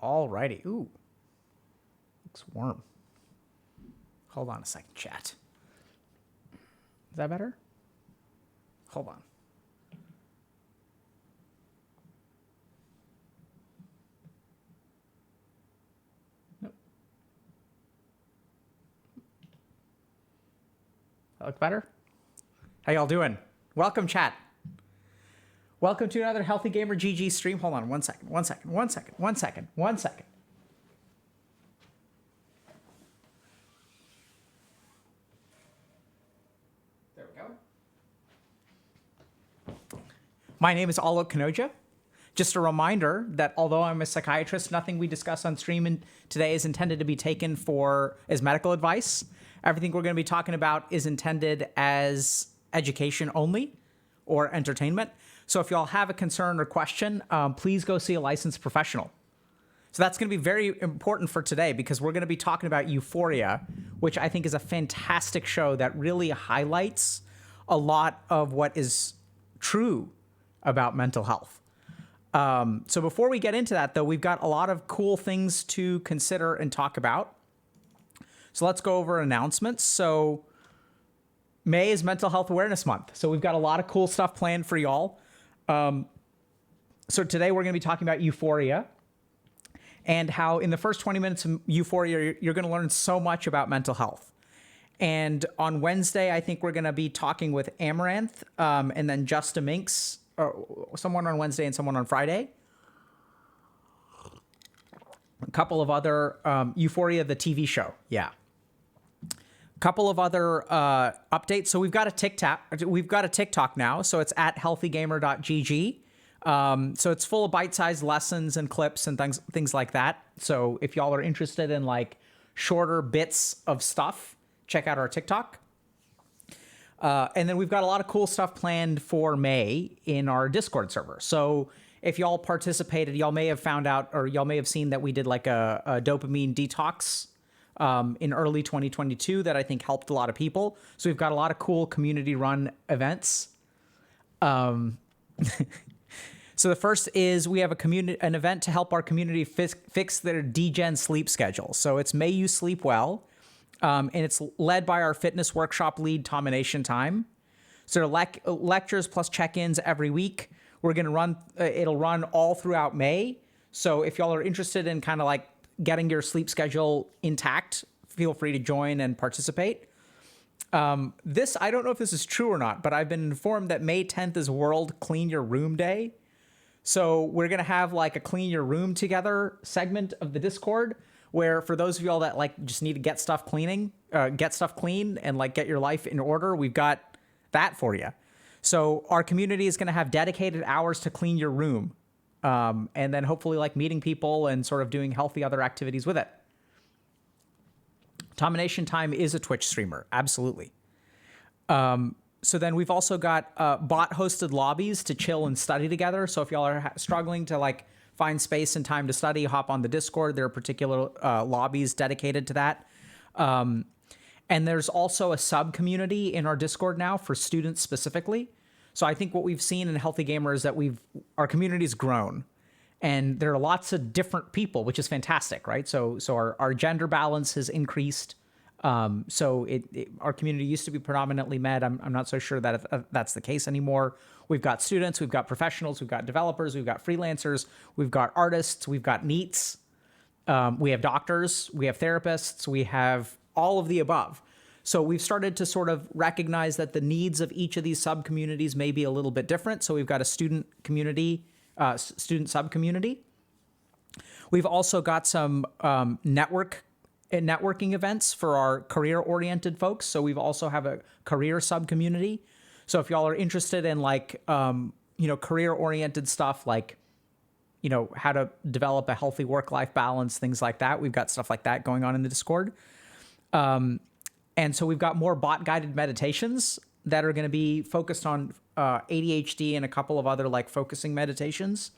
Alrighty. Ooh. Looks warm. Hold on a second, chat. Is that better? Hold on. Nope. That look better? How y'all doing? Welcome, chat. Welcome to another Healthy Gamer GG stream. Hold on one second. There we go. My name is Alok Kanoja. Just a reminder that although I'm a psychiatrist, nothing we discuss on stream today is intended to be taken as medical advice. Everything we're going to be talking about is intended as education only or entertainment. So if y'all have a concern or question, please go see a licensed professional. So that's going to be very important for today because we're going to be talking about Euphoria, which I think is a fantastic show that really highlights a lot of what is true about mental health. So before we get into that, though, we've got a lot of cool things to consider and talk about. So let's go over announcements. So May is Mental Health Awareness Month. So we've got a lot of cool stuff planned for y'all. So today we're going to be talking about Euphoria and how in the first 20 minutes of Euphoria, you're going to learn so much about mental health. And on Wednesday, I think we're going to be talking with Amaranth and then Justa Minx, or someone on Wednesday and someone on Friday. A couple of other Euphoria, the TV show. Yeah. A couple of other updates. So we've got a TikTok now. So it's at healthygamer.gg. So it's full of bite-sized lessons and clips and things like that. So if y'all are interested in like shorter bits of stuff, check out our TikTok. And then we've got a lot of cool stuff planned for May in our Discord server. So if y'all participated, y'all may have found out, or y'all may have seen that we did like a dopamine detox in early 2022 that I think helped a lot of people. So we've got a lot of cool community-run events. So the first is we have an event to help our community fix their degen sleep schedule. So it's May You Sleep Well. And it's led by our fitness workshop lead, Domination Time. So there are lectures plus check-ins every week. We're going to run, it'll run all throughout May. So if y'all are interested in kind of like getting your sleep schedule intact, feel free to join and participate. I don't know if this is true or not, but I've been informed that May 10th is World Clean Your Room Day. So we're going to have like a Clean Your Room Together segment of the Discord, where for those of y'all that like just need to get stuff clean and like get your life in order, we've got that for you. So our community is going to have dedicated hours to clean your room. And then hopefully like meeting people and sort of doing healthy other activities with it. Domination Time is a Twitch streamer. Absolutely. So then we've also got bot hosted lobbies to chill and study together. So if y'all are struggling to like find space and time to study, hop on the Discord. There are particular lobbies dedicated to that. And there's also a sub-community in our Discord now for students specifically. So I think what we've seen in Healthy Gamer is that our community's grown. And there are lots of different people, which is fantastic, right? So our gender balance has increased. So our community used to be predominantly med. I'm not so sure that that's the case anymore. We've got students, we've got professionals, we've got developers, we've got freelancers, we've got artists, we've got NEETs, we have doctors, we have therapists, we have all of the above. So we've started to sort of recognize that the needs of each of these sub-communities may be a little bit different. So we've got a student community, student sub-community. We've also got some networking events for our career-oriented folks. So we've also have a career sub-community. So if y'all are interested in like, career-oriented stuff, like, how to develop a healthy work-life balance, things like that, we've got stuff like that going on in the Discord. And so we've got more bot-guided meditations that are going to be focused on ADHD and a couple of other like focusing meditations.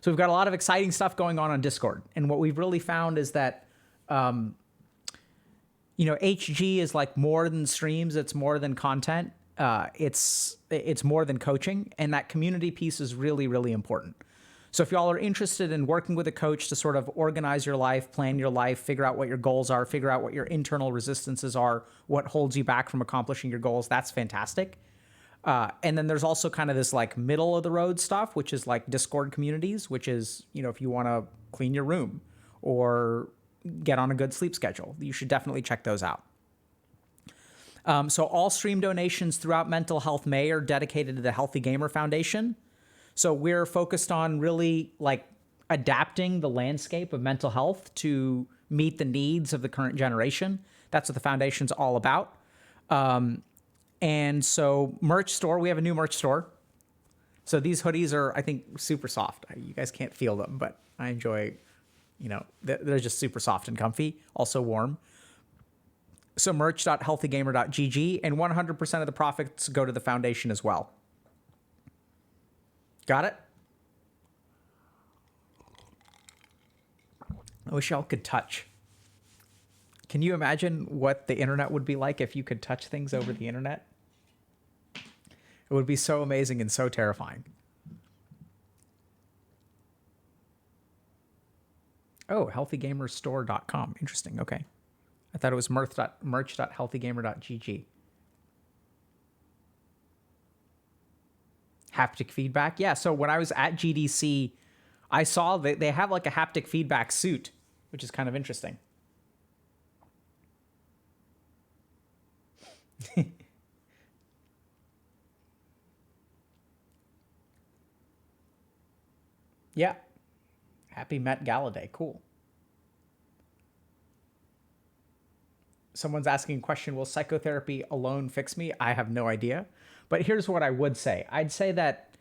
So we've got a lot of exciting stuff going on Discord. And what we've really found is that, HG is like more than streams. It's more than content. It's more than coaching. And that community piece is really, really important. So if y'all are interested in working with a coach to sort of organize your life, plan your life, figure out what your goals are, figure out what your internal resistances are, what holds you back from accomplishing your goals, that's fantastic. And then there's also kind of this like middle of the road stuff, which is like Discord communities, which is, if you want to clean your room or get on a good sleep schedule, you should definitely check those out. So all stream donations throughout Mental Health May are dedicated to the Healthy Gamer Foundation. So we're focused on really like adapting the landscape of mental health to meet the needs of the current generation. That's what the foundation's all about. And so merch store, we have a new merch store. So these hoodies are, I think, super soft. You guys can't feel them, but I enjoy, they're just super soft and comfy, also warm. So merch.healthygamer.gg, and 100% of the profits go to the foundation as well. Got it? I wish y'all could touch. Can you imagine what the internet would be like if you could touch things over the internet? It would be so amazing and so terrifying. Oh, healthygamerstore.com. Interesting. Okay. I thought it was merch.healthygamer.gg. Haptic feedback. Yeah. So when I was at GDC, I saw that they have like a haptic feedback suit, which is kind of interesting. Yeah. Happy Met Gala Day. Cool. Someone's asking a question, will psychotherapy alone fix me? I have no idea. But here's what I would say. I'd say that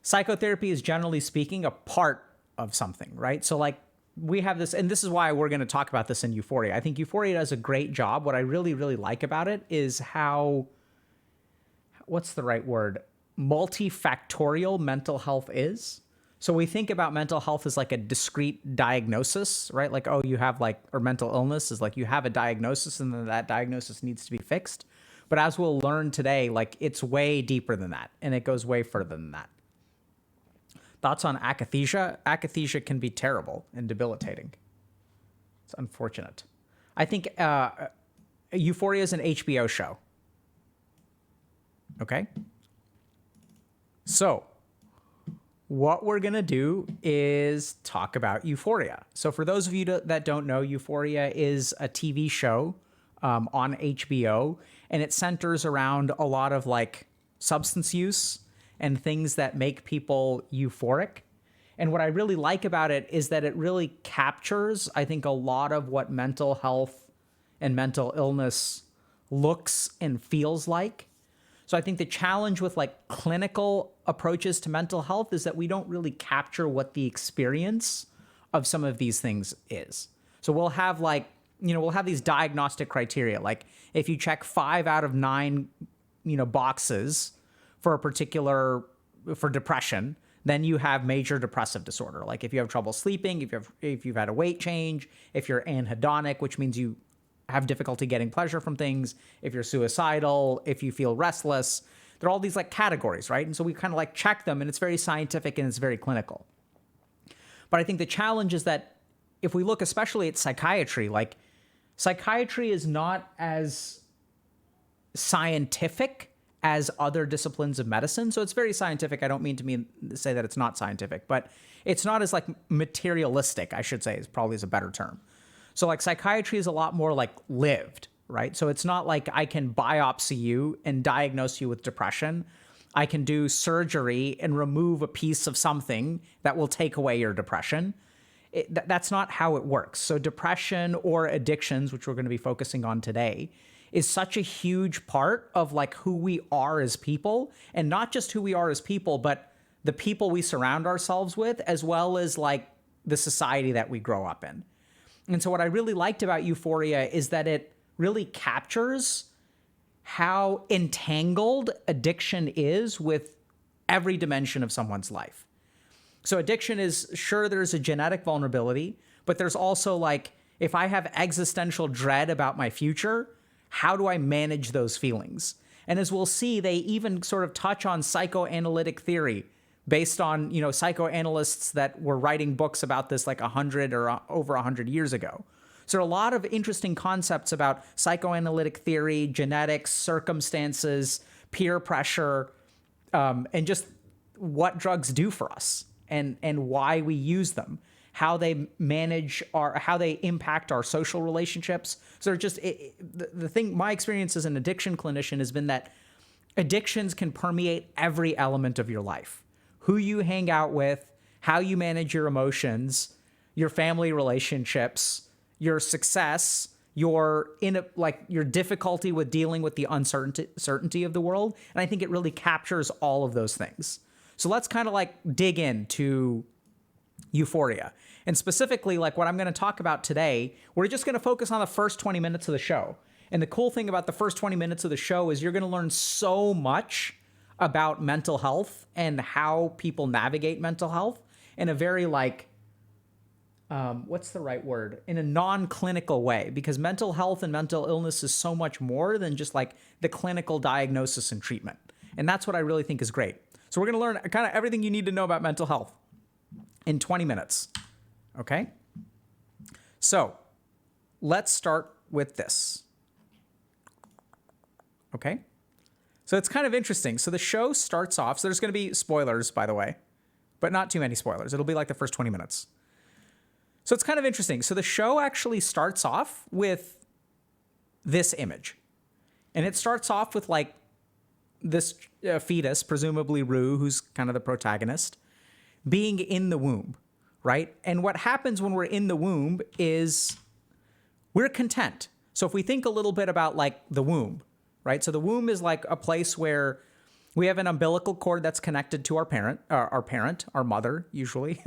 psychotherapy is, generally speaking, a part of something, right? So like we have this, and this is why we're going to talk about this in Euphoria. I think Euphoria does a great job. What I really, really like about it is how, what's the right word? Multifactorial mental health is. So we think about mental health as like a discrete diagnosis, right? Like, oh, you have like, or mental illness is like you have a diagnosis and then that diagnosis needs to be fixed. But as we'll learn today, like it's way deeper than that and it goes way further than that. Thoughts on akathisia? Akathisia can be terrible and debilitating. It's unfortunate. I think Euphoria is an HBO show. Okay? So what we're going to do is talk about Euphoria. So for those of you that don't know, Euphoria is a TV show on HBO, and it centers around a lot of like substance use and things that make people euphoric. And what I really like about it is that it really captures, I think, a lot of what mental health and mental illness looks and feels like. So I think the challenge with like clinical approaches to mental health is that we don't really capture what the experience of some of these things is. So we'll have like, we'll have these diagnostic criteria. Like if you check 5 out of 9, boxes for a particular, for depression, then you have major depressive disorder. Like if you have trouble sleeping, if you've had a weight change, if you're anhedonic, which means you have difficulty getting pleasure from things, if you're suicidal, if you feel restless, there are all these like categories, right? And so we kind of like check them and it's very scientific and it's very clinical. But I think the challenge is that if we look especially at psychiatry, like psychiatry is not as scientific as other disciplines of medicine. So it's very scientific. I don't mean to say that it's not scientific, but it's not as like materialistic, I should say, is probably a better term. So like psychiatry is a lot more like lived, right? So it's not like I can biopsy you and diagnose you with depression. I can do surgery and remove a piece of something that will take away your depression. That's not how it works. So depression or addictions, which we're going to be focusing on today, is such a huge part of like who we are as people, and not just who we are as people, but the people we surround ourselves with, as well as like the society that we grow up in. And so what I really liked about Euphoria is that it really captures how entangled addiction is with every dimension of someone's life. So addiction is, sure, there's a genetic vulnerability, but there's also like, if I have existential dread about my future, how do I manage those feelings? And as we'll see, they even sort of touch on psychoanalytic theory based on, psychoanalysts that were writing books about this like 100 or over 100 years ago. So there are a lot of interesting concepts about psychoanalytic theory, genetics, circumstances, peer pressure, and just what drugs do for us and why we use them, how they how they impact our social relationships. So they're just, the thing, my experience as an addiction clinician has been that addictions can permeate every element of your life. Who you hang out with, how you manage your emotions, your family relationships, your success, your difficulty with dealing with the uncertainty of the world. And I think it really captures all of those things. So let's kind of like dig into Euphoria. And specifically, like what I'm going to talk about today, we're just going to focus on the first 20 minutes of the show. And the cool thing about the first 20 minutes of the show is you're going to learn so much about mental health and how people navigate mental health in a very like, what's the right word? In a non-clinical way, because mental health and mental illness is so much more than just like the clinical diagnosis and treatment. And that's what I really think is great. So we're going to learn kind of everything you need to know about mental health in 20 minutes. Okay? So let's start with this. Okay. So it's kind of interesting. So the show starts off. So there's going to be spoilers, by the way, but not too many spoilers. It'll be like the first 20 minutes. So it's kind of interesting. So the show actually starts off with this image. And it starts off with like this fetus, presumably Rue, who's kind of the protagonist, being in the womb, right? And what happens when we're in the womb is we're content. So if we think a little bit about like the womb, right? So the womb is like a place where we have an umbilical cord that's connected to our parent, our mother, usually.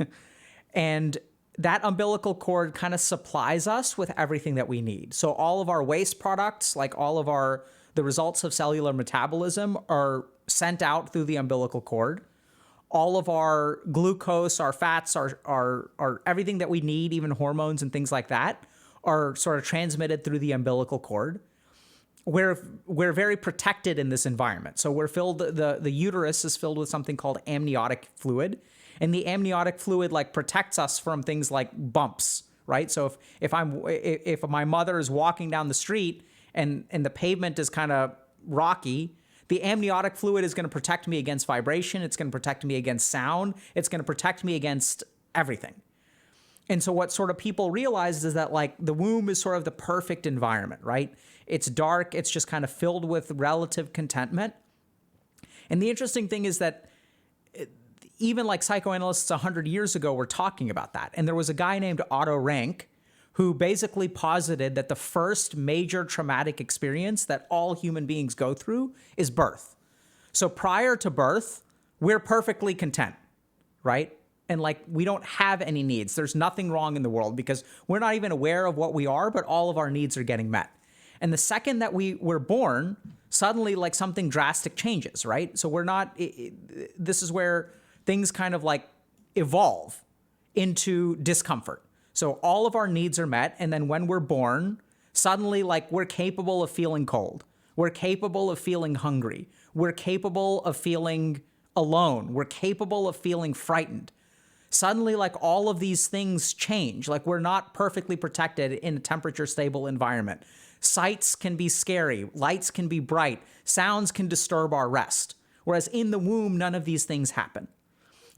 And that umbilical cord kind of supplies us with everything that we need. So all of our waste products, like all of the results of cellular metabolism are sent out through the umbilical cord. All of our glucose, our fats, our everything that we need, even hormones and things like that, are sort of transmitted through the umbilical cord. We're very protected in this environment. So we're filled, the uterus is filled with something called amniotic fluid. And the amniotic fluid like protects us from things like bumps, right? So if my mother is walking down the street and the pavement is kind of rocky, the amniotic fluid is going to protect me against vibration. It's going to protect me against sound. It's going to protect me against everything. And so what sort of people realize is that like the womb is sort of the perfect environment, right? It's dark. It's just kind of filled with relative contentment. And the interesting thing is that even like psychoanalysts 100 years ago were talking about that. And there was a guy named Otto Rank who basically posited that the first major traumatic experience that all human beings go through is birth. So prior to birth, we're perfectly content, right? And like we don't have any needs. There's nothing wrong in the world because we're not even aware of what we are, but all of our needs are getting met. And the second that we were born, suddenly like something drastic changes, right? So we're not, this is where things kind of like evolve into discomfort. So all of our needs are met. And then when we're born, suddenly like we're capable of feeling cold. We're capable of feeling hungry. We're capable of feeling alone. We're capable of feeling frightened. Suddenly like all of these things change. Like we're not perfectly protected in a temperature stable environment. Sights can be scary. Lights can be bright. Sounds can disturb our rest. Whereas in the womb, none of these things happen.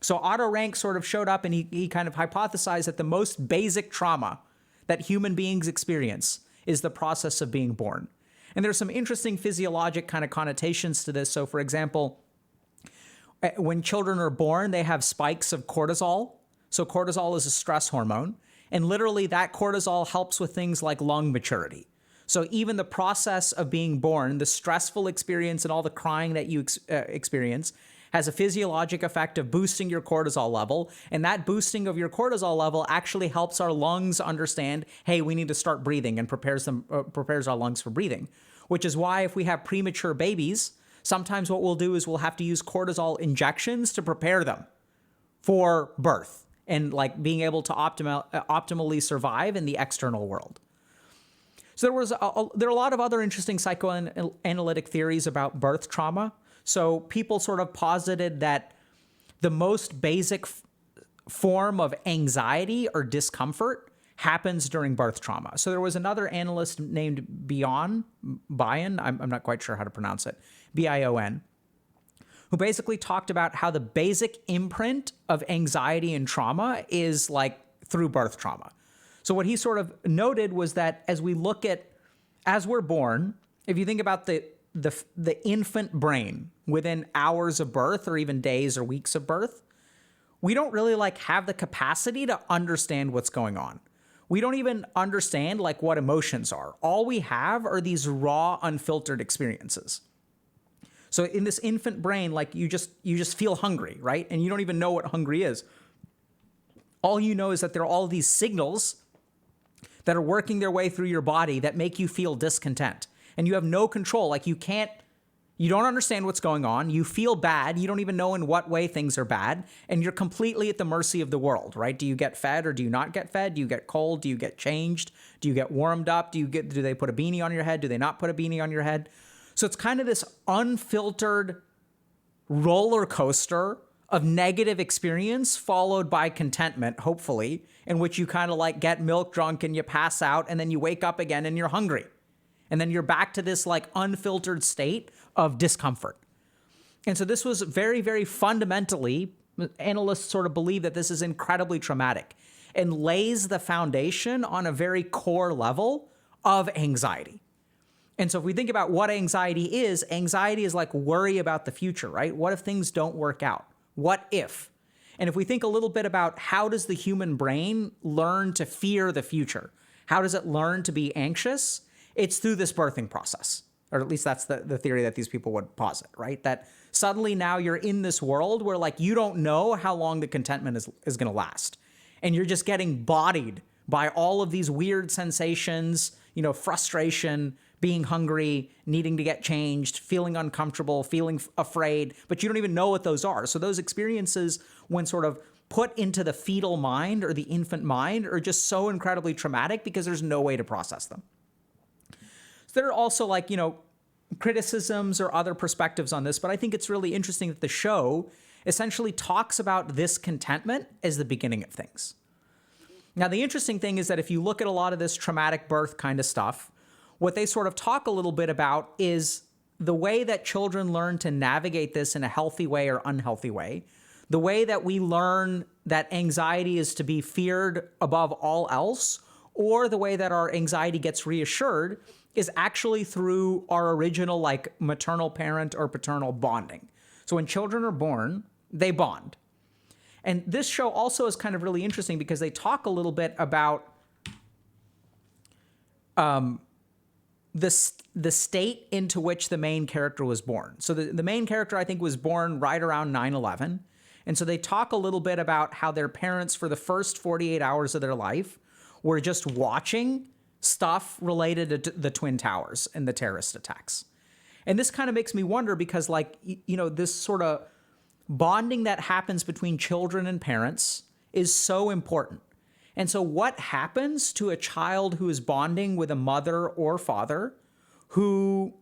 So Otto Rank sort of showed up and he kind of hypothesized that the most basic trauma that human beings experience is the process of being born. And there's some interesting physiologic kind of connotations to this. So for example, when children are born, they have spikes of cortisol. So cortisol is a stress hormone. And literally that cortisol helps with things like lung maturity. So even the process of being born, the stressful experience and all the crying that you experience has a physiologic effect of boosting your cortisol level. And that boosting of your cortisol level actually helps our lungs understand, hey, we need to start breathing, and prepares our lungs for breathing. Which is why if we have premature babies, sometimes what we'll do is we'll have to use cortisol injections to prepare them for birth and like being able to optimally survive in the external world. So there are a lot of other interesting psychoanalytic theories about birth trauma. So people sort of posited that the most basic form of anxiety or discomfort happens during birth trauma. So there was another analyst named Bion, I'm not quite sure how to pronounce it, Bion, who basically talked about how the basic imprint of anxiety and trauma is like through birth trauma. So what he sort of noted was that as we're born, if you think about the infant brain within hours of birth or even days or weeks of birth, we don't really like have the capacity to understand what's going on. We don't even understand like what emotions are. All we have are these raw, unfiltered experiences. So in this infant brain, like you just feel hungry, right? And you don't even know what hungry is. All you know is that there are all these signals that are working their way through your body that make you feel discontent. And you have no control. Like you don't understand what's going on. You feel bad. You don't even know in what way things are bad. And you're completely at the mercy of the world, right? Do you get fed or do you not get fed? Do you get cold? Do you get changed? Do you get warmed up? Do they put a beanie on your head? Do they not put a beanie on your head? So it's kind of this unfiltered roller coaster of negative experience followed by contentment, hopefully, in which you kind of like get milk drunk and you pass out and then you wake up again and you're hungry. And then you're back to this like unfiltered state of discomfort. And so this was very, very fundamentally, analysts sort of believe that this is incredibly traumatic and lays the foundation on a very core level of anxiety. And so if we think about what anxiety is like worry about the future, right? What if things don't work out? What if? And if we think a little bit about how does the human brain learn to fear the future? How does it learn to be anxious? It's through this birthing process, or at least that's the theory that these people would posit, right? That suddenly now you're in this world where like you don't know how long the contentment is going to last. And you're just getting bodied by all of these weird sensations, frustration, being hungry, needing to get changed, feeling uncomfortable, feeling afraid, but you don't even know what those are. So those experiences, when sort of put into the fetal mind or the infant mind, are just so incredibly traumatic because there's no way to process them. So there are also like, criticisms or other perspectives on this, but I think it's really interesting that the show essentially talks about this contentment as the beginning of things. Now, the interesting thing is that if you look at a lot of this traumatic birth kind of stuff, what they sort of talk a little bit about is the way that children learn to navigate this in a healthy way or unhealthy way, the way that we learn that anxiety is to be feared above all else, or the way that our anxiety gets reassured is actually through our original like maternal parent or paternal bonding. So when children are born, they bond. And this show also is kind of really interesting because they talk a little bit about the state into which the main character was born. So the main character, I think, was born right around 9/11. And so they talk a little bit about how their parents, for the first 48 hours of their life, were just watching stuff related to the Twin Towers and the terrorist attacks. And this kind of makes me wonder because, like, this sort of bonding that happens between children and parents is so important. And so what happens to a child who is bonding with a mother or father who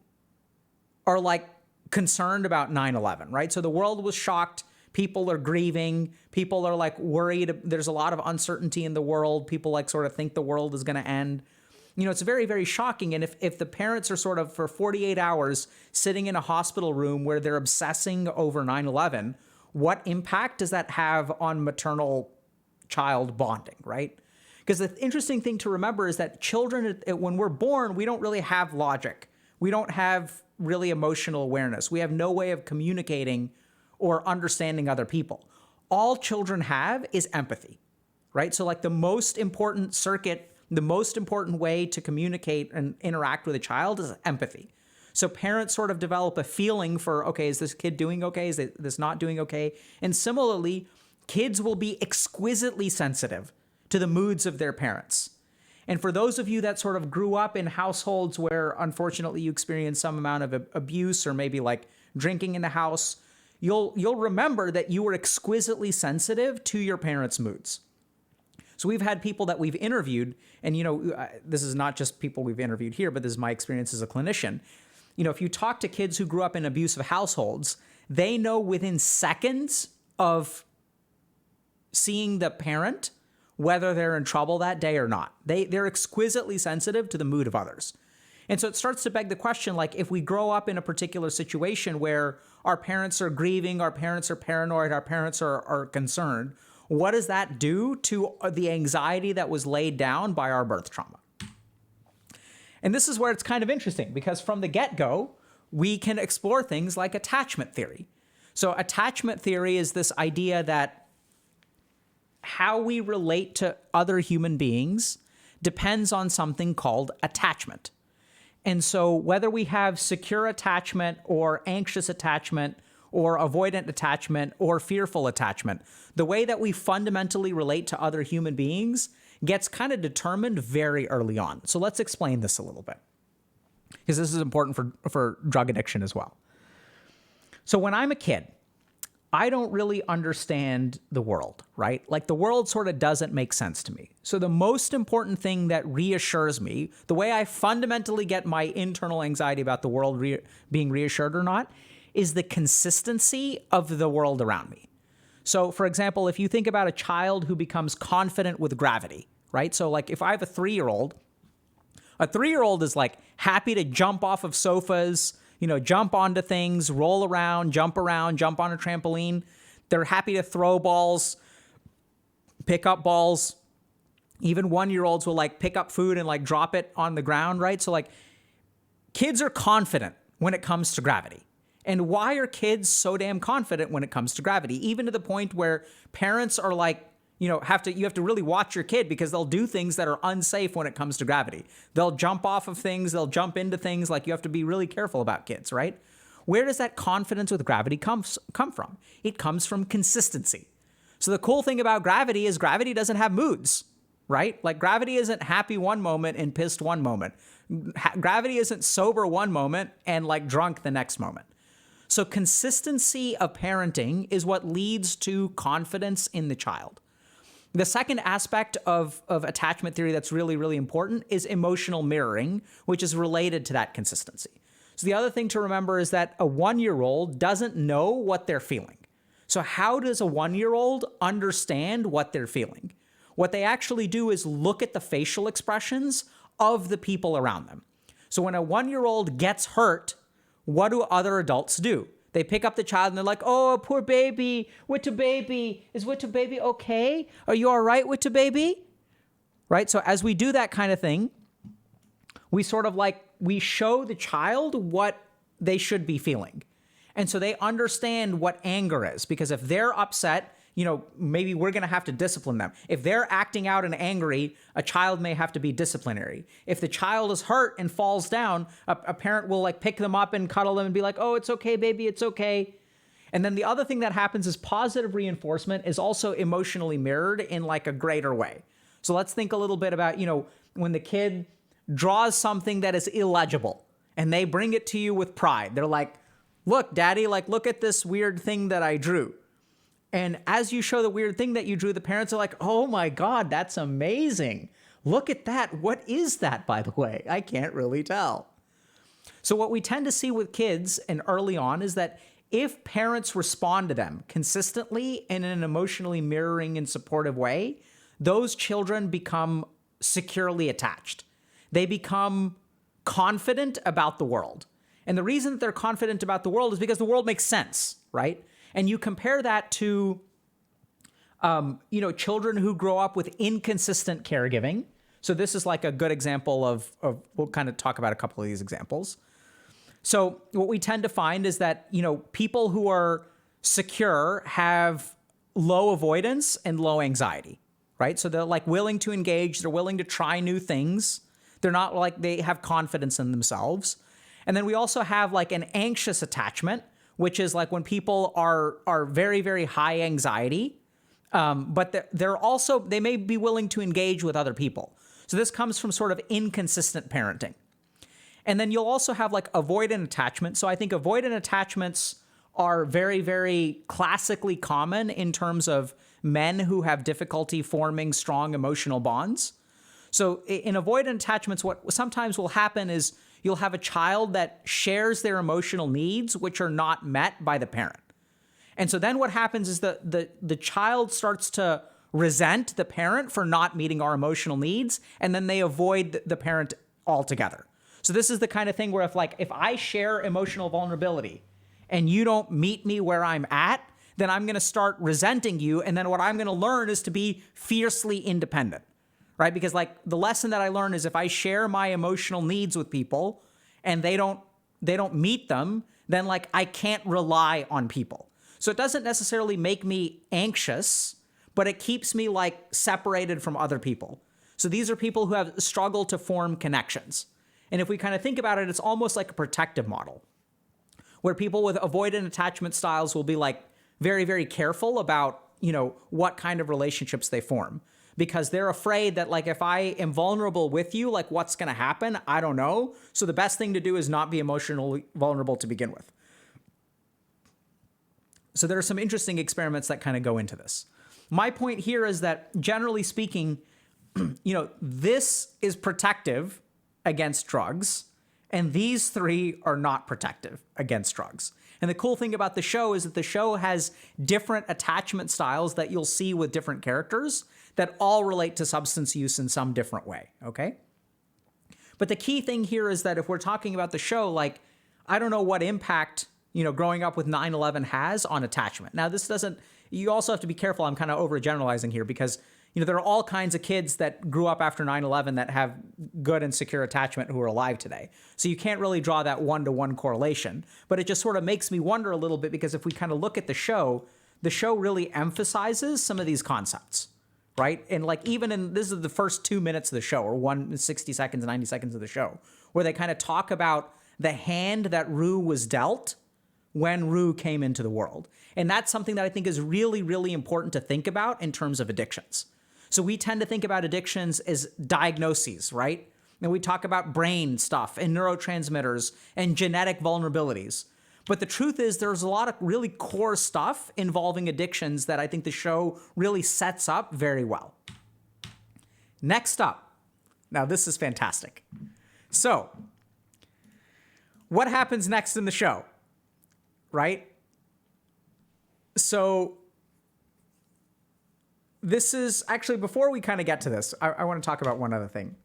are like concerned about 9/11, right? So the world was shocked. People are grieving. People are like worried. There's a lot of uncertainty in the world. People like sort of think the world is going to end. It's very, very shocking. And if the parents are sort of for 48 hours sitting in a hospital room where they're obsessing over 9/11, what impact does that have on maternal child bonding, right? Because the interesting thing to remember is that children, when we're born, we don't really have logic. We don't have really emotional awareness. We have no way of communicating or understanding other people. All children have is empathy, right? So like the most important circuit, the most important way to communicate and interact with a child is empathy. So parents sort of develop a feeling for, okay, is this kid doing okay? Is this not doing okay? And similarly, kids will be exquisitely sensitive to the moods of their parents. And for those of you that sort of grew up in households where unfortunately you experienced some amount of abuse or maybe like drinking in the house, you'll remember that you were exquisitely sensitive to your parents' moods. So we've had people that we've interviewed, and this is not just people we've interviewed here, but this is my experience as a clinician. If you talk to kids who grew up in abusive households, they know within seconds of seeing the parent whether they're in trouble that day or not. They're exquisitely sensitive to the mood of others. And so it starts to beg the question, like, if we grow up in a particular situation where our parents are grieving, our parents are paranoid, our parents are concerned, what does that do to the anxiety that was laid down by our birth trauma? And this is where it's kind of interesting, because from the get-go, we can explore things like attachment theory. So attachment theory is this idea that how we relate to other human beings depends on something called attachment. And so whether we have secure attachment or anxious attachment or avoidant attachment or fearful attachment, the way that we fundamentally relate to other human beings gets kind of determined very early on. So let's explain this a little bit, because this is important for drug addiction as well. So when I'm a kid, I don't really understand the world, right? Like the world sort of doesn't make sense to me. So the most important thing that reassures me, the way I fundamentally get my internal anxiety about the world being reassured or not, is the consistency of the world around me. So for example, if you think about a child who becomes confident with gravity, right? So like if I have a 3-year-old, a 3-year-old is like happy to jump off of sofas, jump onto things, roll around, jump on a trampoline. They're happy to throw balls, pick up balls. Even 1-year-olds will like pick up food and like drop it on the ground, right? So like kids are confident when it comes to gravity. And why are kids so damn confident when it comes to gravity? Even to the point where parents are like, you have to really watch your kid because they'll do things that are unsafe when it comes to gravity. They'll jump off of things, they'll jump into things. Like you have to be really careful about kids, right? Where does that confidence with gravity come from? It comes from consistency. So the cool thing about gravity is gravity doesn't have moods, right? Like gravity isn't happy one moment and pissed one moment. Gravity isn't sober one moment and like drunk the next moment. So consistency of parenting is what leads to confidence in the child. The second aspect of attachment theory that's really, really important is emotional mirroring, which is related to that consistency. So the other thing to remember is that a 1-year-old doesn't know what they're feeling. So how does a 1-year-old understand what they're feeling? What they actually do is look at the facial expressions of the people around them. So when a 1-year-old gets hurt, what do other adults do? They pick up the child and they're like, oh, poor baby, Witta baby. Is Witta baby okay? Are you all right, Witta baby? Right? So as we do that kind of thing, we sort of like, we show the child what they should be feeling. And so they understand what anger is, because if they're upset, maybe we're going to have to discipline them. If they're acting out and angry, a child may have to be disciplinary. If the child is hurt and falls down, a parent will like pick them up and cuddle them and be like, oh, it's okay, baby, it's okay. And then the other thing that happens is positive reinforcement is also emotionally mirrored in like a greater way. So let's think a little bit about, when the kid draws something that is illegible and they bring it to you with pride. They're like, look, daddy, like, look at this weird thing that I drew. And as you show the weird thing that you drew, the parents are like, oh my God, that's amazing. Look at that. What is that, by the way? I can't really tell. So what we tend to see with kids and early on is that if parents respond to them consistently and in an emotionally mirroring and supportive way, those children become securely attached. They become confident about the world. And the reason that they're confident about the world is because the world makes sense, right? And you compare that to, children who grow up with inconsistent caregiving. So this is like a good example of we'll kind of talk about a couple of these examples. So what we tend to find is that, people who are secure have low avoidance and low anxiety, right? So they're like willing to engage. They're willing to try new things. They're not like they have confidence in themselves. And then we also have like an anxious attachment, which is like when people are very, very high anxiety, but they may be willing to engage with other people. So this comes from sort of inconsistent parenting. And then you'll also have like avoidant attachment. So I think avoidant attachments are very, very classically common in terms of men who have difficulty forming strong emotional bonds. So in avoidant attachments, what sometimes will happen is you'll have a child that shares their emotional needs, which are not met by the parent. And so then what happens is the child starts to resent the parent for not meeting our emotional needs, and then they avoid the parent altogether. So this is the kind of thing where if I share emotional vulnerability and you don't meet me where I'm at, then I'm going to start resenting you. And then what I'm going to learn is to be fiercely independent, right? Because like the lesson that I learned is if I share my emotional needs with people and they don't meet them, then like I can't rely on people. So it doesn't necessarily make me anxious, but it keeps me like separated from other people. So these are people who have struggled to form connections. And if we kind of think about it, it's almost like a protective model where people with avoidant attachment styles will be like very, very careful about, what kind of relationships they form, because they're afraid that like, if I am vulnerable with you, like what's going to happen? I don't know. So the best thing to do is not be emotionally vulnerable to begin with. So there are some interesting experiments that kind of go into this. My point here is that generally speaking, this is protective against drugs, and these three are not protective against drugs. And the cool thing about the show is that the show has different attachment styles that you'll see with different characters that all relate to substance use in some different way, okay? But the key thing here is that if we're talking about the show, like, I don't know what impact, growing up with 9/11 has on attachment. Now, this doesn't, you also have to be careful. I'm kind of overgeneralizing here because, there are all kinds of kids that grew up after 9/11 that have good and secure attachment who are alive today. So you can't really draw that one-to-one correlation. But it just sort of makes me wonder a little bit because if we kind of look at the show really emphasizes some of these concepts, right? And like this is the first 2 minutes of the show, or 60 seconds, 90 seconds of the show, where they kind of talk about the hand that Rue was dealt when Rue came into the world. And that's something that I think is really, really important to think about in terms of addictions. So we tend to think about addictions as diagnoses, right? And we talk about brain stuff and neurotransmitters and genetic vulnerabilities. But the truth is there's a lot of really core stuff involving addictions that I think the show really sets up very well. Next up. Now this is fantastic. So what happens next in the show, right? So this is actually, before we kind of get to this, I want to talk about one other thing.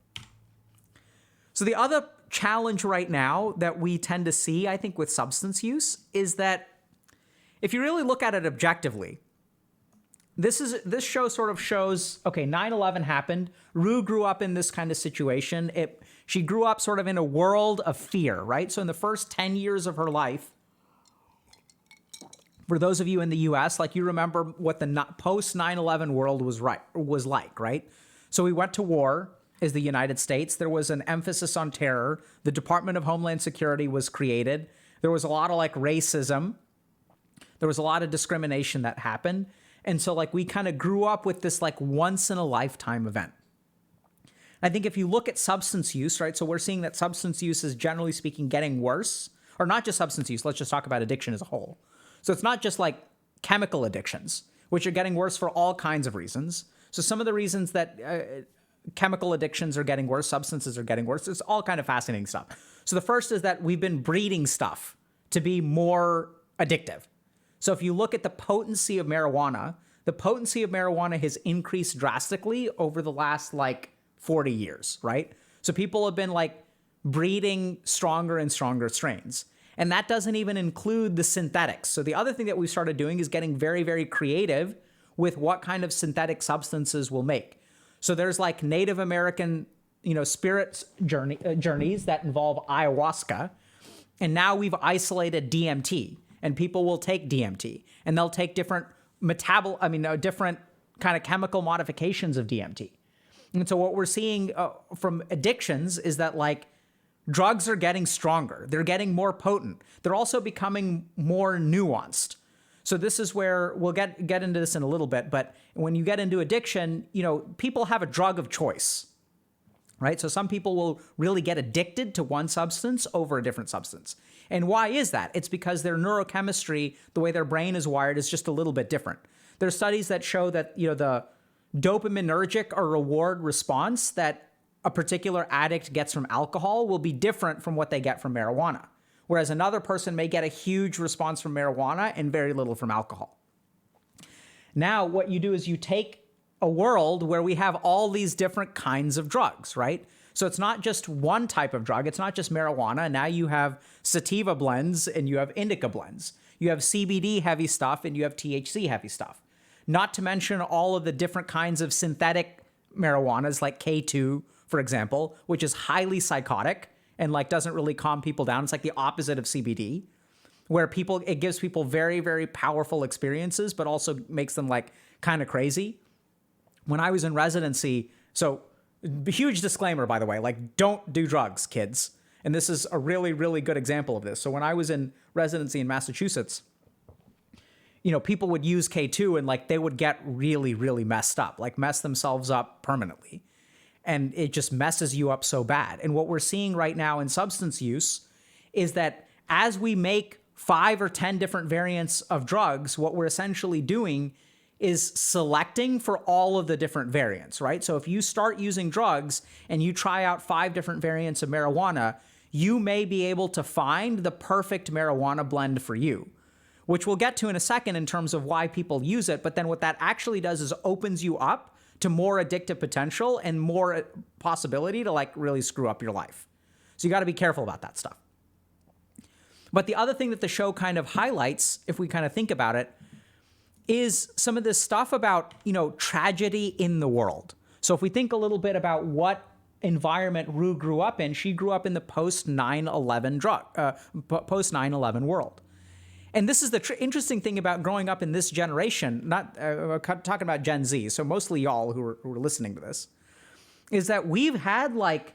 So the other challenge right now that we tend to see, I think, with substance use is that if you really look at it objectively, this show sort of shows, okay, 9/11 happened. Rue grew up in this kind of situation. She grew up sort of in a world of fear, right? So in the first 10 years of her life, for those of you in the US, like, you remember what the post 9/11 world was like, right? So we went to war as the United States. There was an emphasis on terror. The Department of Homeland Security was created. There was a lot of racism. There was a lot of discrimination that happened. And so we kind of grew up with this once in a lifetime event. I think if you look at substance use, right? So we're seeing that substance use is, generally speaking, getting worse, or not just substance use. Let's just talk about addiction as a whole. So it's not just chemical addictions, which are getting worse for all kinds of reasons. So some of the reasons that chemical addictions are getting worse, substances are getting worse, it's all kind of fascinating stuff. So the first is that we've been breeding stuff to be more addictive. So if you look at the potency of marijuana has increased drastically over the last 40 years, right? So people have been breeding stronger and stronger strains. And that doesn't even include the synthetics. So the other thing that we started doing is getting very, very creative with what kind of synthetic substances we'll make. So there's Native American, spirits journeys that involve ayahuasca. And now we've isolated DMT, and people will take DMT, and they'll take different different kind of chemical modifications of DMT. And so what we're seeing from addictions is that drugs are getting stronger. They're getting more potent. They're also becoming more nuanced. So this is where we'll get into this in a little bit. But when you get into addiction, people have a drug of choice, right? So some people will really get addicted to one substance over a different substance. And why is that? It's because their neurochemistry, the way their brain is wired, is just a little bit different. There are studies that show that, the dopaminergic or reward response that a particular addict gets from alcohol will be different from what they get from marijuana. Whereas another person may get a huge response from marijuana and very little from alcohol. Now, what you do is you take a world where we have all these different kinds of drugs, right? So it's not just one type of drug. It's not just marijuana. Now you have sativa blends and you have indica blends. You have CBD heavy stuff and you have THC heavy stuff. Not to mention all of the different kinds of synthetic marijuanas like K2, for example, which is highly psychotic and doesn't really calm people down. It's the opposite of CBD, where it gives people very, very powerful experiences, but also makes them kind of crazy. When I was in residency, so huge disclaimer, by the way, don't do drugs, kids. And this is a really, really good example of this. So when I was in residency in Massachusetts, people would use K2 and they would get really, really messed up, mess themselves up permanently. And it just messes you up so bad. And what we're seeing right now in substance use is that as we make 5 or 10 different variants of drugs, what we're essentially doing is selecting for all of the different variants, right? So if you start using drugs and you try out 5 different variants of marijuana, you may be able to find the perfect marijuana blend for you, which we'll get to in a second in terms of why people use it. But then what that actually does is opens you up to more addictive potential and more possibility to like really screw up your life. So you got to be careful about that stuff. But the other thing that the show kind of highlights, if we kind of think about it, is some of this stuff about, tragedy in the world. So if we think a little bit about what environment Rue grew up in, she grew up in the post 9/11 world. And this is the interesting thing about growing up in this generation, not talking about Gen Z, so mostly y'all who are listening to this, is that we've had like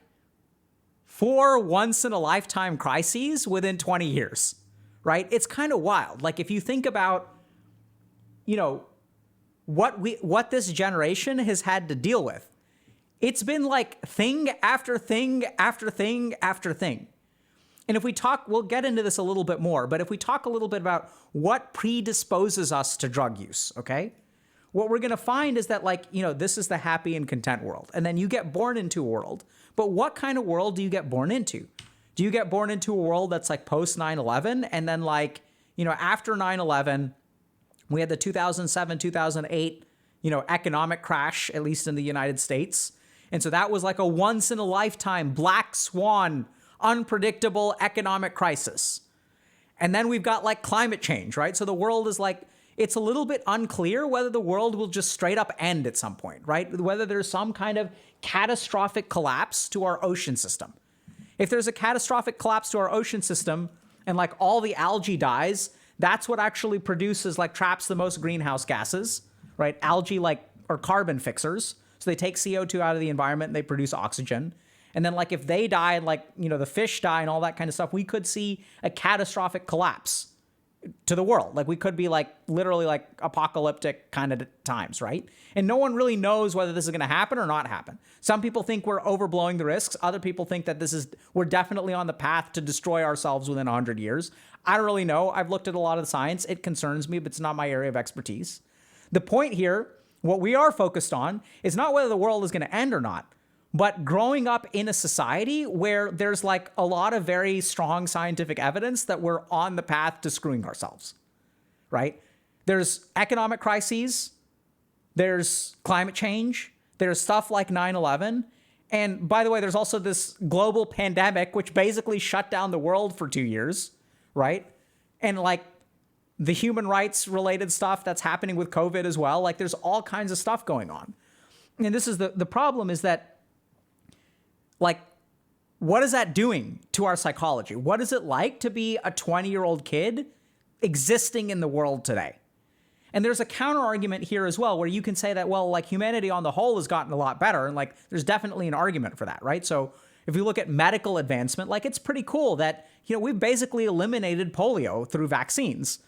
4 once-in-a-lifetime crises within 20 years, right? It's kind of wild. Like if you think about, what this generation has had to deal with, it's been like thing after thing after thing after thing. And if we talk, we'll get into this a little bit more, but if we talk a little bit about what predisposes us to drug use, okay? What we're going to find is that this is the happy and content world. And then you get born into a world. But what kind of world do you get born into? Do you get born into a world that's like post 9/11? And then after 9/11, we had the 2007, 2008, economic crash, at least in the United States. And so that was like a once in a lifetime black swan, unpredictable economic crisis. And then we've got like climate change, right? So the world is like, it's a little bit unclear whether the world will just straight up end at some point, right? Whether there's some kind of catastrophic collapse to our ocean system. If there's a catastrophic collapse to our ocean system and like all the algae dies, that's what actually produces traps the most greenhouse gases, right? Algae are carbon fixers. So they take CO2 out of the environment and they produce oxygen. And then if they die and the fish die and all that kind of stuff, we could see a catastrophic collapse to the world. We could be literally apocalyptic kind of times, right? And no one really knows whether this is going to happen or not happen. Some people think we're overblowing the risks. Other people think that we're definitely on the path to destroy ourselves within 100 years. I don't really know. I've looked at a lot of the science. It concerns me, but it's not my area of expertise. The point here, what we are focused on, is not whether the world is going to end or not, but growing up in a society where there's a lot of very strong scientific evidence that we're on the path to screwing ourselves, right? There's economic crises, there's climate change, there's stuff like 9/11. And by the way, there's also this global pandemic, which basically shut down the world for 2 years, right? And the human rights related stuff that's happening with COVID as well. There's all kinds of stuff going on. And this is the problem is that what is that doing to our psychology? What is it like to be a 20-year-old kid existing in the world today? And there's a counter argument here as well, where you can say that, humanity on the whole has gotten a lot better. And there's definitely an argument for that, right? So if you look at medical advancement, it's pretty cool that, we've basically eliminated polio through vaccines.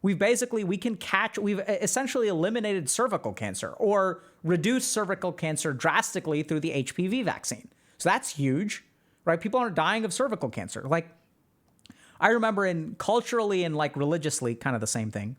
We've essentially eliminated cervical cancer or reduced cervical cancer drastically through the HPV vaccine. So that's huge, right? People aren't dying of cervical cancer. I remember culturally and religiously, kind of the same thing.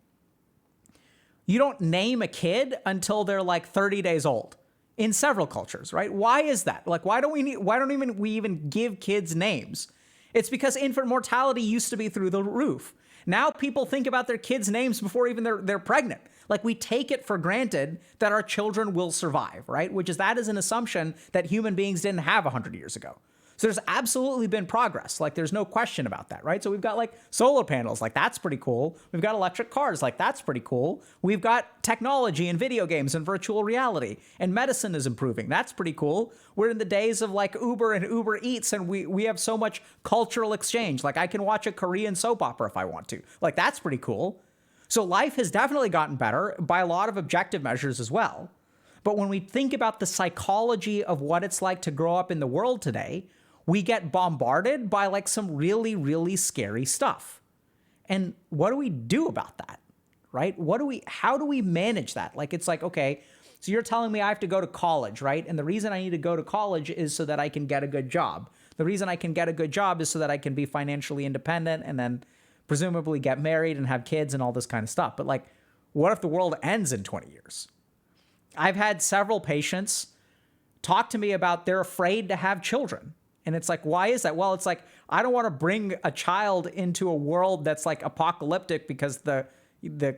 You don't name a kid until they're 30 days old in several cultures, right? Why is that? Why don't we even give kids names? It's because infant mortality used to be through the roof. Now people think about their kids' names before even they're pregnant. We take it for granted that our children will survive, right? That is an assumption that human beings didn't have 100 years ago. So there's absolutely been progress. There's no question about that, right? So we've got solar panels, that's pretty cool. We've got electric cars, that's pretty cool. We've got technology and video games and virtual reality, and medicine is improving. That's pretty cool. We're in the days of Uber and Uber Eats, and we have so much cultural exchange. I can watch a Korean soap opera if I want to. That's pretty cool. So life has definitely gotten better by a lot of objective measures as well. But when we think about the psychology of what it's like to grow up in the world today, we get bombarded by some really, really scary stuff. And what do we do about that, right? How do we manage that? Okay, so you're telling me I have to go to college, right? And the reason I need to go to college is so that I can get a good job. The reason I can get a good job is so that I can be financially independent and then presumably get married and have kids and all this kind of stuff. But what if the world ends in 20 years? I've had several patients talk to me about they're afraid to have children. And it's like, why is that? Well, it's like, I don't want to bring a child into a world that's like apocalyptic because the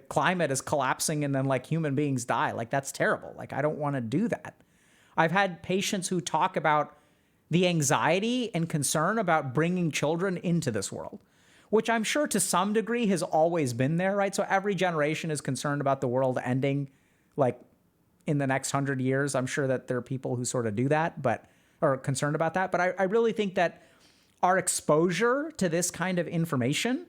climate is collapsing and then like human beings die. Like, that's terrible. Like, I don't want to do that. I've had patients who talk about the anxiety and concern about bringing children into this world, which I'm sure to some degree has always been there, right? So every generation is concerned about the world ending like in the next 100 years. I'm sure that there are people who sort of do that, but are concerned about that. But I really think that our exposure to this kind of information,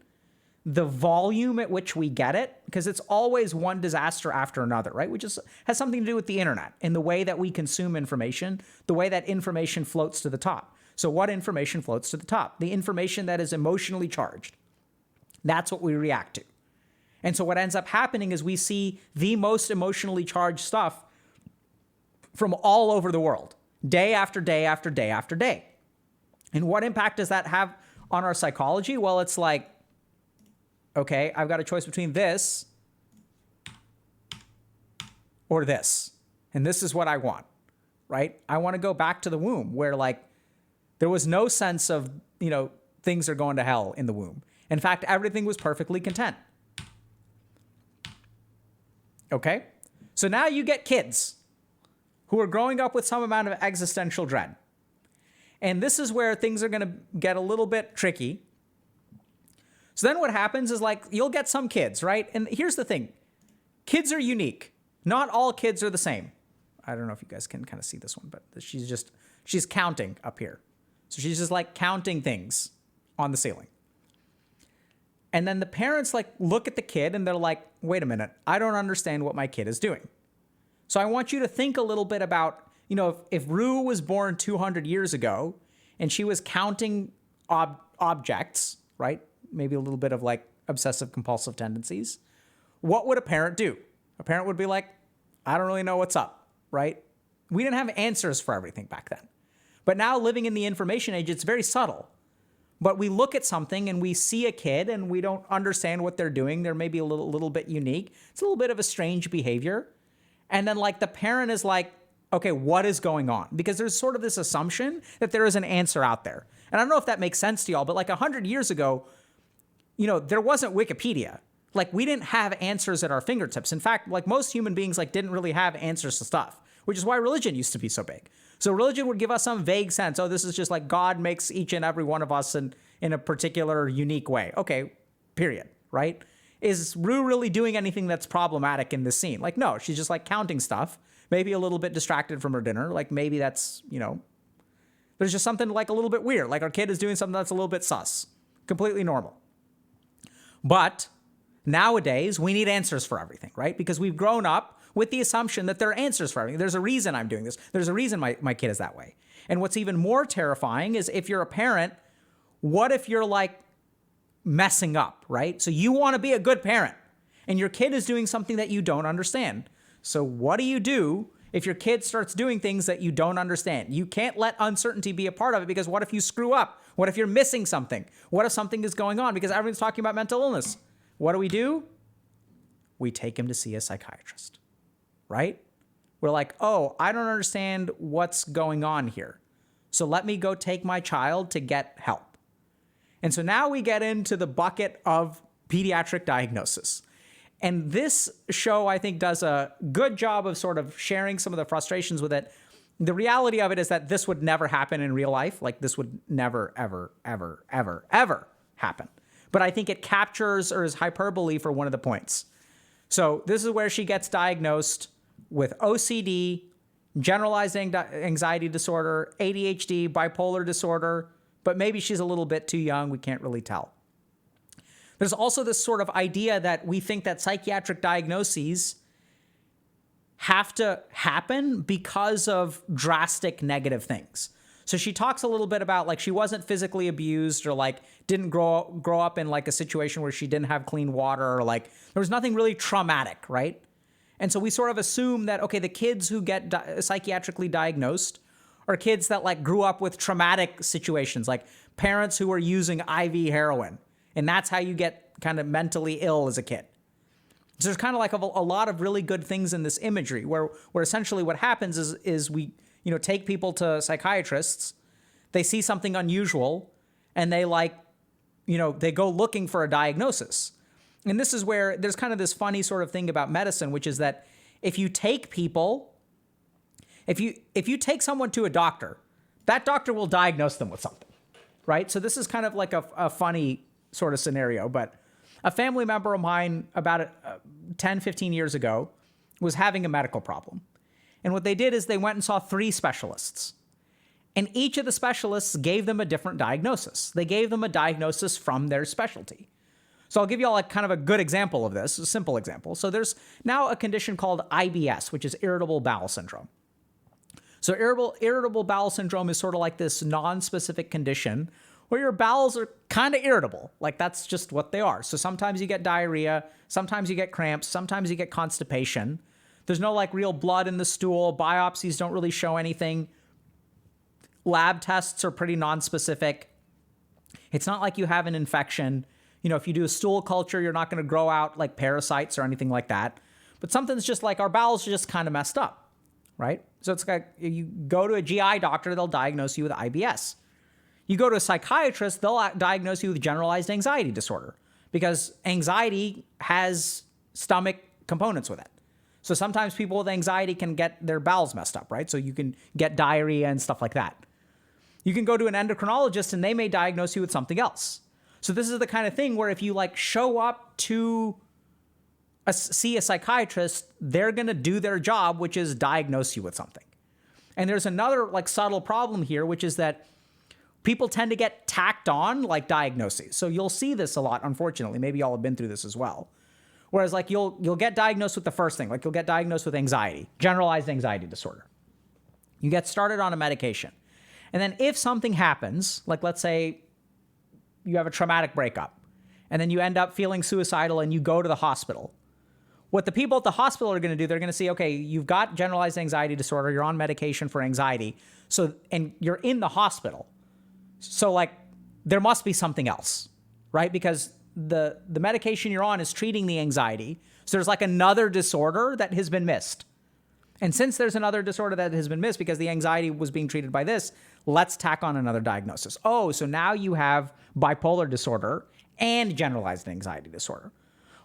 the volume at which we get it, because it's always one disaster after another, right? Which has something to do with the internet and the way that we consume information, the way that information floats to the top. So what information floats to the top? The information that is emotionally charged. That's what we react to. And so what ends up happening is we see the most emotionally charged stuff from all over the world, day after day after day after day. And what impact does that have on our psychology? Well, it's like, okay, I've got a choice between this or this. And this is what I want, right? I want to go back to the womb where like there was no sense of, things are going to hell in the womb. In fact, everything was perfectly content. Okay? So now you get kids who are growing up with some amount of existential dread. And this is where things are going to get a little bit tricky. So then what happens is like, you'll get some kids, right? And here's the thing. Kids are unique. Not all kids are the same. I don't know if you guys can kind of see this one, but she's counting up here. So she's just like counting things on the ceiling. And then the parents like look at the kid and they're like, wait a minute, I don't understand what my kid is doing. So I want you to think a little bit about, if Rue was born 200 years ago and she was counting objects, right? Maybe a little bit of like obsessive compulsive tendencies. What would a parent do? A parent would be like, I don't really know what's up, right? We didn't have answers for everything back then. But now living in the information age, it's very subtle. But we look at something and we see a kid and we don't understand what they're doing. They're maybe a little bit unique. It's a little bit of a strange behavior. And then like the parent is like, okay, what is going on? Because there's sort of this assumption that there is an answer out there. And I don't know if that makes sense to y'all, but like 100 years ago, there wasn't Wikipedia. Like we didn't have answers at our fingertips. In fact, like most human beings like didn't really have answers to stuff, which is why religion used to be so big. So religion would give us some vague sense. Oh, this is just like God makes each and every one of us in a particular unique way. Okay, period, right? Is Rue really doing anything that's problematic in this scene? Like, no, she's just like counting stuff, maybe a little bit distracted from her dinner. Like maybe that's, there's just something like a little bit weird. Like our kid is doing something that's a little bit sus, completely normal. But nowadays we need answers for everything, right? Because we've grown up with the assumption that there are answers for everything. There's a reason I'm doing this. There's a reason my kid is that way. And what's even more terrifying is if you're a parent, what if you're like messing up, right? So you want to be a good parent and your kid is doing something that you don't understand. So what do you do if your kid starts doing things that you don't understand? You can't let uncertainty be a part of it because what if you screw up? What if you're missing something? What if something is going on? Because everyone's talking about mental illness. What do? We take him to see a psychiatrist, right? We're like, oh, I don't understand what's going on here. So let me go take my child to get help. And so now we get into the bucket of pediatric diagnosis. And this show, I think, does a good job of sort of sharing some of the frustrations with it. The reality of it is that this would never happen in real life. Like this would never, ever, ever, ever, ever happen. But I think it captures or is hyperbole for one of the points. So this is where she gets diagnosed with OCD, generalized anxiety disorder, ADHD, bipolar disorder, but maybe she's a little bit too young. We can't really tell. There's also this sort of idea that we think that psychiatric diagnoses have to happen because of drastic negative things. So she talks a little bit about like she wasn't physically abused or like didn't grow up in like a situation where she didn't have clean water or like there was nothing really traumatic, right? And so we sort of assume that, okay, the kids who get psychiatrically diagnosed are kids that like grew up with traumatic situations, like parents who were using IV heroin. And that's how you get kind of mentally ill as a kid. So there's kind of like a lot of really good things in this imagery where essentially what happens is we, take people to psychiatrists. they see something unusual and they they go looking for a diagnosis. And this is where there's kind of this funny sort of thing about medicine, which is that if you take someone to a doctor, that doctor will diagnose them with something, right? So this is kind of like a funny sort of scenario, but a family member of mine about 10, 15 years ago was having a medical problem. And what they did is they went and saw 3 specialists. And each of the specialists gave them a different diagnosis. They gave them a diagnosis from their specialty. So I'll give you all kind of a good example of this, a simple example. So there's now a condition called IBS, which is irritable bowel syndrome. So irritable bowel syndrome is sort of like this non-specific condition where your bowels are kind of irritable. Like that's just what they are. So sometimes you get diarrhea, sometimes you get cramps, sometimes you get constipation. There's no like real blood in the stool. Biopsies don't really show anything. Lab tests are pretty non-specific. It's not like you have an infection. If you do a stool culture, you're not going to grow out like parasites or anything like that. But something's just like our bowels are just kind of messed up, right? So it's like you go to a GI doctor, they'll diagnose you with IBS. You go to a psychiatrist, they'll diagnose you with generalized anxiety disorder because anxiety has stomach components with it. So sometimes people with anxiety can get their bowels messed up, right? So you can get diarrhea and stuff like that. You can go to an endocrinologist and they may diagnose you with something else. So this is the kind of thing where if you like show up to see a psychiatrist, they're going to do their job, which is diagnose you with something. And there's another like subtle problem here, which is that people tend to get tacked on like diagnoses. So you'll see this a lot, unfortunately. Maybe y'all have been through this as well. Whereas like you'll get diagnosed with the first thing, like you'll get diagnosed with anxiety, generalized anxiety disorder. You get started on a medication. And then if something happens, like let's say you have a traumatic breakup, and then you end up feeling suicidal and you go to the hospital, what the people at the hospital are going to do, they're going to see, okay, you've got generalized anxiety disorder, you're on medication for anxiety, and you're in the hospital. So like there must be something else, right? Because the medication you're on is treating the anxiety. So there's like another disorder that has been missed. And since there's another disorder that has been missed because the anxiety was being treated by this, let's tack on another diagnosis. Oh, so now you have bipolar disorder and generalized anxiety disorder.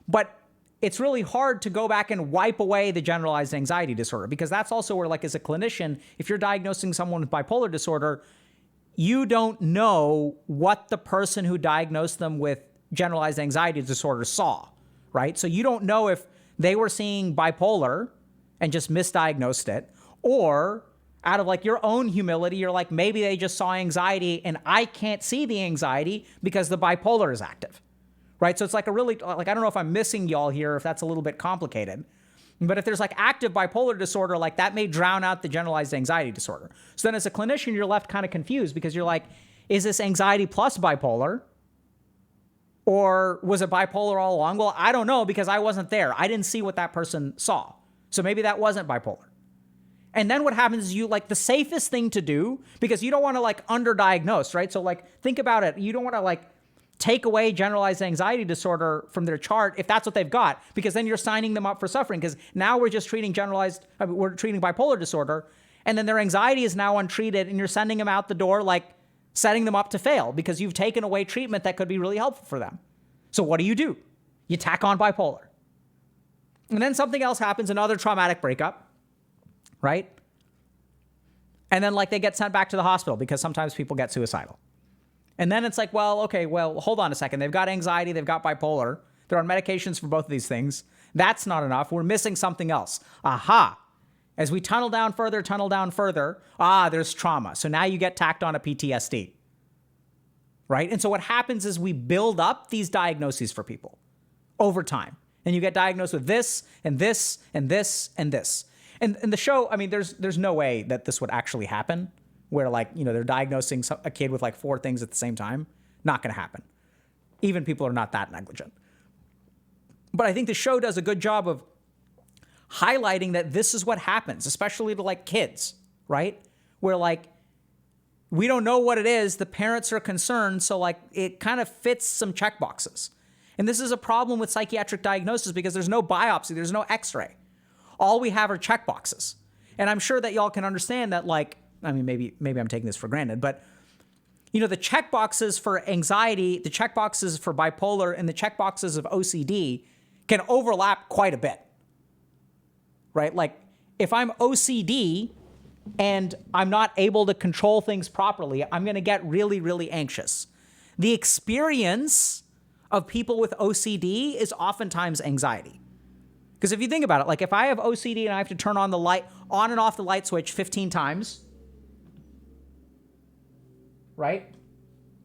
But it's really hard to go back and wipe away the generalized anxiety disorder because that's also where, like as a clinician, if you're diagnosing someone with bipolar disorder, you don't know what the person who diagnosed them with generalized anxiety disorder saw, right? So you don't know if they were seeing bipolar and just misdiagnosed it, or out of like your own humility, you're like, maybe they just saw anxiety and I can't see the anxiety because the bipolar is active, right? So it's like a really, like, I don't know if I'm missing y'all here, if that's a little bit complicated, but if there's like active bipolar disorder, like that may drown out the generalized anxiety disorder. So then as a clinician, you're left kind of confused because you're like, is this anxiety plus bipolar? Or was it bipolar all along? Well, I don't know because I wasn't there. I didn't see what that person saw. So maybe that wasn't bipolar. And then what happens is you like the safest thing to do, because you don't want to like underdiagnose, right? So like think about it. You don't want to like take away generalized anxiety disorder from their chart if that's what they've got, because then you're signing them up for suffering, because now we're just treating we're treating bipolar disorder, and then their anxiety is now untreated and you're sending them out the door, like setting them up to fail because you've taken away treatment that could be really helpful for them. So what do? You tack on bipolar. And then something else happens, another traumatic breakup, right? And then like they get sent back to the hospital because sometimes people get suicidal. And then it's like, well, okay, well, hold on a second. They've got anxiety, they've got bipolar. They're on medications for both of these things. That's not enough. We're missing something else. Aha. As we tunnel down further, there's trauma. So now you get tacked on a PTSD, right? And so what happens is we build up these diagnoses for people over time. And you get diagnosed with this and this and this and this. And the show, I mean, there's no way that this would actually happen where like, they're diagnosing a kid with like 4 things at the same time. Not going to happen. Even people are not that negligent. But I think the show does a good job of highlighting that this is what happens, especially to like kids, right? Where like, we don't know what it is. The parents are concerned. So like it kind of fits some checkboxes. And this is a problem with psychiatric diagnosis because there's no biopsy, there's no x-ray. All we have are checkboxes. And I'm sure that y'all can understand that, like, I mean, maybe I'm taking this for granted, but the checkboxes for anxiety, the checkboxes for bipolar, and the checkboxes of OCD can overlap quite a bit, right? Like if I'm OCD and I'm not able to control things properly, I'm going to get really, really anxious. The experience of people with OCD is oftentimes anxiety. Because if you think about it, like if I have OCD and I have to turn on and off the light switch 15 times, right?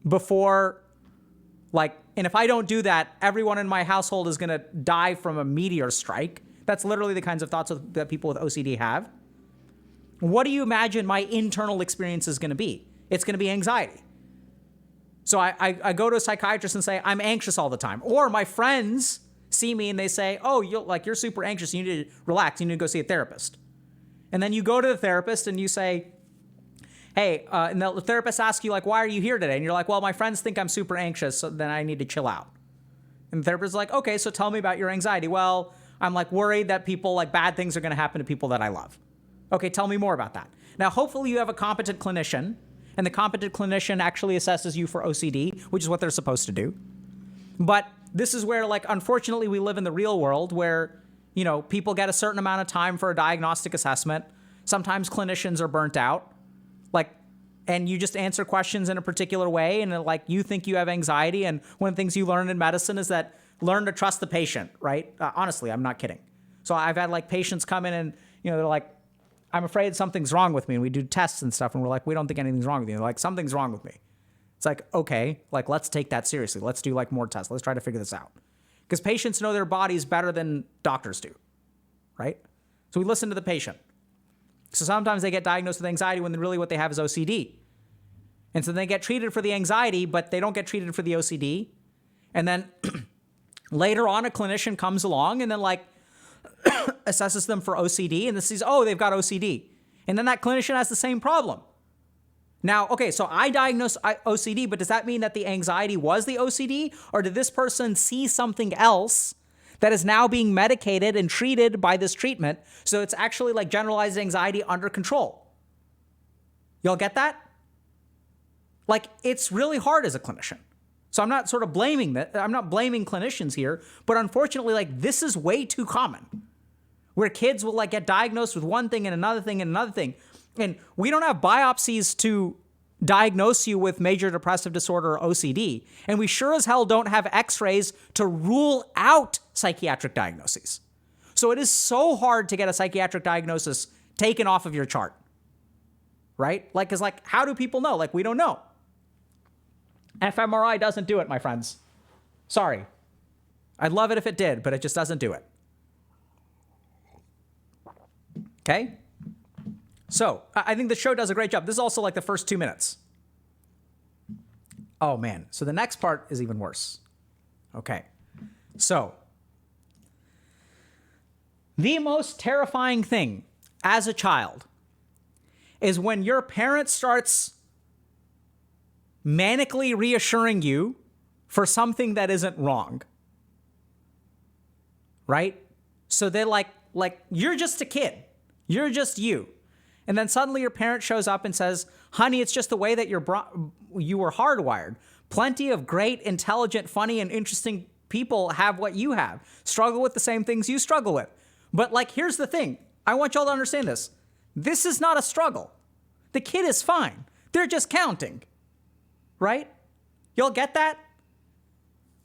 Before, and if I don't do that, everyone in my household is going to die from a meteor strike. That's literally the kinds of thoughts that people with OCD have. What do you imagine my internal experience is going to be? It's going to be anxiety. So I go to a psychiatrist and say, I'm anxious all the time. Or my friends see me and they say, oh, you're super anxious. You need to relax. You need to go see a therapist. And then you go to the therapist and you say, hey, and the therapist asks you, why are you here today? And you're like, well, my friends think I'm super anxious, so then I need to chill out. And the therapist is like, okay, so tell me about your anxiety. Well, I'm worried that bad things are going to happen to people that I love. Okay, tell me more about that. Now, hopefully you have a competent clinician, and the competent clinician actually assesses you for OCD, which is what they're supposed to do. But this is where, unfortunately, we live in the real world where, people get a certain amount of time for a diagnostic assessment. Sometimes clinicians are burnt out. And you just answer questions in a particular way, and you think you have anxiety. And one of the things you learn in medicine is that learn to trust the patient, right? Honestly, I'm not kidding. So I've had patients come in and, they're like, I'm afraid something's wrong with me. And we do tests and stuff, and we're like, we don't think anything's wrong with you. They're like, something's wrong with me. It's like, okay, let's take that seriously. Let's do more tests. Let's try to figure this out. Because patients know their bodies better than doctors do, right? So we listen to the patient. So sometimes they get diagnosed with anxiety when really what they have is OCD. And so they get treated for the anxiety, but they don't get treated for the OCD. And then later on, a clinician comes along and then assesses them for OCD and then sees, oh, they've got OCD. And then that clinician has the same problem. Now, okay, so I diagnosed OCD, but does that mean that the anxiety was the OCD? Or did this person see something else that is now being medicated and treated by this treatment? So it's actually generalized anxiety under control. Y'all get that? It's really hard as a clinician. So I'm not sort of blaming that. I'm not blaming clinicians here, but unfortunately, this is way too common where kids will get diagnosed with one thing and another thing and another thing. And we don't have biopsies to diagnose you with major depressive disorder or OCD. And we sure as hell don't have x-rays to rule out psychiatric diagnoses. So it is so hard to get a psychiatric diagnosis taken off of your chart, right? Because how do people know? We don't know. fMRI doesn't do it, my friends. Sorry. I'd love it if it did, but it just doesn't do it. Okay? So, I think the show does a great job. This is also the first 2 minutes. Oh, man. So the next part is even worse. Okay. So, the most terrifying thing as a child is when your parent starts manically reassuring you for something that isn't wrong. Right? So they're you're just a kid. You're just you. And then suddenly your parent shows up and says, honey, it's just the way that you were hardwired. Plenty of great, intelligent, funny, and interesting people have what you have. Struggle with the same things you struggle with. But here's the thing. I want y'all to understand this. This is not a struggle. The kid is fine. They're just counting. Right? Y'all get that?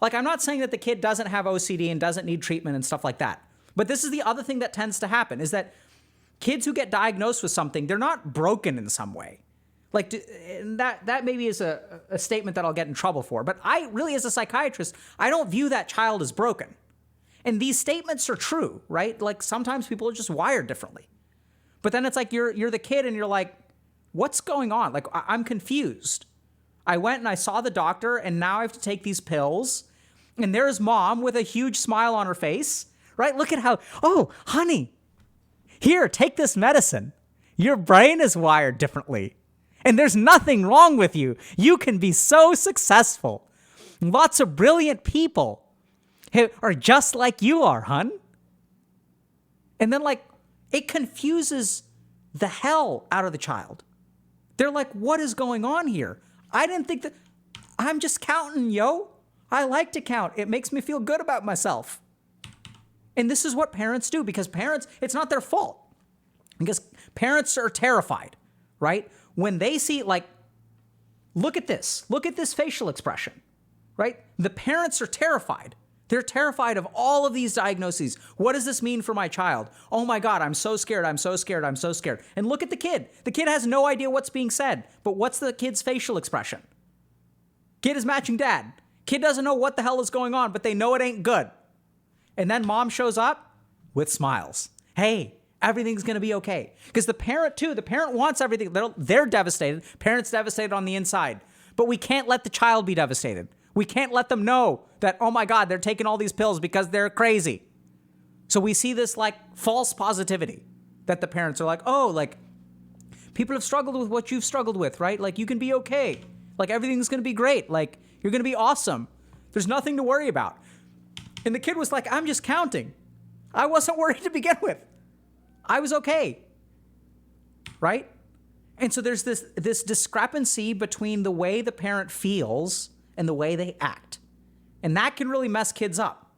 I'm not saying that the kid doesn't have OCD and doesn't need treatment and stuff like that. But this is the other thing that tends to happen is that kids who get diagnosed with something, they're not broken in some way. That maybe is a statement that I'll get in trouble for. But I really, as a psychiatrist, I don't view that child as broken. And these statements are true, right? Sometimes people are just wired differently. But then it's you're the kid and you're what's going on? I'm confused. I went and I saw the doctor and now I have to take these pills. And there's mom with a huge smile on her face, right? Look at how, oh, honey, here, take this medicine. Your brain is wired differently. And there's nothing wrong with you. You can be so successful. Lots of brilliant people are just like you are, hun. And then it confuses the hell out of the child. They're what is going on here? I didn't think that. I'm just counting, yo. I like to count. It makes me feel good about myself. And this is what parents do, because parents, it's not their fault. Because parents are terrified, right? When they see, like, look at this facial expression, right? The parents are terrified. They're terrified of all of these diagnoses. What does this mean for my child? Oh my God, I'm so scared, I'm so scared, I'm so scared. And look at the kid. The kid has no idea what's being said, but what's the kid's facial expression? Kid is matching dad. Kid doesn't know what the hell is going on, but they know it ain't good. And then mom shows up with smiles. Hey, everything's going to be okay. Because the parent too, the parent wants everything. They're devastated. Parents devastated on the inside. But we can't let the child be devastated. We can't let them know that, oh my God, they're taking all these pills because they're crazy. So we see this like false positivity that the parents are like, oh, like people have struggled with what you've struggled with, right? Like you can be okay. Like everything's going to be great. Like you're going to be awesome. There's nothing to worry about. And the kid was like, I'm just counting. I wasn't worried to begin with. I was okay. Right? And so there's this discrepancy between the way the parent feels and the way they act. And that can really mess kids up.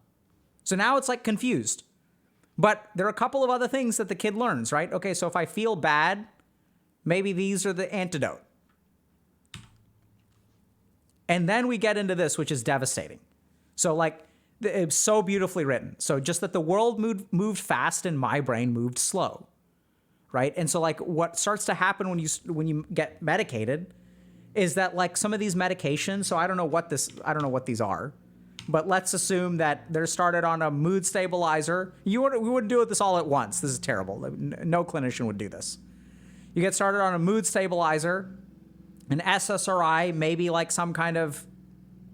So now it's like confused. But there are a couple of other things that the kid learns, right? Okay, so if I feel bad, maybe these are the antidote. And then we get into this, which is devastating. So like, it's so beautifully written. So just that the world moved fast and my brain moved slow, right? And so like what starts to happen when you get medicated is that like some of these medications, so I don't know what these are, but let's assume that they're started on a mood stabilizer. We wouldn't do this all at once. This is terrible. No clinician would do this. You get started on a mood stabilizer, an SSRI, maybe like some kind of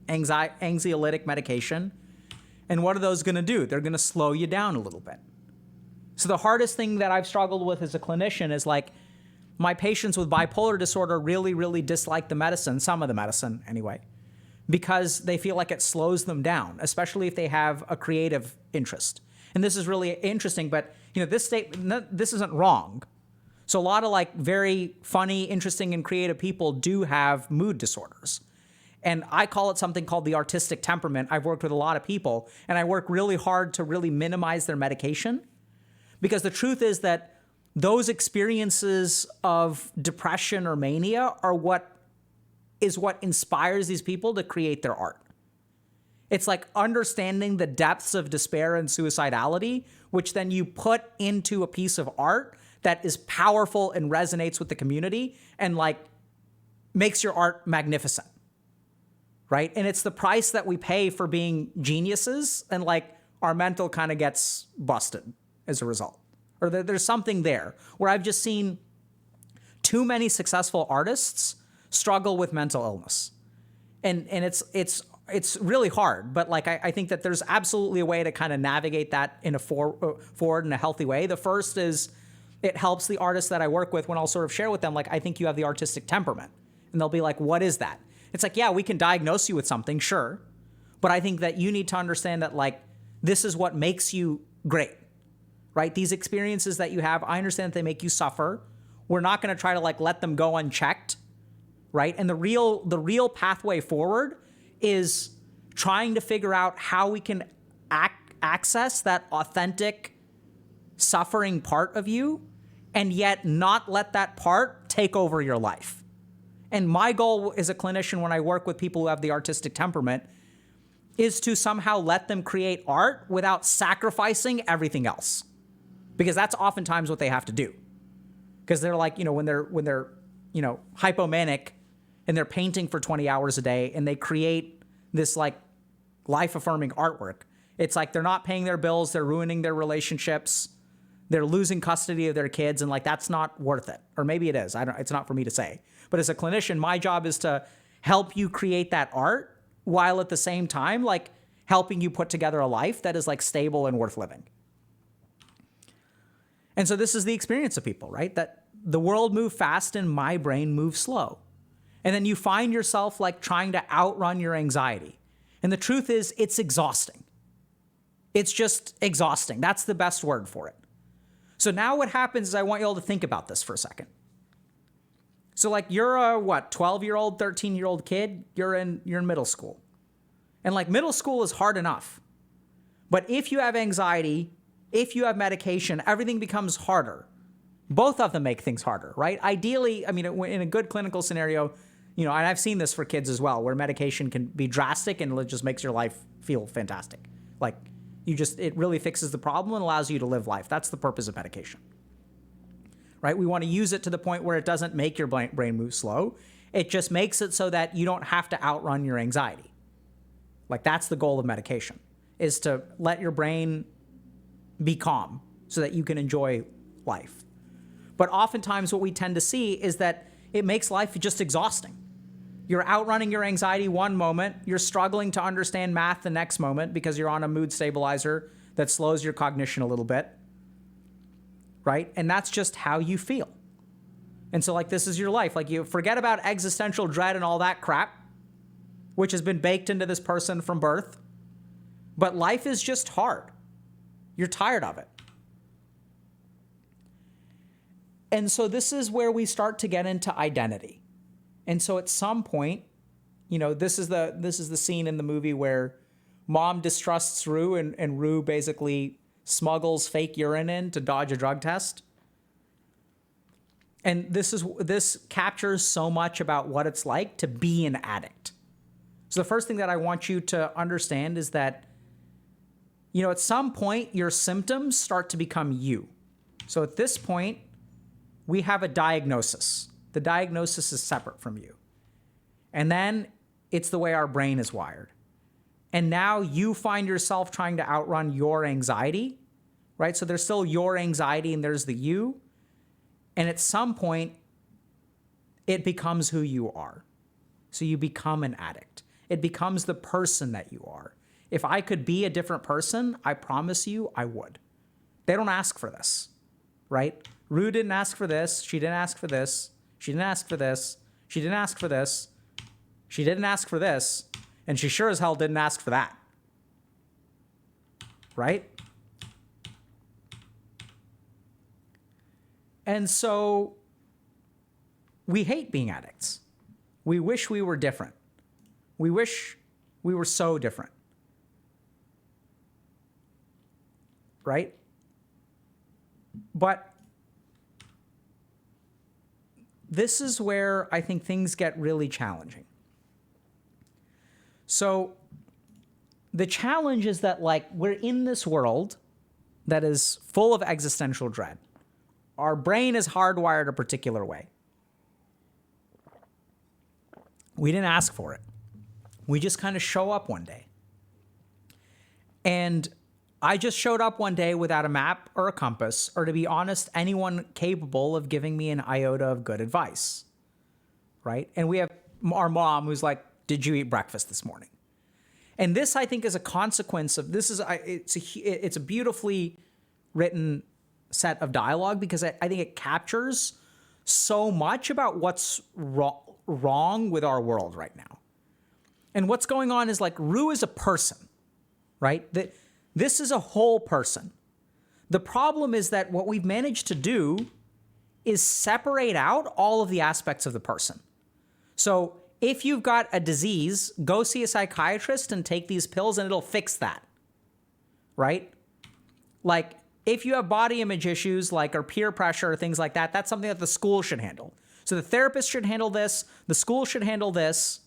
anxiolytic medication. And what are those going to do? They're going to slow you down a little bit. So the hardest thing that I've struggled with as a clinician is like my patients with bipolar disorder really, really dislike the medicine, some of the medicine anyway, because they feel like it slows them down, especially if they have a creative interest. And this is really interesting, but you know, this isn't wrong. So a lot of like very funny, interesting, and creative people do have mood disorders. And I call it something called the artistic temperament. I've worked with a lot of people, and I work really hard to really minimize their medication, because the truth is that those experiences of depression or mania are what inspires these people to create their art. It's like understanding the depths of despair and suicidality, which then you put into a piece of art that is powerful and resonates with the community and like makes your art magnificent. Right? And it's the price that we pay for being geniuses, and like our mental kind of gets busted as a result. Or there's something there where I've just seen too many successful artists struggle with mental illness. And it's really hard, but like I think that there's absolutely a way to kind of navigate that in a forward in a healthy way. The first is it helps the artists that I work with when I'll sort of share with them, like, I think you have the artistic temperament. And they'll be like, what is that? It's like, yeah, we can diagnose you with something, sure. But I think that you need to understand that, like, this is what makes you great, right? These experiences that you have, I understand that they make you suffer. We're not going to try to, like, let them go unchecked, right? And the real pathway forward is trying to figure out how we can access that authentic suffering part of you and yet not let that part take over your life. And my goal as a clinician when I work with people who have the artistic temperament is to somehow let them create art without sacrificing everything else. Because that's oftentimes what they have to do. Because they're like, when they're hypomanic and they're painting for 20 hours a day and they create this like life-affirming artwork. It's like they're not paying their bills, they're ruining their relationships, they're losing custody of their kids, and like that's not worth it. Or maybe it is. It's not for me to say. But as a clinician, my job is to help you create that art while at the same time, like helping you put together a life that is like stable and worth living. And so this is the experience of people, right? That the world moved fast and my brain moved slow. And then you find yourself like trying to outrun your anxiety. And the truth is, it's exhausting. It's just exhausting. That's the best word for it. So now what happens is I want you all to think about this for a second. So like you're a 12-year-old, 13-year-old kid, you're in middle school. And like middle school is hard enough. But if you have anxiety, if you have medication, everything becomes harder. Both of them make things harder, right? Ideally, I mean, in a good clinical scenario, and I've seen this for kids as well, where medication can be drastic and it just makes your life feel fantastic. Like it really fixes the problem and allows you to live life. That's the purpose of medication, right? We want to use it to the point where it doesn't make your brain move slow. It just makes it so that you don't have to outrun your anxiety. Like that's the goal of medication, is to let your brain be calm so that you can enjoy life. But oftentimes what we tend to see is that it makes life just exhausting. You're outrunning your anxiety one moment, you're struggling to understand math the next moment because you're on a mood stabilizer that slows your cognition a little bit, right? And that's just how you feel. And so like this is your life. Like you forget about existential dread and all that crap, which has been baked into this person from birth. But life is just hard. You're tired of it. And so this is where we start to get into identity. And so at some point, this is the scene in the movie where mom distrusts Rue and Rue basically smuggles fake urine in to dodge a drug test. And this captures so much about what it's like to be an addict. So the first thing that I want you to understand is that, at some point your symptoms start to become you. So at this point, we have a diagnosis. The diagnosis is separate from you. And then it's the way our brain is wired. And now you find yourself trying to outrun your anxiety, right? So there's still your anxiety and there's the you. And at some point, it becomes who you are. So you become an addict. It becomes the person that you are. If I could be a different person, I promise you I would. They don't ask for this, right? Rue didn't ask for this. She didn't ask for this. She didn't ask for this. She didn't ask for this. She didn't ask for this. And she sure as hell didn't ask for that. Right? And so we hate being addicts. We wish we were different. We wish we were so different. Right? But this is where I think things get really challenging. So the challenge is that we're in this world that is full of existential dread. Our brain is hardwired a particular way. We didn't ask for it. We just kind of show up one day. And I just showed up one day without a map or a compass, or to be honest, anyone capable of giving me an iota of good advice, right? And we have our mom who's like, did you eat breakfast this morning? And this, I think, is a consequence of, it's a beautifully written set of dialogue because I think it captures so much about what's wrong with our world right now. And what's going on is Rue is a person, right? This is a whole person. The problem is that what we've managed to do is separate out all of the aspects of the person. So if you've got a disease, go see a psychiatrist and take these pills and it'll fix that, right? If you have body image issues or peer pressure or things like that, that's something that the school should handle. So the therapist should handle this, the school should handle this,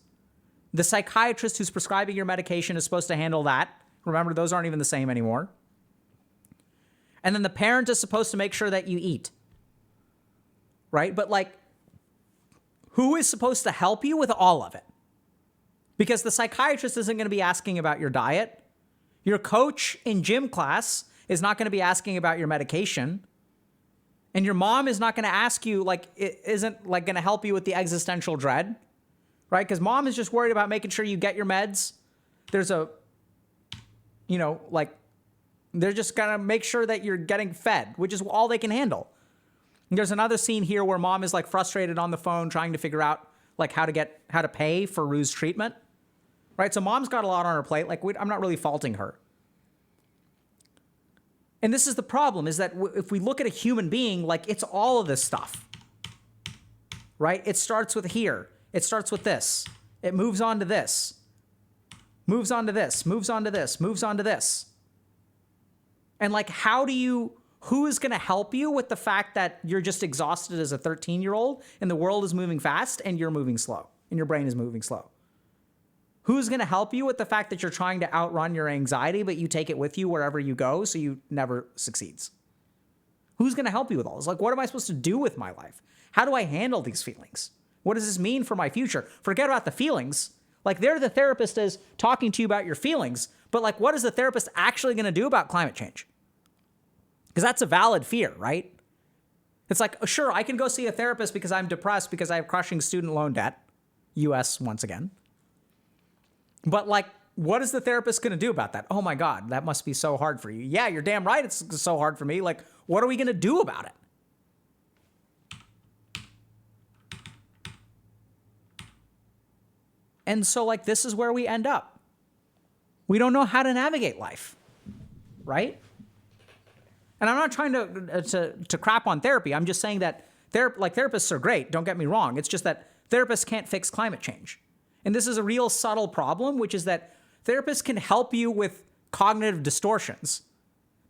the psychiatrist who's prescribing your medication is supposed to handle that. Remember, those aren't even the same anymore. And then the parent is supposed to make sure that you eat, right? But who is supposed to help you with all of it? Because the psychiatrist isn't going to be asking about your diet. Your coach in gym class is not going to be asking about your medication. And your mom is not going to ask you, isn't going to help you with the existential dread, right? Because mom is just worried about making sure you get your meds. There's they're just going to make sure that you're getting fed, which is all they can handle. And there's another scene here where mom is frustrated on the phone trying to figure out how to pay for Rue's treatment, right? So mom's got a lot on her plate. I'm not really faulting her. And this is the problem, is that if we look at a human being, it's all of this stuff, right? It starts with here. It starts with this. It moves on to this. Moves on to this. Moves on to this. Moves on to this. And like, who is going to help you with the fact that you're just exhausted as a 13-year-old and the world is moving fast and you're moving slow and your brain is moving slow? Who's going to help you with the fact that you're trying to outrun your anxiety, but you take it with you wherever you go so you never succeeds? Who's going to help you with all this? Like, what am I supposed to do with my life? How do I handle these feelings? What does this mean for my future? Forget about the feelings. Like, there the therapist is talking to you about your feelings, but like, what is the therapist actually going to do about climate change? Because that's a valid fear, right? It's like, sure, I can go see a therapist because I'm depressed because I have crushing student loan debt. US once again. But like, what is the therapist going to do about that? Oh my God, that must be so hard for you. Yeah, you're damn right it's so hard for me. Like, what are we going to do about it? And so like, this is where we end up. We don't know how to navigate life, right? And I'm not trying to crap on therapy. I'm just saying that therapists are great. Don't get me wrong. It's just that therapists can't fix climate change. And this is a real subtle problem, which is that therapists can help you with cognitive distortions.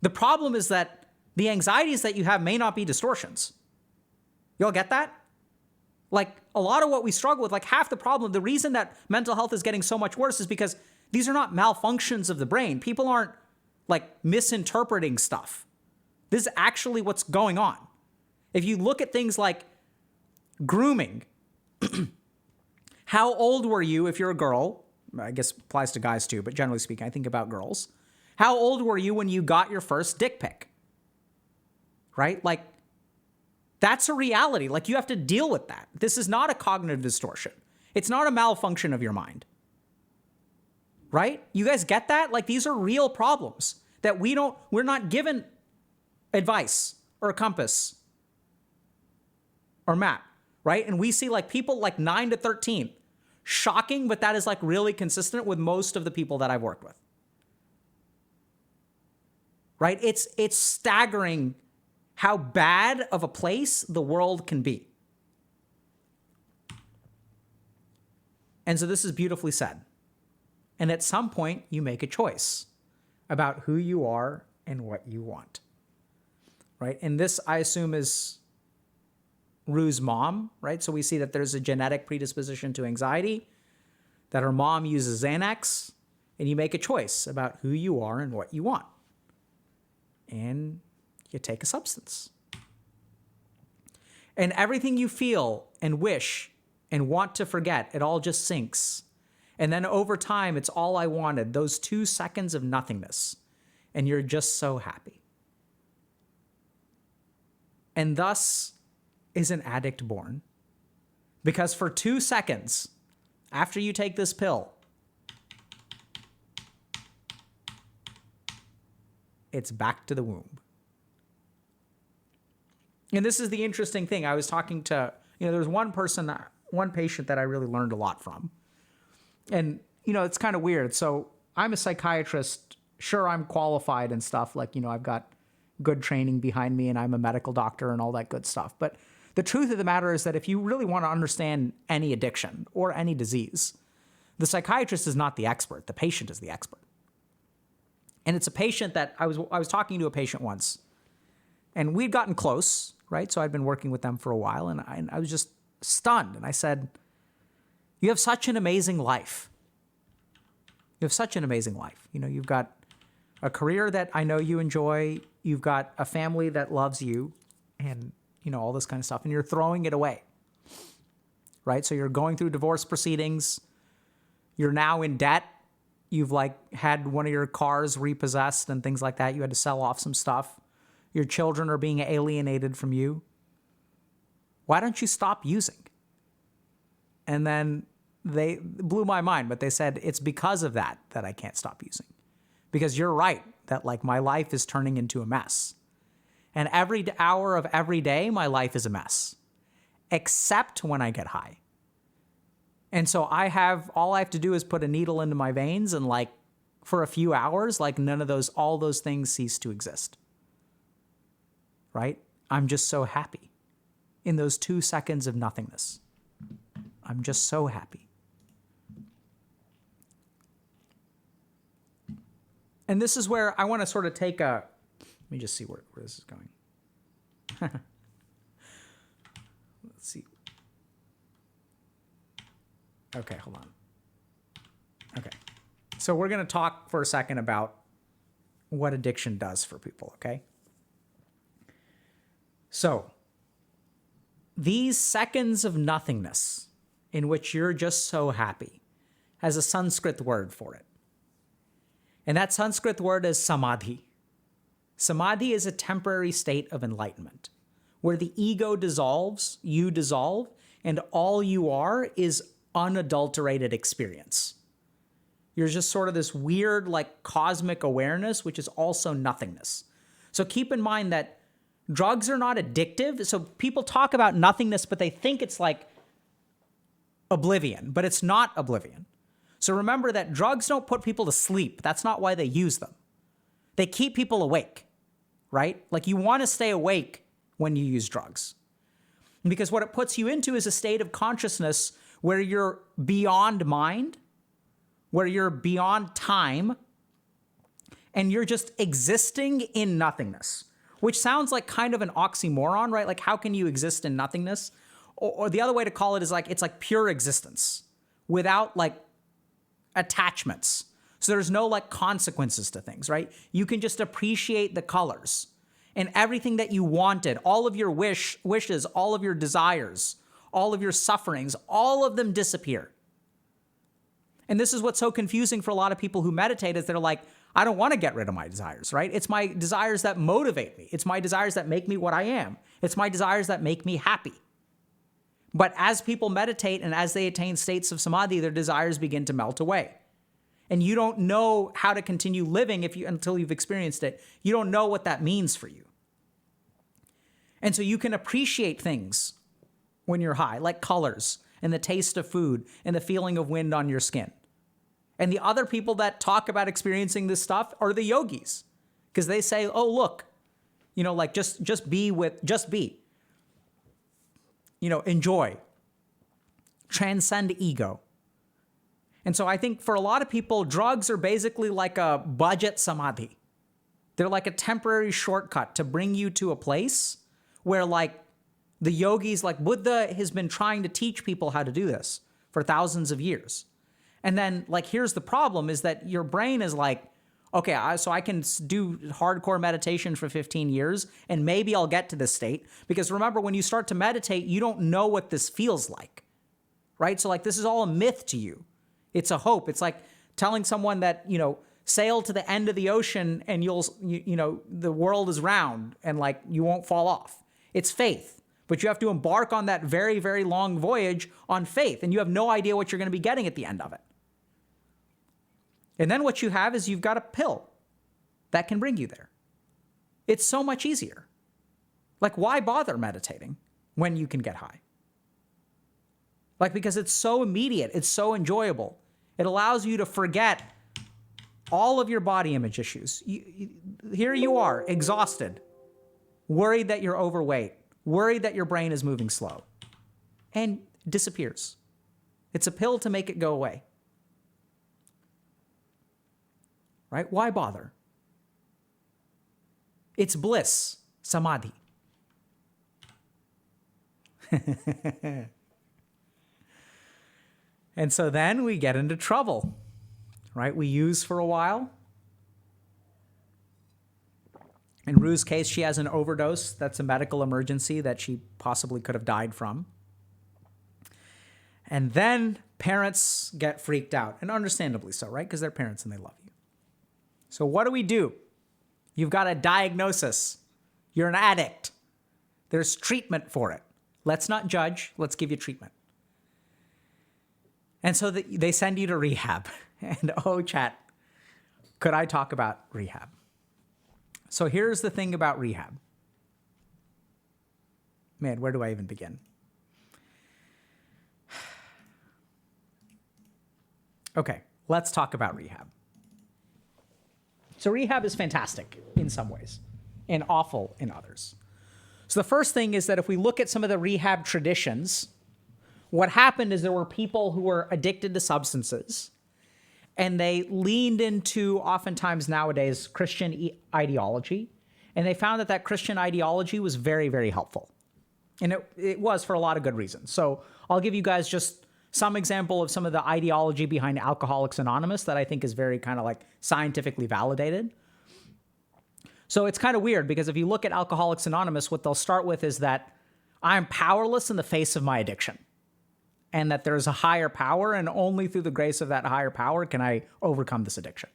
The problem is that the anxieties that you have may not be distortions. Y'all get that? Like, a lot of what we struggle with, like half the problem, the reason that mental health is getting so much worse is because these are not malfunctions of the brain. People aren't like misinterpreting stuff. This is actually what's going on. If you look at things like grooming, how old were you if you're a girl? I guess applies to guys too, but generally speaking, I think about girls. How old were you when you got your first dick pic? Right? Like, that's a reality. Like, you have to deal with that. This is not a cognitive distortion. It's not a malfunction of your mind. Right? You guys get that? Like, these are real problems that we're not given advice or a compass or map, right? And we see like people like 9 to 13. Shocking, but that is like really consistent with most of the people that I've worked with. Right? It's staggering how bad of a place the world can be. And so this is beautifully said. And at some point, you make a choice about who you are and what you want. Right? And this, I assume, is Rue's mom, right? So we see that there's a genetic predisposition to anxiety, that her mom uses Xanax, and you make a choice about who you are and what you want. And you take a substance. And everything you feel and wish and want to forget, it all just sinks. And then over time, it's all I wanted, those 2 seconds of nothingness. And you're just so happy. And thus is an addict born. Because for 2 seconds, after you take this pill, it's back to the womb. And this is the interesting thing. I was talking to, there's one patient that I really learned a lot from. And, it's kind of weird. So I'm a psychiatrist. Sure, I'm qualified and stuff. Like, I've got good training behind me and I'm a medical doctor and all that good stuff. But the truth of the matter is that if you really want to understand any addiction or any disease, the psychiatrist is not the expert. The patient is the expert. And it's a patient that I was talking to a patient once, and we'd gotten close, right? So I'd been working with them for a while, and I was just stunned. And I said, you have such an amazing life. You have such an amazing life. You've got a career that I know you enjoy. You've got a family that loves you, and all this kind of stuff, and you're throwing it away, right? So you're going through divorce proceedings. You're now in debt. You've had one of your cars repossessed and things like that. You had to sell off some stuff. Your children are being alienated from you. Why don't you stop using? And then they blew my mind, but they said, it's because of that I can't stop using. Because you're right, that my life is turning into a mess. And every hour of every day, my life is a mess, except when I get high. And so all I have to do is put a needle into my veins, and for a few hours, all those things cease to exist. Right? I'm just so happy in those 2 seconds of nothingness. I'm just so happy. And this is where I want to sort of take a, let me just see where this is going. Let's see. Okay, hold on. Okay. So we're going to talk for a second about what addiction does for people, okay? So these seconds of nothingness in which you're just so happy has a Sanskrit word for it. And that Sanskrit word is samadhi. Samadhi is a temporary state of enlightenment where the ego dissolves, you dissolve, and all you are is unadulterated experience. You're just sort of this weird, like, cosmic awareness, which is also nothingness. So keep in mind that drugs are not addictive. So people talk about nothingness, but they think it's like oblivion, but it's not oblivion. So remember that drugs don't put people to sleep. That's not why they use them. They keep people awake, right? Like, you want to stay awake when you use drugs. Because what it puts you into is a state of consciousness where you're beyond mind, where you're beyond time, and you're just existing in nothingness, which sounds like kind of an oxymoron, right? Like, how can you exist in nothingness? Or the other way to call it is like, it's like pure existence without like attachments. So there's no like consequences to things, right? You can just appreciate the colors and everything that you wanted, all of your wishes, all of your desires, all of your sufferings, all of them disappear. And this is what's so confusing for a lot of people who meditate is they're like, I don't want to get rid of my desires, right? It's my desires that motivate me. It's my desires that make me what I am. It's my desires that make me happy. But as people meditate and as they attain states of samadhi, their desires begin to melt away. And you don't know how to continue living until you've experienced it. You don't know what that means for you. And so you can appreciate things when you're high, like colors and the taste of food and the feeling of wind on your skin. And the other people that talk about experiencing this stuff are the yogis, because they say, oh, look, like just be. Enjoy, transcend ego. And so I think for a lot of people, drugs are basically like a budget samadhi. They're like a temporary shortcut to bring you to a place where like the yogis, like Buddha has been trying to teach people how to do this for thousands of years. And then like, here's the problem is that your brain is like, okay, so I can do hardcore meditation for 15 years and maybe I'll get to this state. Because remember, when you start to meditate, you don't know what this feels like, right? So like, this is all a myth to you. It's a hope. It's like telling someone that, sail to the end of the ocean and the world is round and like you won't fall off. It's faith, but you have to embark on that very, very long voyage on faith and you have no idea what you're going to be getting at the end of it. And then what you have is you've got a pill that can bring you there. It's so much easier. Like, why bother meditating when you can get high? Like, because it's so immediate, it's so enjoyable. It allows you to forget all of your body image issues. Here you are, exhausted, worried that you're overweight, worried that your brain is moving slow, and disappears. It's a pill to make it go away. Right? Why bother? It's bliss, samadhi. And so then we get into trouble, right? We use for a while. In Rue's case, she has an overdose. That's a medical emergency that she possibly could have died from. And then parents get freaked out, and understandably so, right? Because they're parents and they love you. So what do? You've got a diagnosis. You're an addict. There's treatment for it. Let's not judge. Let's give you treatment. And so they send you to rehab. And chat, could I talk about rehab? So here's the thing about rehab. Man, where do I even begin? Okay, let's talk about rehab. So rehab is fantastic in some ways and awful in others. So the first thing is that if we look at some of the rehab traditions, what happened is there were people who were addicted to substances, and they leaned into, oftentimes nowadays, Christian ideology, and they found that that Christian ideology was very, very helpful. And it was for a lot of good reasons. So I'll give you guys just some example of some of the ideology behind Alcoholics Anonymous that I think is very kind of like scientifically validated. So it's kind of weird because if you look at Alcoholics Anonymous, what they'll start with is that I'm powerless in the face of my addiction, and that there's a higher power, and only through the grace of that higher power can I overcome this addiction.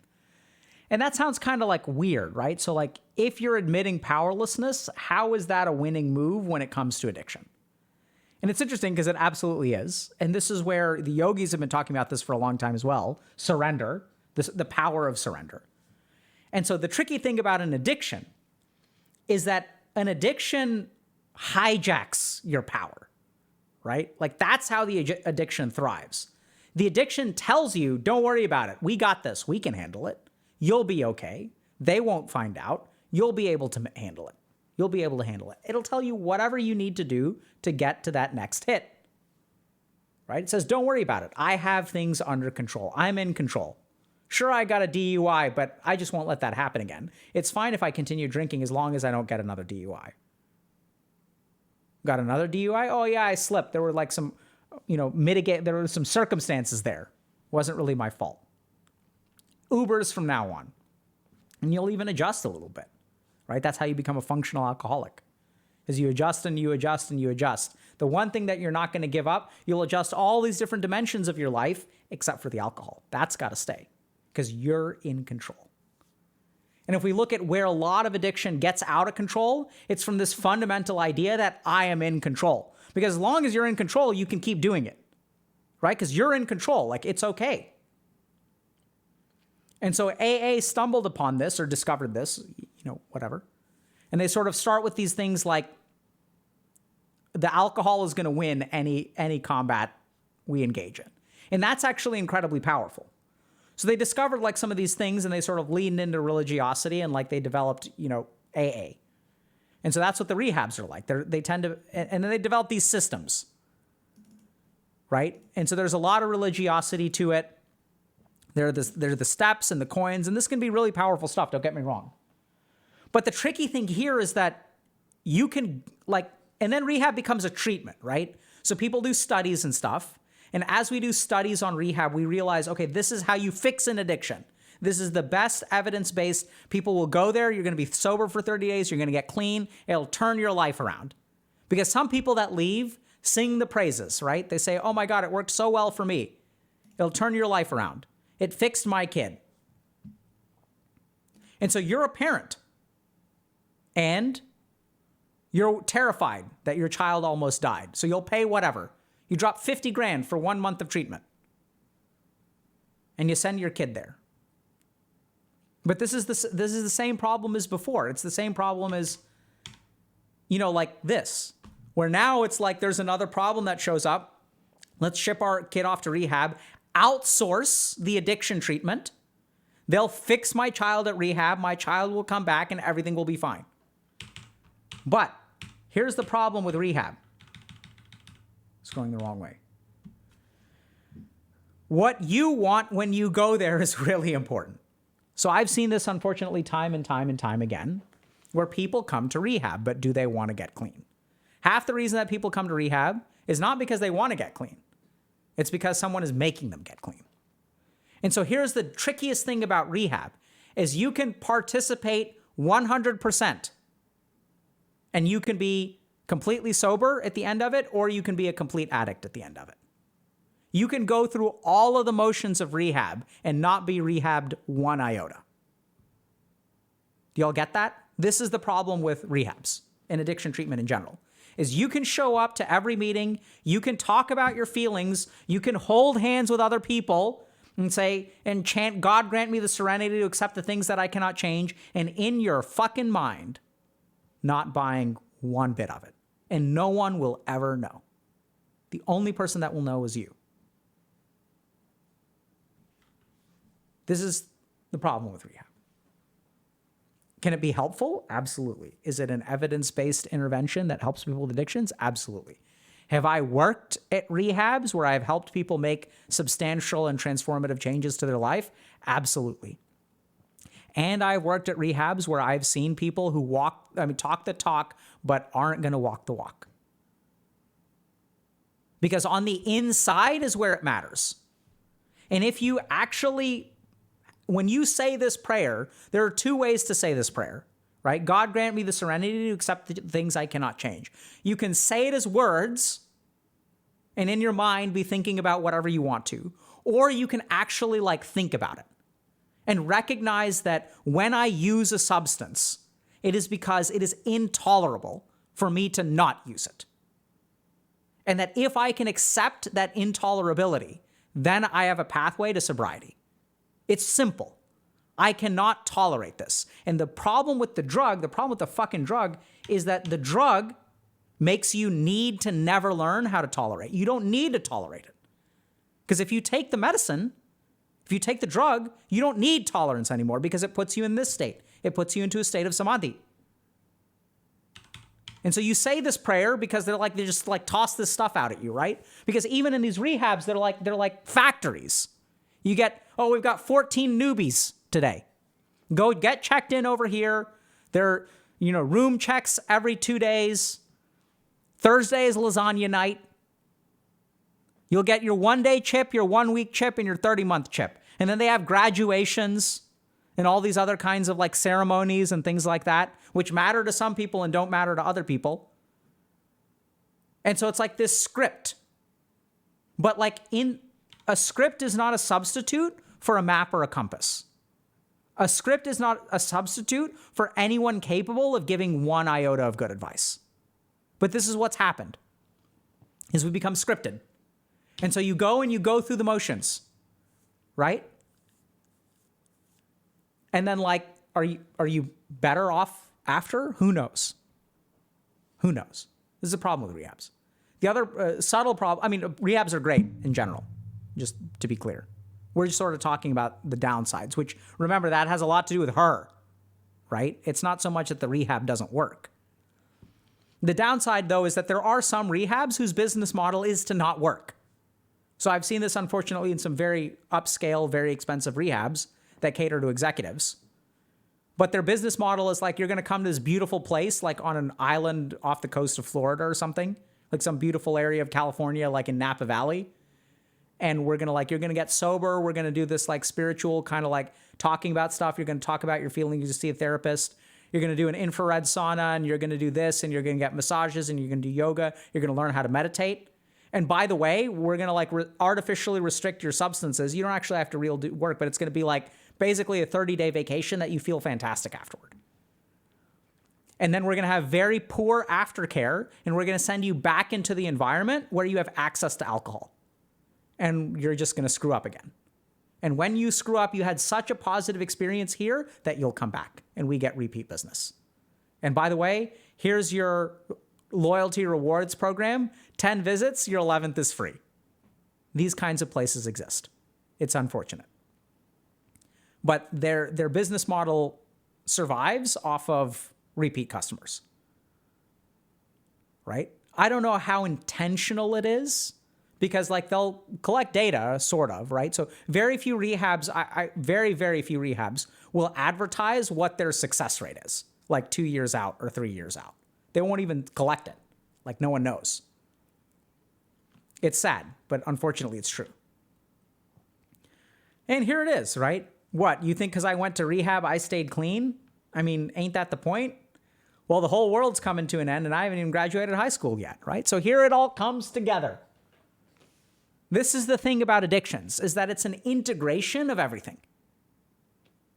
And that sounds kind of like weird, right? So like if you're admitting powerlessness, how is that a winning move when it comes to addiction? And it's interesting because it absolutely is. And this is where the yogis have been talking about this for a long time as well. Surrender, the power of surrender. And so the tricky thing about an addiction is that an addiction hijacks your power, right? Like that's how the addiction thrives. The addiction tells you, don't worry about it. We got this. We can handle it. You'll be okay. They won't find out. You'll be able to handle it. You'll be able to handle it. It'll tell you whatever you need to do to get to that next hit, right? It says, don't worry about it. I have things under control. I'm in control. Sure, I got a DUI, but I just won't let that happen again. It's fine if I continue drinking as long as I don't get another DUI. Got another DUI? Oh yeah, I slipped. There were like some, there were some circumstances there. Wasn't really my fault. Ubers from now on. And you'll even adjust a little bit, right? That's how you become a functional alcoholic, is you adjust and you adjust and you adjust. The one thing that you're not going to give up, you'll adjust all these different dimensions of your life except for the alcohol. That's got to stay because you're in control. And if we look at where a lot of addiction gets out of control, it's from this fundamental idea that I am in control. Because as long as you're in control, you can keep doing it, right? Because you're in control, like it's okay. And so AA stumbled upon this or discovered this, whatever. And they sort of start with these things like the alcohol is going to win any combat we engage in. And that's actually incredibly powerful. So they discovered like some of these things and they sort of leaned into religiosity and like they developed, AA. And so that's what the rehabs are like. They tend to, and then they develop these systems, right? And so there's a lot of religiosity to it. There are the steps and the coins, and this can be really powerful stuff, don't get me wrong. But the tricky thing here is that you can and then rehab becomes a treatment, right? So people do studies and stuff. And as we do studies on rehab, we realize, okay, this is how you fix an addiction. This is the best evidence-based. People will go there. You're going to be sober for 30 days. You're going to get clean. It'll turn your life around. Because some people that leave sing the praises, right? They say, oh my God, it worked so well for me. It'll turn your life around. It fixed my kid. And so you're a parent. And you're terrified that your child almost died. So you'll pay whatever. You drop 50 grand for 1 month of treatment. And you send your kid there. But this is the same problem as before. It's the same problem as, like this. Where now it's like there's another problem that shows up. Let's ship our kid off to rehab. Outsource the addiction treatment. They'll fix my child at rehab. My child will come back and everything will be fine. But here's the problem with rehab. It's going the wrong way. What you want when you go there is really important. So I've seen this, unfortunately, time and time and time again, where people come to rehab, but do they want to get clean? Half the reason that people come to rehab is not because they want to get clean. It's because someone is making them get clean. And so here's the trickiest thing about rehab, is you can participate 100%. And you can be completely sober at the end of it, or you can be a complete addict at the end of it. You can go through all of the motions of rehab and not be rehabbed one iota. Do y'all get that? This is the problem with rehabs and addiction treatment in general, is you can show up to every meeting, you can talk about your feelings, you can hold hands with other people and say, and chant, God grant me the serenity to accept the things that I cannot change, and in your fucking mind, not buying one bit of it. And no one will ever know. The only person that will know is you. This is the problem with rehab. Can it be helpful? Absolutely. Is it an evidence-based intervention that helps people with addictions? Absolutely. Have I worked at rehabs where I've helped people make substantial and transformative changes to their life? Absolutely. And I've worked at rehabs where I've seen people who talk the talk, but aren't going to walk the walk. Because on the inside is where it matters. And if you actually, when you say this prayer, there are two ways to say this prayer, right? God grant me the serenity to accept the things I cannot change. You can say it as words and in your mind be thinking about whatever you want to, or you can actually think about it and recognize that when I use a substance, it is because it is intolerable for me to not use it. And that if I can accept that intolerability, then I have a pathway to sobriety. It's simple. I cannot tolerate this. And the problem with the drug, the problem with the fucking drug, is that the drug makes you need to never learn how to tolerate. You don't need to tolerate it. Because if you take the medicine, if you take the drug, you don't need tolerance anymore because it puts you in this state. It puts you into a state of samadhi. And so you say this prayer because they just toss this stuff out at you, right? Because even in these rehabs, they're like factories. You get, we've got 14 newbies today. Go get checked in over here. They're, room checks every 2 days. Thursday is lasagna night. You'll get your 1-day chip, your 1-week chip, and your 30-month chip. And then they have graduations and all these other kinds of ceremonies and things like that, which matter to some people and don't matter to other people. And so it's like this script. But a script is not a substitute for a map or a compass. A script is not a substitute for anyone capable of giving one iota of good advice. But this is what's happened, is we become scripted. And so you go through the motions, right? And then are you better off after? Who knows? Who knows? This is a problem with rehabs. The other subtle problem, rehabs are great in general, just to be clear. We're just sort of talking about the downsides, which, remember, that has a lot to do with her, right? It's not so much that the rehab doesn't work. The downside, though, is that there are some rehabs whose business model is to not work. So I've seen this, unfortunately, in some very upscale, very expensive rehabs that cater to executives. But their business model is you're going to come to this beautiful place, on an island off the coast of Florida or something, some beautiful area of California, in Napa Valley. And we're going to you're going to get sober. We're going to do this spiritual kind of talking about stuff. You're going to talk about your feelings. You see a therapist. You're going to do an infrared sauna, and you're going to do this, and you're going to get massages, and you're going to do yoga. You're going to learn how to meditate. And by the way, we're going to artificially restrict your substances. You don't actually have to do work, but it's going to be basically a 30-day vacation that you feel fantastic afterward. And then we're going to have very poor aftercare, and we're going to send you back into the environment where you have access to alcohol. And you're just going to screw up again. And when you screw up, you had such a positive experience here that you'll come back, and we get repeat business. And by the way, here's your loyalty rewards program. 10 visits, your 11th is free. These kinds of places exist. It's unfortunate. But their business model survives off of repeat customers, right? I don't know how intentional it is, because they'll collect data, sort of, right? So very few rehabs, very, very few rehabs will advertise what their success rate is, 2 years out or 3 years out. They won't even collect it. No one knows. It's sad, but unfortunately it's true. And here it is, right? What, you think because I went to rehab, I stayed clean? Ain't that the point? Well, the whole world's coming to an end, and I haven't even graduated high school yet, right? So here it all comes together. This is the thing about addictions, is that it's an integration of everything.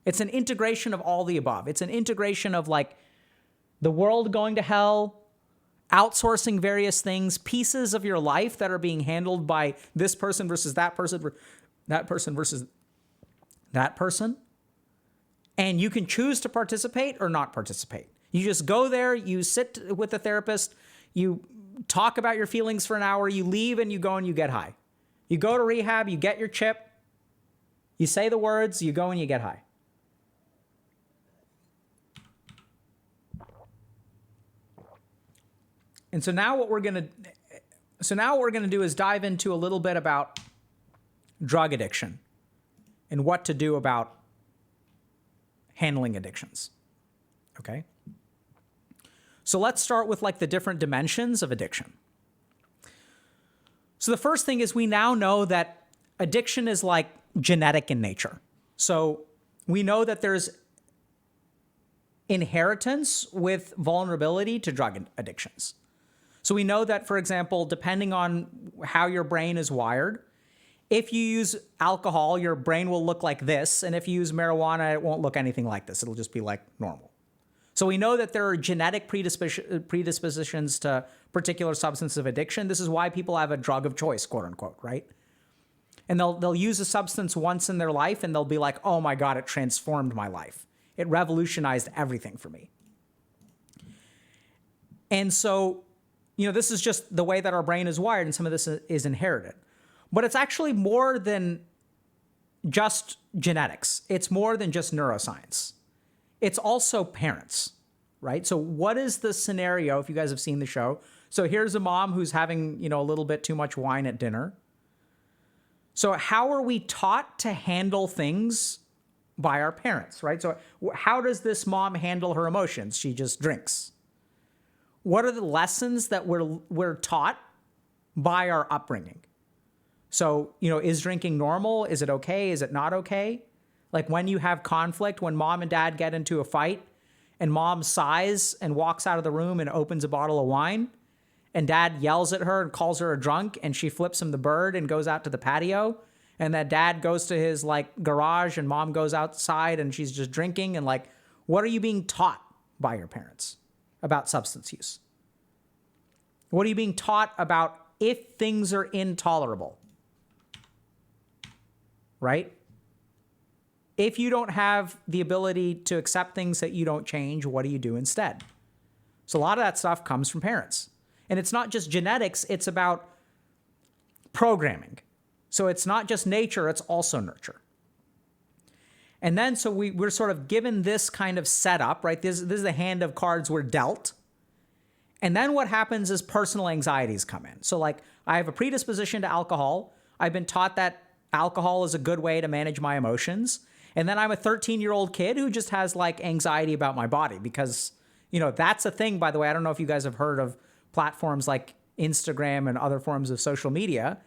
It's an integration of all the above. It's an integration of the world going to hell, outsourcing various things, pieces of your life that are being handled by this person versus that person versus that person. And you can choose to participate or not participate. You just go there, you sit with the therapist, you talk about your feelings for an hour, you leave, and you go and you get high. You go to rehab, you get your chip, you say the words, you go and you get high. And so now what we're going to, So now what we're going to do is dive into a little bit about drug addiction and what to do about handling addictions. Okay? So let's start with like the different dimensions of addiction. So the first thing is we now know that addiction is like genetic in nature. So we know that there's inheritance with vulnerability to drug addictions. So we know that, for example, depending on how your brain is wired, if you use alcohol, your brain will look like this. And if you use marijuana, it won't look anything like this. It'll just be like normal. So we know that there are genetic predispositions to particular substance of addiction. This is why people have a drug of choice, quote unquote, right? And they'll use a substance once in their life and they'll be like, oh my God, it transformed my life. It revolutionized everything for me. And so, this is just the way that our brain is wired, and some of this is inherited. But it's actually more than just genetics. It's more than just neuroscience. It's also parents, right? So what is the scenario, if you guys have seen the show? So here's a mom who's having, a little bit too much wine at dinner. So how are we taught to handle things by our parents, right? So how does this mom handle her emotions? She just drinks. What are the lessons that we're taught by our upbringing? So, is drinking normal? Is it okay? Is it not okay? Like when you have conflict, when mom and dad get into a fight and mom sighs and walks out of the room and opens a bottle of wine and dad yells at her and calls her a drunk and she flips him the bird and goes out to the patio, and that dad goes to his garage and mom goes outside and she's just drinking, and what are you being taught by your parents about substance use? What are you being taught about if things are intolerable? Right? If you don't have the ability to accept things that you don't change, what do you do instead? So a lot of that stuff comes from parents. And it's not just genetics, it's about programming. So it's not just nature, it's also nurture. And then so we're sort of given this kind of setup, right? This is the hand of cards we're dealt. And then what happens is personal anxieties come in. So I have a predisposition to alcohol. I've been taught that alcohol is a good way to manage my emotions. And then I'm a 13-year-old kid who just has anxiety about my body because, that's a thing, by the way. I don't know if you guys have heard of platforms like Instagram and other forms of social media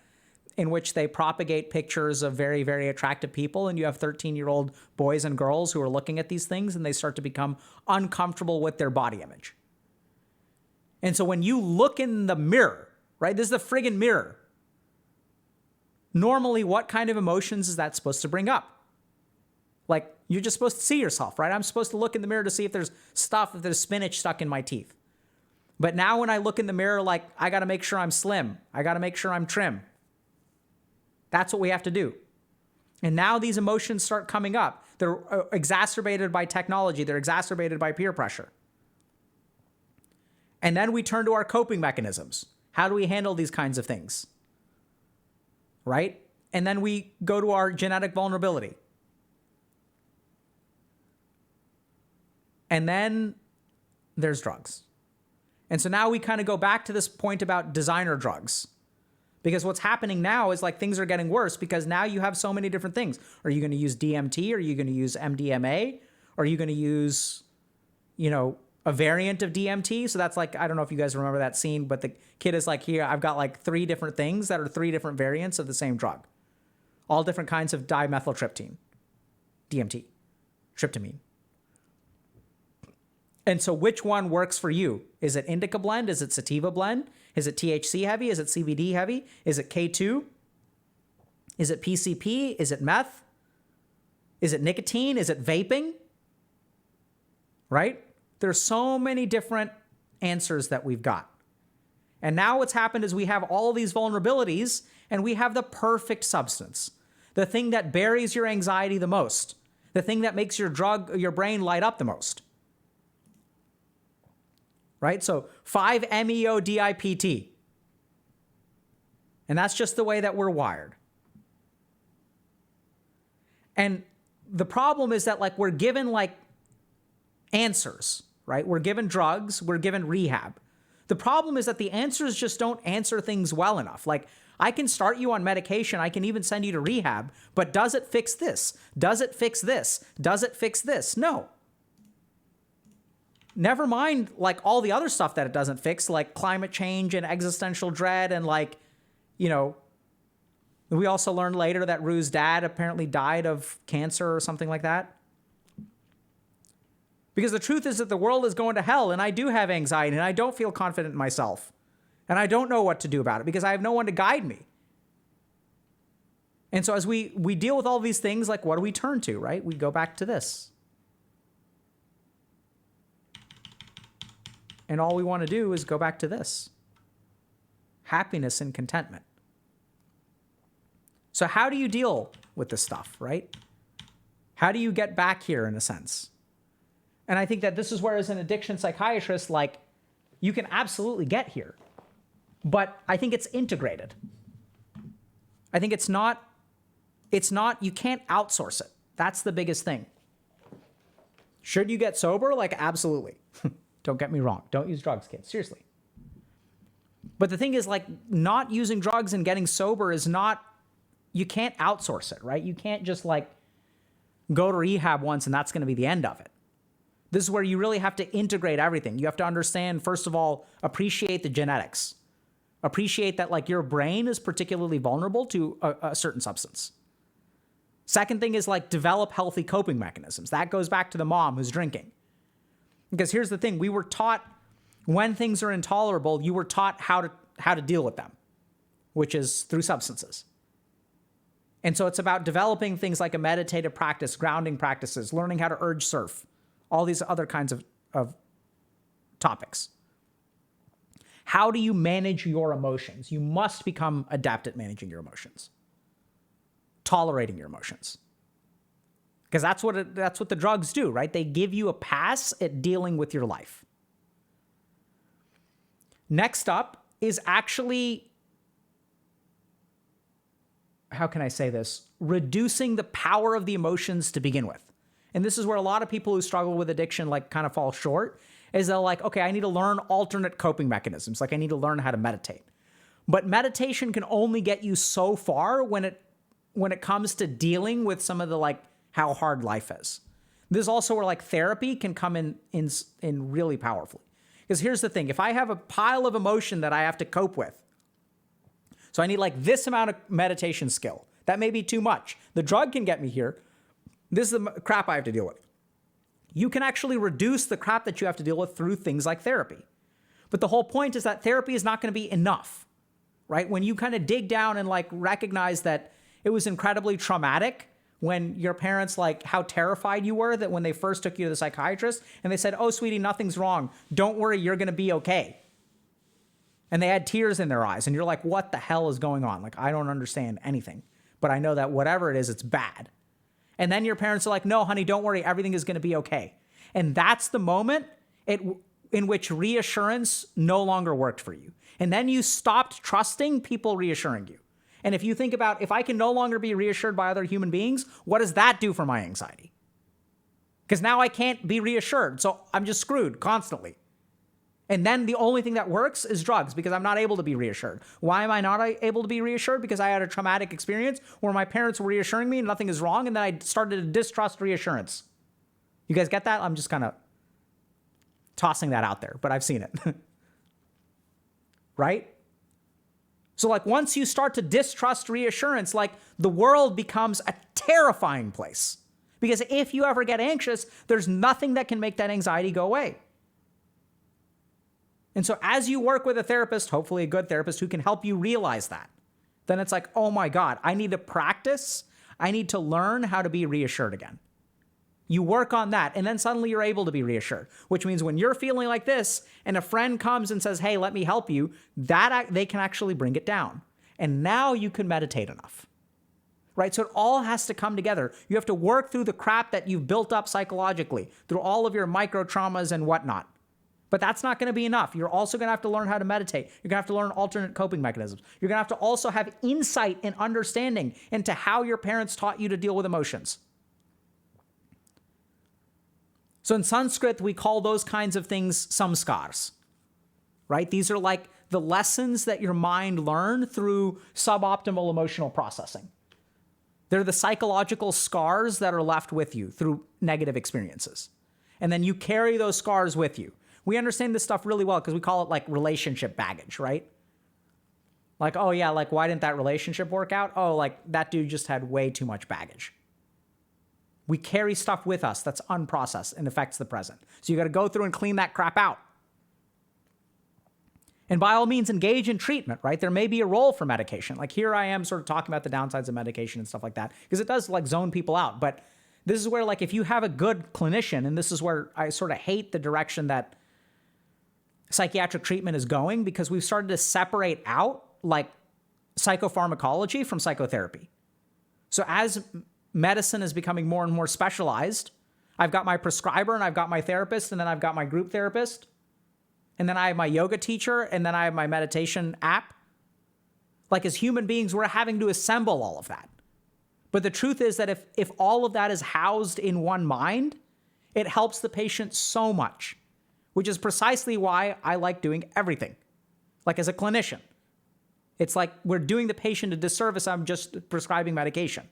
in which they propagate pictures of very, very attractive people. And you have 13-year-old boys and girls who are looking at these things and they start to become uncomfortable with their body image. And so when you look in the mirror, right, this is the friggin' mirror. Normally, what kind of emotions is that supposed to bring up? You're just supposed to see yourself, right? I'm supposed to look in the mirror to see if there's spinach stuck in my teeth. But now when I look in the mirror, I got to make sure I'm slim. I got to make sure I'm trim. That's what we have to do. And now these emotions start coming up. They're exacerbated by technology. They're exacerbated by peer pressure. And then we turn to our coping mechanisms. How do we handle these kinds of things? Right? And then we go to our genetic vulnerability. And then there's drugs. And so now we kind of go back to this point about designer drugs. Because what's happening now is things are getting worse because now you have so many different things. Are you going to use DMT? Are you going to use MDMA? Are you going to use, a variant of DMT? So that's I don't know if you guys remember that scene, but the kid is here, I've got 3 different things that are 3 different variants of the same drug. All different kinds of dimethyltryptamine, DMT, tryptamine. And so which one works for you? Is it indica blend? Is it sativa blend? Is it THC heavy? Is it CBD heavy? Is it K2? Is it PCP? Is it meth? Is it nicotine? Is it vaping? Right? There's so many different answers that we've got. And now what's happened is we have all these vulnerabilities and we have the perfect substance. The thing that buries your anxiety the most. The thing that makes your brain light up the most. Right? So 5-MeO-DIPT. And that's just the way that we're wired. And the problem is that we're given answers, right? We're given drugs, we're given rehab. The problem is that the answers just don't answer things well enough. Like, I can start you on medication, I can even send you to rehab, but does it fix this? Does it fix this? Does it fix this? No. Never mind, like, all the other stuff that it doesn't fix, like climate change and existential dread and, like, you know, we also learned later that Rue's dad apparently died of cancer or something like that. Because the truth is that the world is going to hell, and I do have anxiety, and I don't feel confident in myself. And I don't know what to do about it because I have no one to guide me. And so as we deal with all these things, like, what do we turn to, right? We go back to this. And all we want to do is go back to this. Happiness and contentment. So how do you deal with this stuff, right? How do you get back here, in a sense? And I think that this is where, as an addiction psychiatrist, like, you can absolutely get here. But I think it's integrated. I think it's not, you can't outsource it. That's the biggest thing. Should you get sober? Like, absolutely. Don't get me wrong. Don't use drugs, kids. Seriously. But the thing is, like, not using drugs and getting sober is not, you can't outsource it, right? You can't just, like, go to rehab once and that's going to be the end of it. This is where you really have to integrate everything. You have to understand, first of all, appreciate the genetics. Appreciate that, like, your brain is particularly vulnerable to a certain substance. Second thing is, like, develop healthy coping mechanisms. That goes back to the mom who's drinking. Because here's the thing, we were taught when things are intolerable, you were taught how to deal with them, which is through substances. And so it's about developing things like a meditative practice, grounding practices, learning how to urge surf, all these other kinds of topics. How do you manage your emotions? You must become adept at managing your emotions, tolerating your emotions. Because that's what the drugs do, right? They give you a pass at dealing with your life. Next up is actually, how can I say this? Reducing the power of the emotions to begin with. And this is where a lot of people who struggle with addiction, like, kind of fall short, is they're like, okay, I need to learn alternate coping mechanisms. Like, I need to learn how to meditate. But meditation can only get you so far when it comes to dealing with some of the, like, how hard life is. This is also where, like, therapy can come in really powerfully. Because here's the thing, if I have a pile of emotion that I have to cope with, so I need, like, this amount of meditation skill, that may be too much. The drug can get me here. This is the crap I have to deal with. You can actually reduce the crap that you have to deal with through things like therapy. But the whole point is that therapy is not going to be enough, right? When you kind of dig down and, like, recognize that it was incredibly traumatic when your parents, like, how terrified you were that when they first took you to the psychiatrist and they said, oh, sweetie, nothing's wrong. Don't worry, you're going to be okay. And they had tears in their eyes and you're like, what the hell is going on? Like, I don't understand anything, but I know that whatever it is, it's bad. And then your parents are like, no, honey, don't worry. Everything is going to be okay. And that's the moment in which reassurance no longer worked for you. And then you stopped trusting people reassuring you. And if you think about, if I can no longer be reassured by other human beings, what does that do for my anxiety? Because now I can't be reassured. So I'm just screwed constantly. And then the only thing that works is drugs because I'm not able to be reassured. Why am I not able to be reassured? Because I had a traumatic experience where my parents were reassuring me and nothing is wrong. And then I started to distrust reassurance. You guys get that? I'm just kind of tossing that out there, but I've seen it. Right? So, like, once you start to distrust reassurance, like, the world becomes a terrifying place. Because if you ever get anxious, there's nothing that can make that anxiety go away. And so as you work with a therapist, hopefully a good therapist who can help you realize that, then it's like, oh my God, I need to practice. I need to learn how to be reassured again. You work on that, and then suddenly you're able to be reassured, which means when you're feeling like this and a friend comes and says, hey, let me help you, that they can actually bring it down. And now you can meditate enough, right? So it all has to come together. You have to work through the crap that you've built up psychologically, through all of your micro traumas and whatnot. But that's not going to be enough. You're also going to have to learn how to meditate. You're going to have to learn alternate coping mechanisms. You're going to have to also have insight and understanding into how your parents taught you to deal with emotions. So in Sanskrit, we call those kinds of things samskars. right? These are like the lessons that your mind learned through suboptimal emotional processing. They're the psychological scars that are left with you through negative experiences. And then you carry those scars with you. We understand this stuff really well because we call it like relationship baggage, right? Like, oh yeah, like why didn't that relationship work out? Oh, like that dude just had way too much baggage. We carry stuff with us that's unprocessed and affects the present. So you got to go through and clean that crap out. And by all means, engage in treatment, right? There may be a role for medication. Like here I am sort of talking about the downsides of medication and stuff like that, because it does like zone people out. But this is where like if you have a good clinician, and this is where I sort of hate the direction that psychiatric treatment is going, because we've started to separate out like psychopharmacology from psychotherapy. So as medicine is becoming more and more specialized, I've got my prescriber and I've got my therapist and then I've got my group therapist. And then I have my yoga teacher, and then I have my meditation app. Like as human beings, we're having to assemble all of that. But the truth is that if all of that is housed in one mind, it helps the patient so much, which is precisely why I like doing everything. Like as a clinician, it's like we're doing the patient a disservice. I'm just prescribing medication.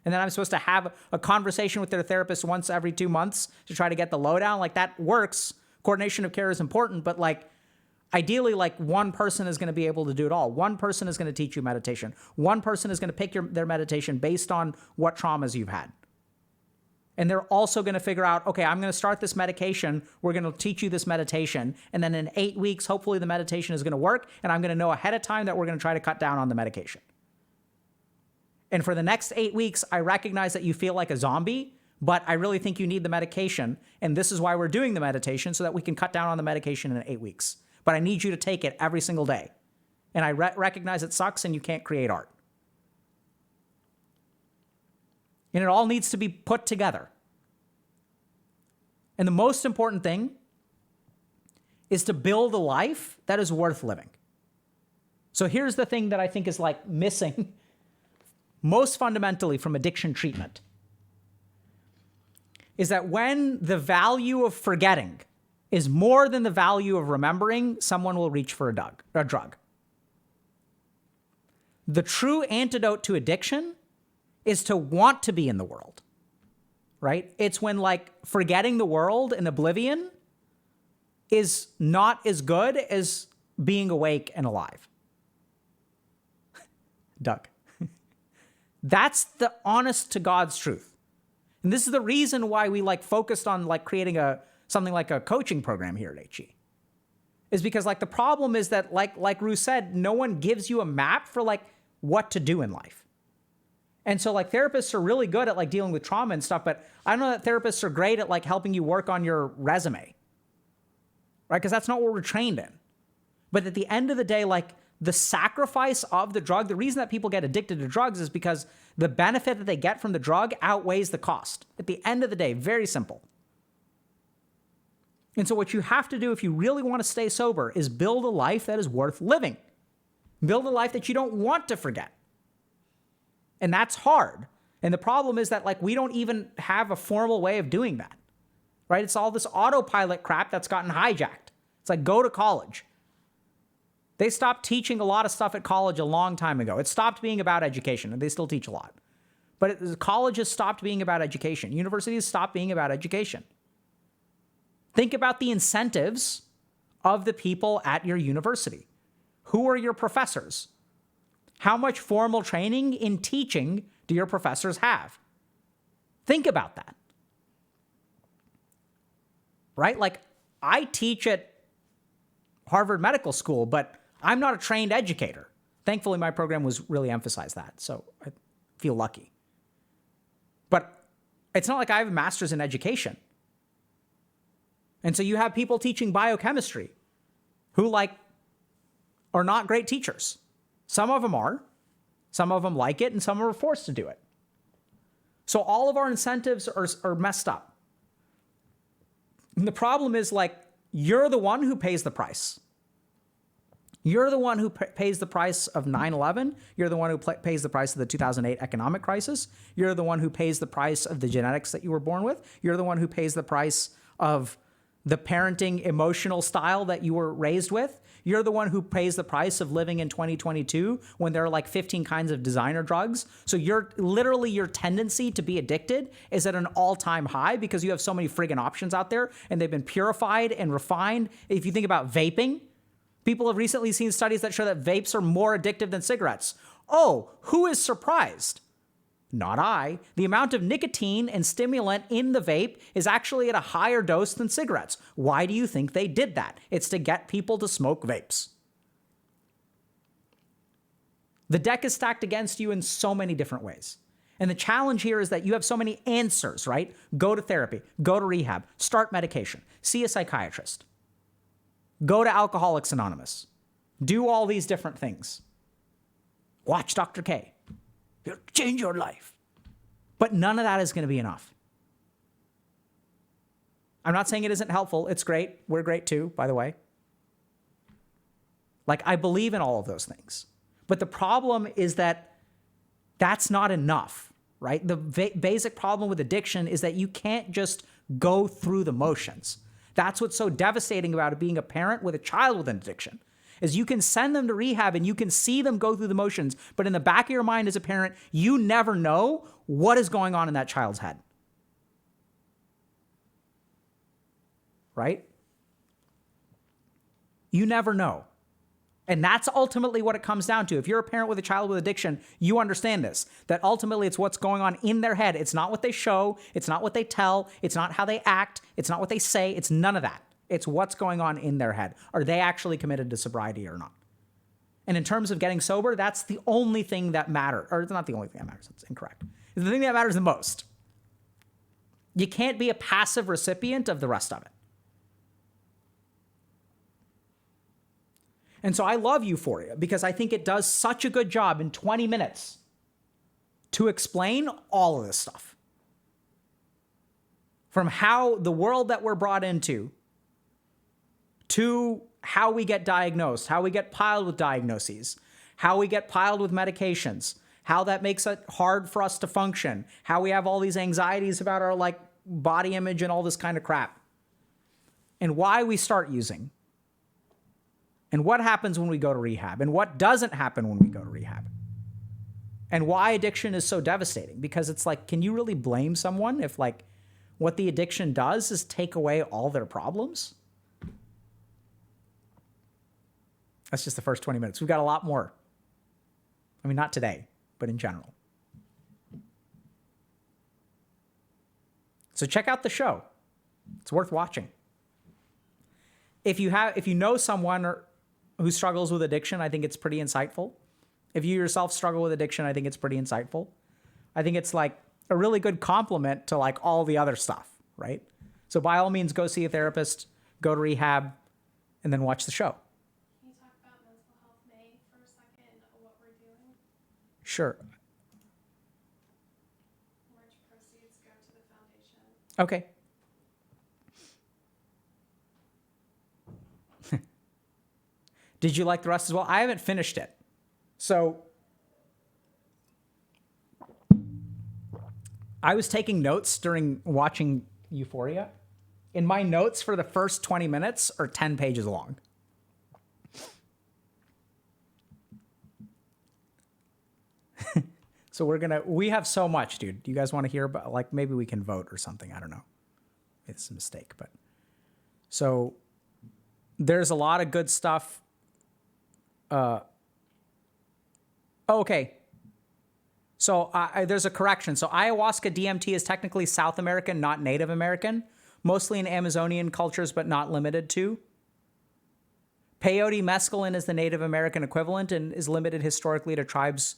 And then I'm supposed to have a conversation with their therapist once every 2 months to try to get the lowdown. Like that works. Coordination of care is important, but like ideally, like one person is going to be able to do it all. One person is going to teach you meditation. One person is going to pick their meditation based on what traumas you've had. And they're also going to figure out, okay, I'm going to start this medication. We're going to teach you this meditation. And then in 8 weeks, hopefully the meditation is going to work. And I'm going to know ahead of time that we're going to try to cut down on the medication. And for the next 8 weeks, I recognize that you feel like a zombie, but I really think you need the medication. And this is why we're doing the meditation, so that we can cut down on the medication in 8 weeks. But I need you to take it every single day. And I recognize it sucks and you can't create art. And it all needs to be put together. And the most important thing is to build a life that is worth living. So here's the thing that I think is like missing most fundamentally from addiction treatment. Is that when the value of forgetting is more than the value of remembering, someone will reach for a drug. The true antidote to addiction is to want to be in the world, right? It's when like forgetting the world and oblivion is not as good as being awake and alive. Doug. That's the honest to God's truth. And this is the reason why we like focused on like creating something like a coaching program here at HE. Is because like the problem is that like Ruth said, no one gives you a map for like what to do in life. And so like therapists are really good at like dealing with trauma and stuff, but I don't know that therapists are great at like helping you work on your resume. Right? Because that's not what we're trained in. But at the end of the day, like the sacrifice of the drug, the reason that people get addicted to drugs is because the benefit that they get from the drug outweighs the cost. At the end of the day, very simple. And so what you have to do if you really want to stay sober is build a life that is worth living. Build a life that you don't want to forget. And that's hard. And the problem is that like we don't even have a formal way of doing that. Right? It's all this autopilot crap that's gotten hijacked. It's like go to college. They stopped teaching a lot of stuff at college a long time ago. It stopped being about education, and they still teach a lot. But colleges stopped being about education. Universities stopped being about education. Think about the incentives of the people at your university. Who are your professors? How much formal training in teaching do your professors have? Think about that. Right? Like, I teach at Harvard Medical School, but I'm not a trained educator. Thankfully, my program was really emphasized that, so I feel lucky. But it's not like I have a master's in education. And so you have people teaching biochemistry who like are not great teachers. Some of them are. Some of them like it, and some are forced to do it. So all of our incentives are messed up. And the problem is like, you're the one who pays the price. You're the one who pays the price of 9/11. You're the one who pays the price of the 2008 economic crisis. You're the one who pays the price of the genetics that you were born with. You're the one who pays the price of the parenting emotional style that you were raised with. You're the one who pays the price of living in 2022 when there are like 15 kinds of designer drugs. So your tendency to be addicted is at an all-time high because you have so many friggin' options out there and they've been purified and refined. If you think about vaping, people have recently seen studies that show that vapes are more addictive than cigarettes. Oh, who is surprised? Not I. The amount of nicotine and stimulant in the vape is actually at a higher dose than cigarettes. Why do you think they did that? It's to get people to smoke vapes. The deck is stacked against you in so many different ways. And the challenge here is that you have so many answers, right? Go to therapy, go to rehab, start medication, see a psychiatrist, go to Alcoholics Anonymous, do all these different things. Watch Dr. K. It'll change your life. But none of that is going to be enough. I'm not saying it isn't helpful. It's great. We're great too, by the way. Like, I believe in all of those things. But the problem is that that's not enough, right? The basic problem with addiction is that you can't just go through the motions. That's what's so devastating about it, being a parent with a child with an addiction. Is you can send them to rehab and you can see them go through the motions, but in the back of your mind as a parent, you never know what is going on in that child's head. Right? You never know. And that's ultimately what it comes down to. If you're a parent with a child with addiction, you understand this, that ultimately it's what's going on in their head. It's not what they show. It's not what they tell. It's not how they act. It's not what they say. It's none of that. It's what's going on in their head. Are they actually committed to sobriety or not? And in terms of getting sober, that's the only thing that matters. Or it's not the only thing that matters. It's incorrect. It's the thing that matters the most. You can't be a passive recipient of the rest of it. And so I love Euphoria because I think it does such a good job in 20 minutes to explain all of this stuff. From how the world that we're brought into to how we get diagnosed, how we get piled with diagnoses, how we get piled with medications, how that makes it hard for us to function, how we have all these anxieties about our like body image and all this kind of crap, and why we start using, and what happens when we go to rehab, and what doesn't happen when we go to rehab, and why addiction is so devastating. Because it's like, can you really blame someone if like what the addiction does is take away all their problems? That's just the first 20 minutes. We've got a lot more. I mean, not today, but in general. So check out the show. It's worth watching. If you know someone who struggles with addiction, I think it's pretty insightful. If you yourself struggle with addiction, I think it's pretty insightful. I think it's like a really good complement to like all the other stuff, right? So by all means, go see a therapist, go to rehab, and then watch the show. Sure. Large proceeds go to the foundation. Okay. Did you like the rest as well? I haven't finished it. So I was taking notes during watching Euphoria. And my notes for the first 20 minutes are 10 pages long. So we have so much, dude. Do you guys want to hear about, like, maybe we can vote or something? I don't know. It's a mistake, but. So there's a lot of good stuff. Okay. So there's a correction. So ayahuasca DMT is technically South American, not Native American, mostly in Amazonian cultures, but not limited to. Peyote mescaline is the Native American equivalent and is limited historically to tribes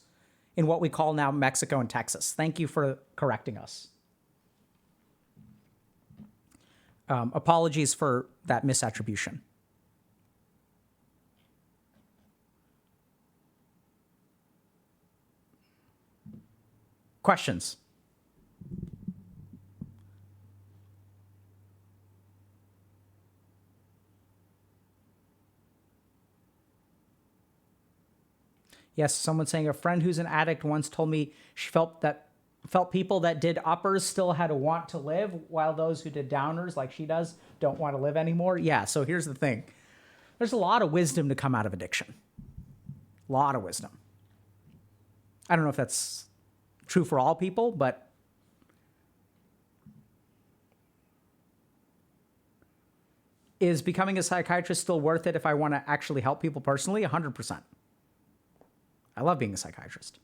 in what we call now Mexico and Texas. Thank you for correcting us. Apologies for that misattribution. Questions? Yes, someone saying a friend who's an addict once told me she felt people that did uppers still had a want to live, while those who did downers, like she does, don't want to live anymore. Yeah, so here's the thing. There's a lot of wisdom to come out of addiction. A lot of wisdom. I don't know if that's true for all people, but is becoming a psychiatrist still worth it if I want to actually help people personally? 100%. I love being a psychiatrist.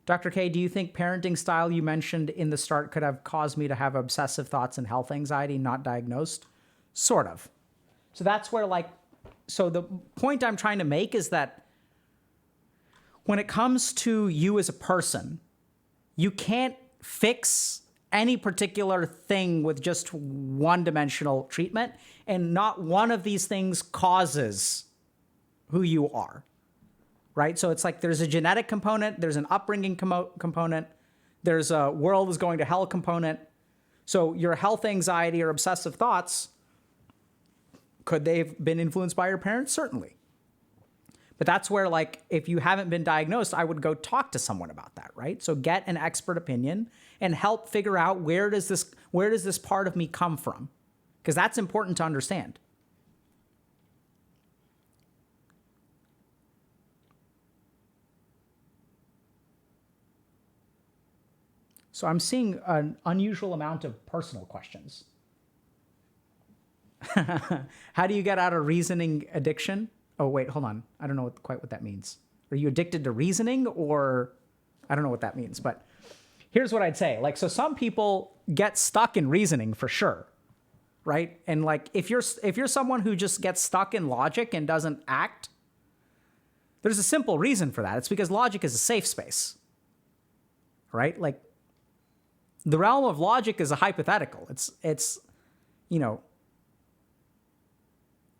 Dr. K, do you think parenting style you mentioned in the start could have caused me to have obsessive thoughts and health anxiety not diagnosed? Sort of. So that's where so the point I'm trying to make is that when it comes to you as a person, you can't fix any particular thing with just one-dimensional treatment, and not one of these things causes who you are. Right? So it's like there's a genetic component, there's an upbringing component, there's a world is going to hell component. So your health anxiety or obsessive thoughts, could they have been influenced by your parents? Certainly. But that's where, if you haven't been diagnosed, I would go talk to someone about that, right? So get an expert opinion and help figure out where does this part of me come from? Because that's important to understand. So I'm seeing an unusual amount of personal questions. How do you get out of reasoning addiction? Oh, wait, hold on. I don't know quite what that means. Are you addicted to reasoning, or I don't know what that means, but here's what I'd say. So some people get stuck in reasoning for sure, right? And if you're someone who just gets stuck in logic and doesn't act, there's a simple reason for that. It's because logic is a safe space, right? The realm of logic is a hypothetical. It's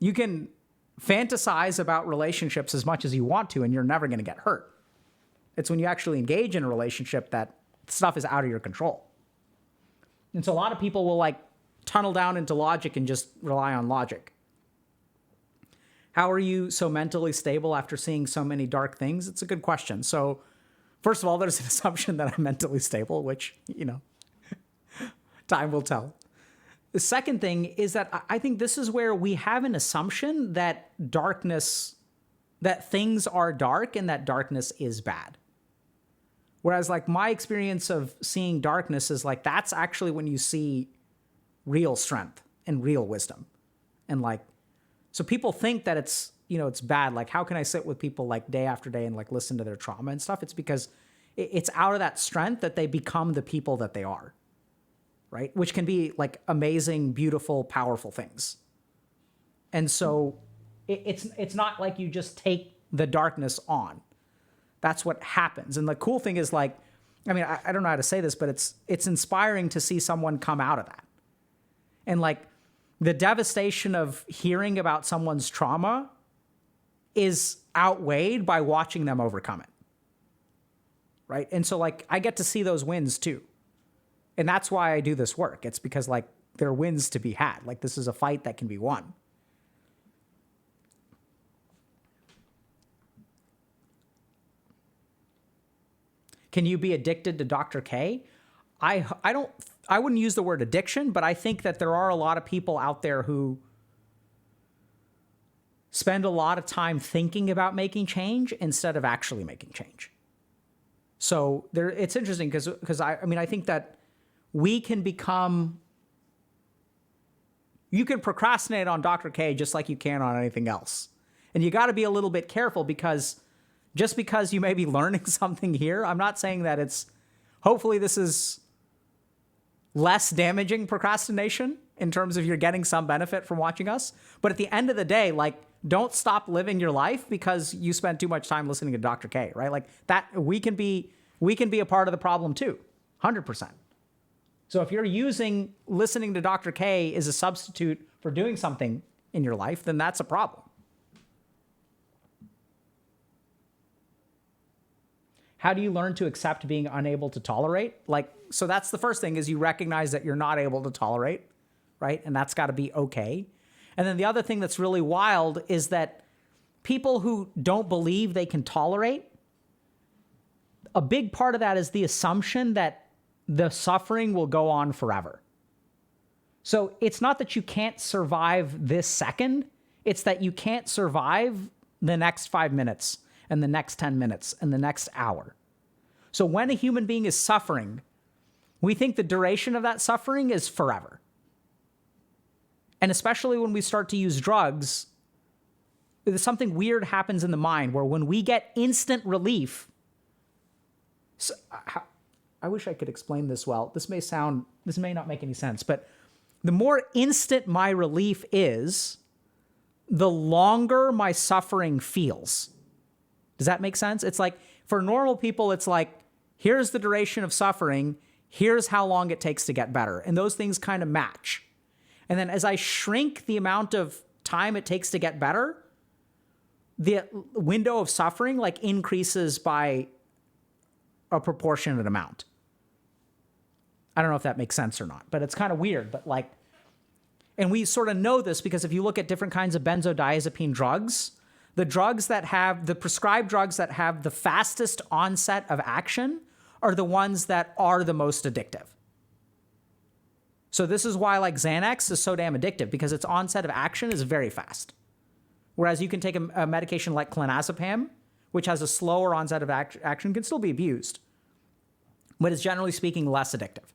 you can fantasize about relationships as much as you want to, and you're never going to get hurt. It's when you actually engage in a relationship that stuff is out of your control. And so a lot of people will tunnel down into logic and just rely on logic. How are you so mentally stable after seeing so many dark things? It's a good question. So first of all, there's an assumption that I'm mentally stable, which, time will tell. The second thing is that I think this is where we have an assumption that that things are dark and that darkness is bad. Whereas my experience of seeing darkness is that's actually when you see real strength and real wisdom. And so people think that it's bad. How can I sit with people day after day and listen to their trauma and stuff? It's because it's out of that strength that they become the people that they are. Right? Which can be amazing, beautiful, powerful things. And so it's not like you just take the darkness on. That's what happens. And the cool thing is I don't know how to say this, but it's inspiring to see someone come out of that. And the devastation of hearing about someone's trauma is outweighed by watching them overcome it. Right? And so I get to see those wins too. And that's why I do this work. It's because there are wins to be had. This is a fight that can be won. Can you be addicted to Dr. K? I wouldn't use the word addiction, but I think that there are a lot of people out there who spend a lot of time thinking about making change instead of actually making change. So it's interesting because I think that we can you can procrastinate on Dr. K just like you can on anything else. And you got to be a little bit careful because just because you may be learning something here, I'm not saying that hopefully this is less damaging procrastination in terms of you're getting some benefit from watching us. But at the end of the day, don't stop living your life because you spend too much time listening to Dr. K, right? That we can be a part of the problem too, 100%. So if you're using listening to Dr. K as a substitute for doing something in your life, then that's a problem. How do you learn to accept being unable to tolerate? So that's the first thing is you recognize that you're not able to tolerate, right? And that's got to be okay. And then the other thing that's really wild is that people who don't believe they can tolerate, a big part of that is the assumption that the suffering will go on forever. So it's not that you can't survive this second, it's that you can't survive the next 5 minutes and the next 10 minutes and the next hour. So when a human being is suffering, we think the duration of that suffering is forever. And especially when we start to use drugs, something weird happens in the mind where when we get instant relief, so, I wish I could explain this well. This may not make any sense, but the more instant my relief is, the longer my suffering feels. Does that make sense? It's like, for normal people, it's like, here's the duration of suffering, here's how long it takes to get better. And those things kind of match. And then as I shrink the amount of time it takes to get better, the window of suffering like increases by a proportionate amount. I don't know if that makes sense or not, but it's kind of weird. But like, and we sort of know this because if you look at different kinds of benzodiazepine drugs, the prescribed drugs that have the fastest onset of action are the ones that are the most addictive. So this is why like Xanax is so damn addictive, because its onset of action is very fast. Whereas you can take a medication like clonazepam, which has a slower onset of action, can still be abused, but is generally speaking less addictive.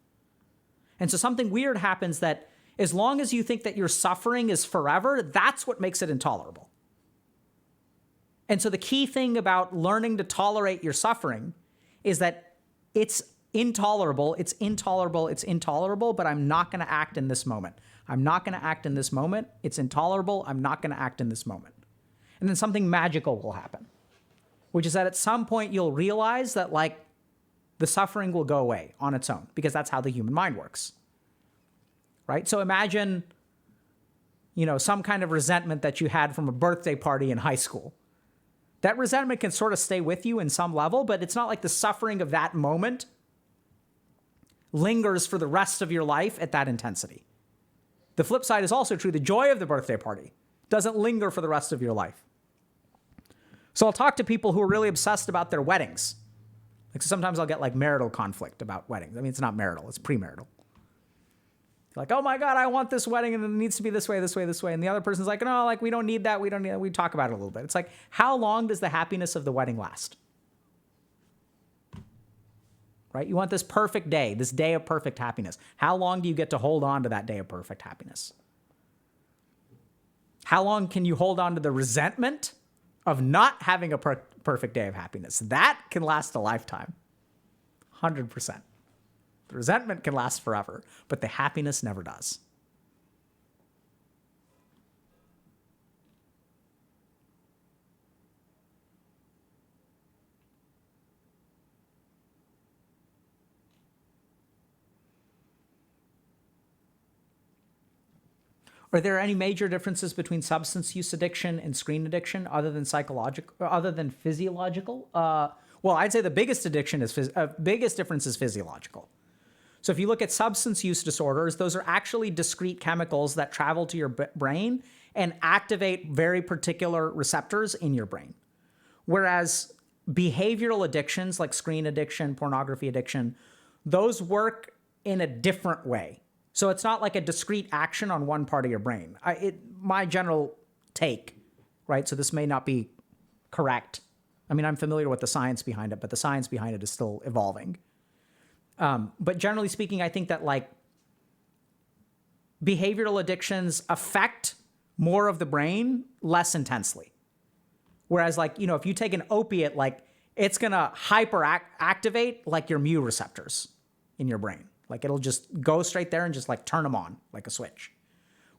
And so something weird happens that as long as you think that your suffering is forever, that's what makes it intolerable. And so the key thing about learning to tolerate your suffering is that it's intolerable, but I'm not going to act in this moment. I'm not going to act in this moment. It's intolerable. I'm not going to act in this moment. And then something magical will happen, which is that at some point you'll realize that like the suffering will go away on its own, because that's how the human mind works. Right? So imagine, some kind of resentment that you had from a birthday party in high school. That resentment can sort of stay with you in some level, but it's not like the suffering of that moment lingers for the rest of your life at that intensity. The flip side is also true. The joy of the birthday party doesn't linger for the rest of your life. So I'll talk to people who are really obsessed about their weddings. Like sometimes I'll get like marital conflict about weddings. I mean, it's not marital, it's premarital. Like, oh my God, I want this wedding and it needs to be this way, this way, this way. And the other person's like, no, like we don't need that. We don't need that. We talk about it a little bit. It's like, how long does the happiness of the wedding last? Right? You want this perfect day, this day of perfect happiness. How long do you get to hold on to that day of perfect happiness? How long can you hold on to the resentment of not having a perfect day of happiness? That can last a lifetime. 100%. The resentment can last forever, but the happiness never does. Are there any major differences between substance use addiction and screen addiction other than physiological? Well, I'd say the biggest difference is physiological. So if you look at substance use disorders, those are actually discrete chemicals that travel to your brain and activate very particular receptors in your brain. Whereas behavioral addictions like screen addiction, pornography addiction, those work in a different way. So it's not like a discrete action on one part of your brain. My general take, right? So this may not be correct. I mean, I'm familiar with the science behind it, but the science behind it is still evolving. But generally speaking, I think that like behavioral addictions affect more of the brain less intensely. Whereas like, if you take an opiate, like it's going to activate like your mu receptors in your brain. Like it'll just go straight there and just like turn them on like a switch.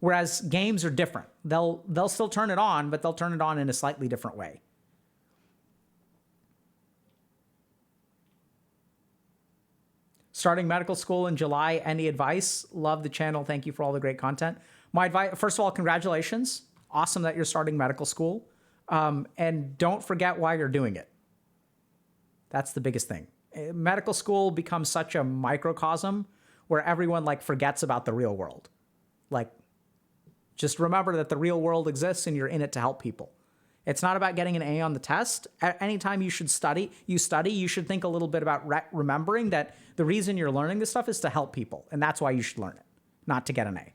Whereas games are different. They'll still turn it on, but they'll turn it on in a slightly different way. Starting medical school in July, any advice? Love the channel. Thank you for all the great content. My advice, first of all, congratulations. Awesome that you're starting medical school. And don't forget why you're doing it. That's the biggest thing. Medical school becomes such a microcosm where everyone like forgets about the real world. Like, just remember that the real world exists and you're in it to help people. It's not about getting an A on the test. Anytime you study, you should think a little bit about remembering that the reason you're learning this stuff is to help people. And that's why you should learn it, not to get an A.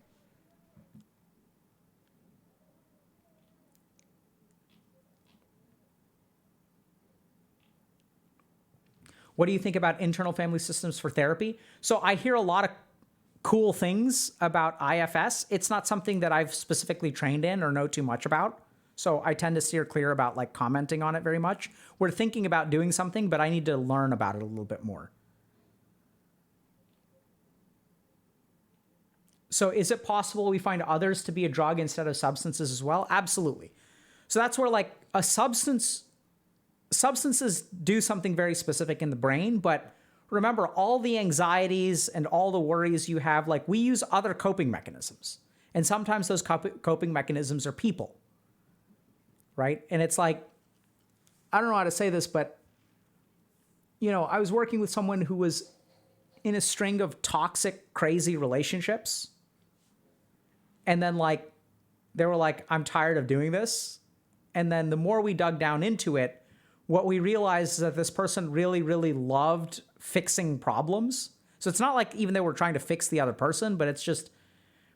What do you think about internal family systems for therapy? So I hear a lot of cool things about IFS. It's not something that I've specifically trained in or know too much about. So I tend to steer clear about like commenting on it very much. We're thinking about doing something, but I need to learn about it a little bit more. So is it possible we find others to be a drug instead of substances as well? Absolutely. So that's where like a substances do something very specific in the brain, but remember all the anxieties and all the worries you have, like we use other coping mechanisms. And sometimes those coping mechanisms are people, right? And it's like, I don't know how to say this, but I was working with someone who was in a string of toxic, crazy relationships. And then like, they were like, I'm tired of doing this. And then the more we dug down into it, what we realized is that this person really, really loved fixing problems. So it's not like even they were trying to fix the other person, but it's just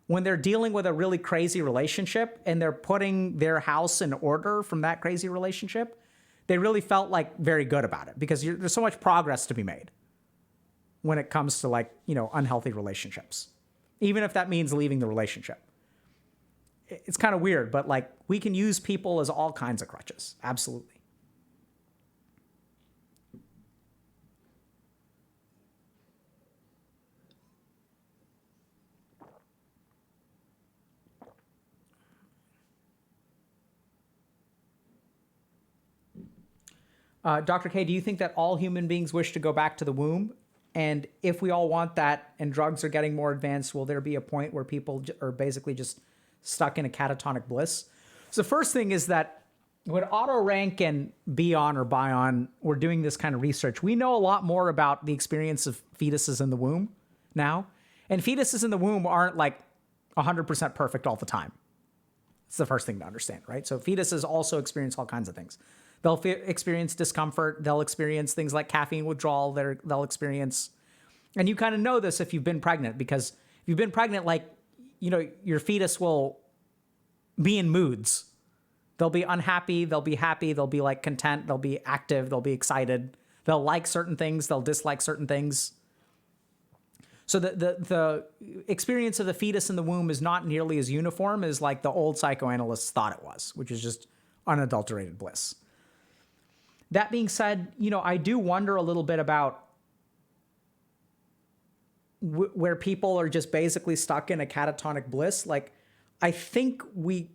when they're dealing with a really crazy relationship and they're putting their house in order from that crazy relationship, they really felt like very good about it because there's so much progress to be made when it comes to like, unhealthy relationships, even if that means leaving the relationship. It's kind of weird, but like we can use people as all kinds of crutches. Absolutely. Dr. K, do you think that all human beings wish to go back to the womb? And if we all want that and drugs are getting more advanced, will there be a point where people are basically just stuck in a catatonic bliss? So the first thing is that when Otto Rank and Bion or Bion were doing this kind of research, we know a lot more about the experience of fetuses in the womb now. And fetuses in the womb aren't like 100% perfect all the time. It's the first thing to understand, right? So fetuses also experience all kinds of things. They'll experience discomfort. They'll experience things like caffeine withdrawal. They'll experience, and you kind of know this if you've been pregnant, because if you've been pregnant, like, your fetus will be in moods. They'll be unhappy. They'll be happy. They'll be like content. They'll be active. They'll be excited. They'll like certain things. They'll dislike certain things. So the experience of the fetus in the womb is not nearly as uniform as like the old psychoanalysts thought it was, which is just unadulterated bliss. That being said, I do wonder a little bit about where people are just basically stuck in a catatonic bliss. Like, I think we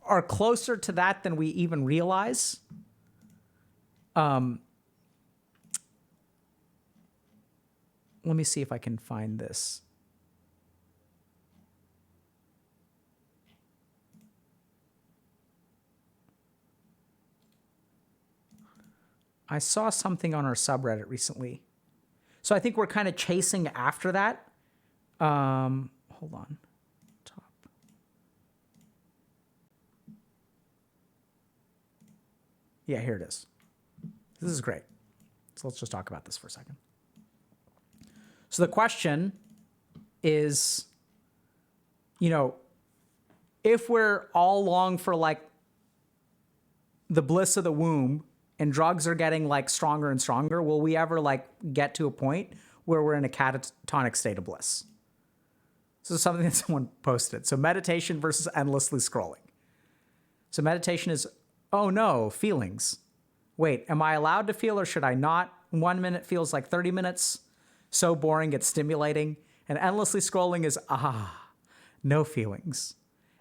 are closer to that than we even realize. Let me see if I can find this. I saw something on our subreddit recently. So I think we're kind of chasing after that. Hold on. Top. Yeah, here it is. This is great. So let's just talk about this for a second. So the question is, if we're all long for like the bliss of the womb, and drugs are getting like stronger and stronger, will we ever like get to a point where we're in a catatonic state of bliss? This is something that someone posted. So meditation versus endlessly scrolling. So meditation is, oh no, feelings. Wait, am I allowed to feel or should I not? 1 minute feels like 30 minutes. So boring, it's stimulating. And endlessly scrolling is, no feelings.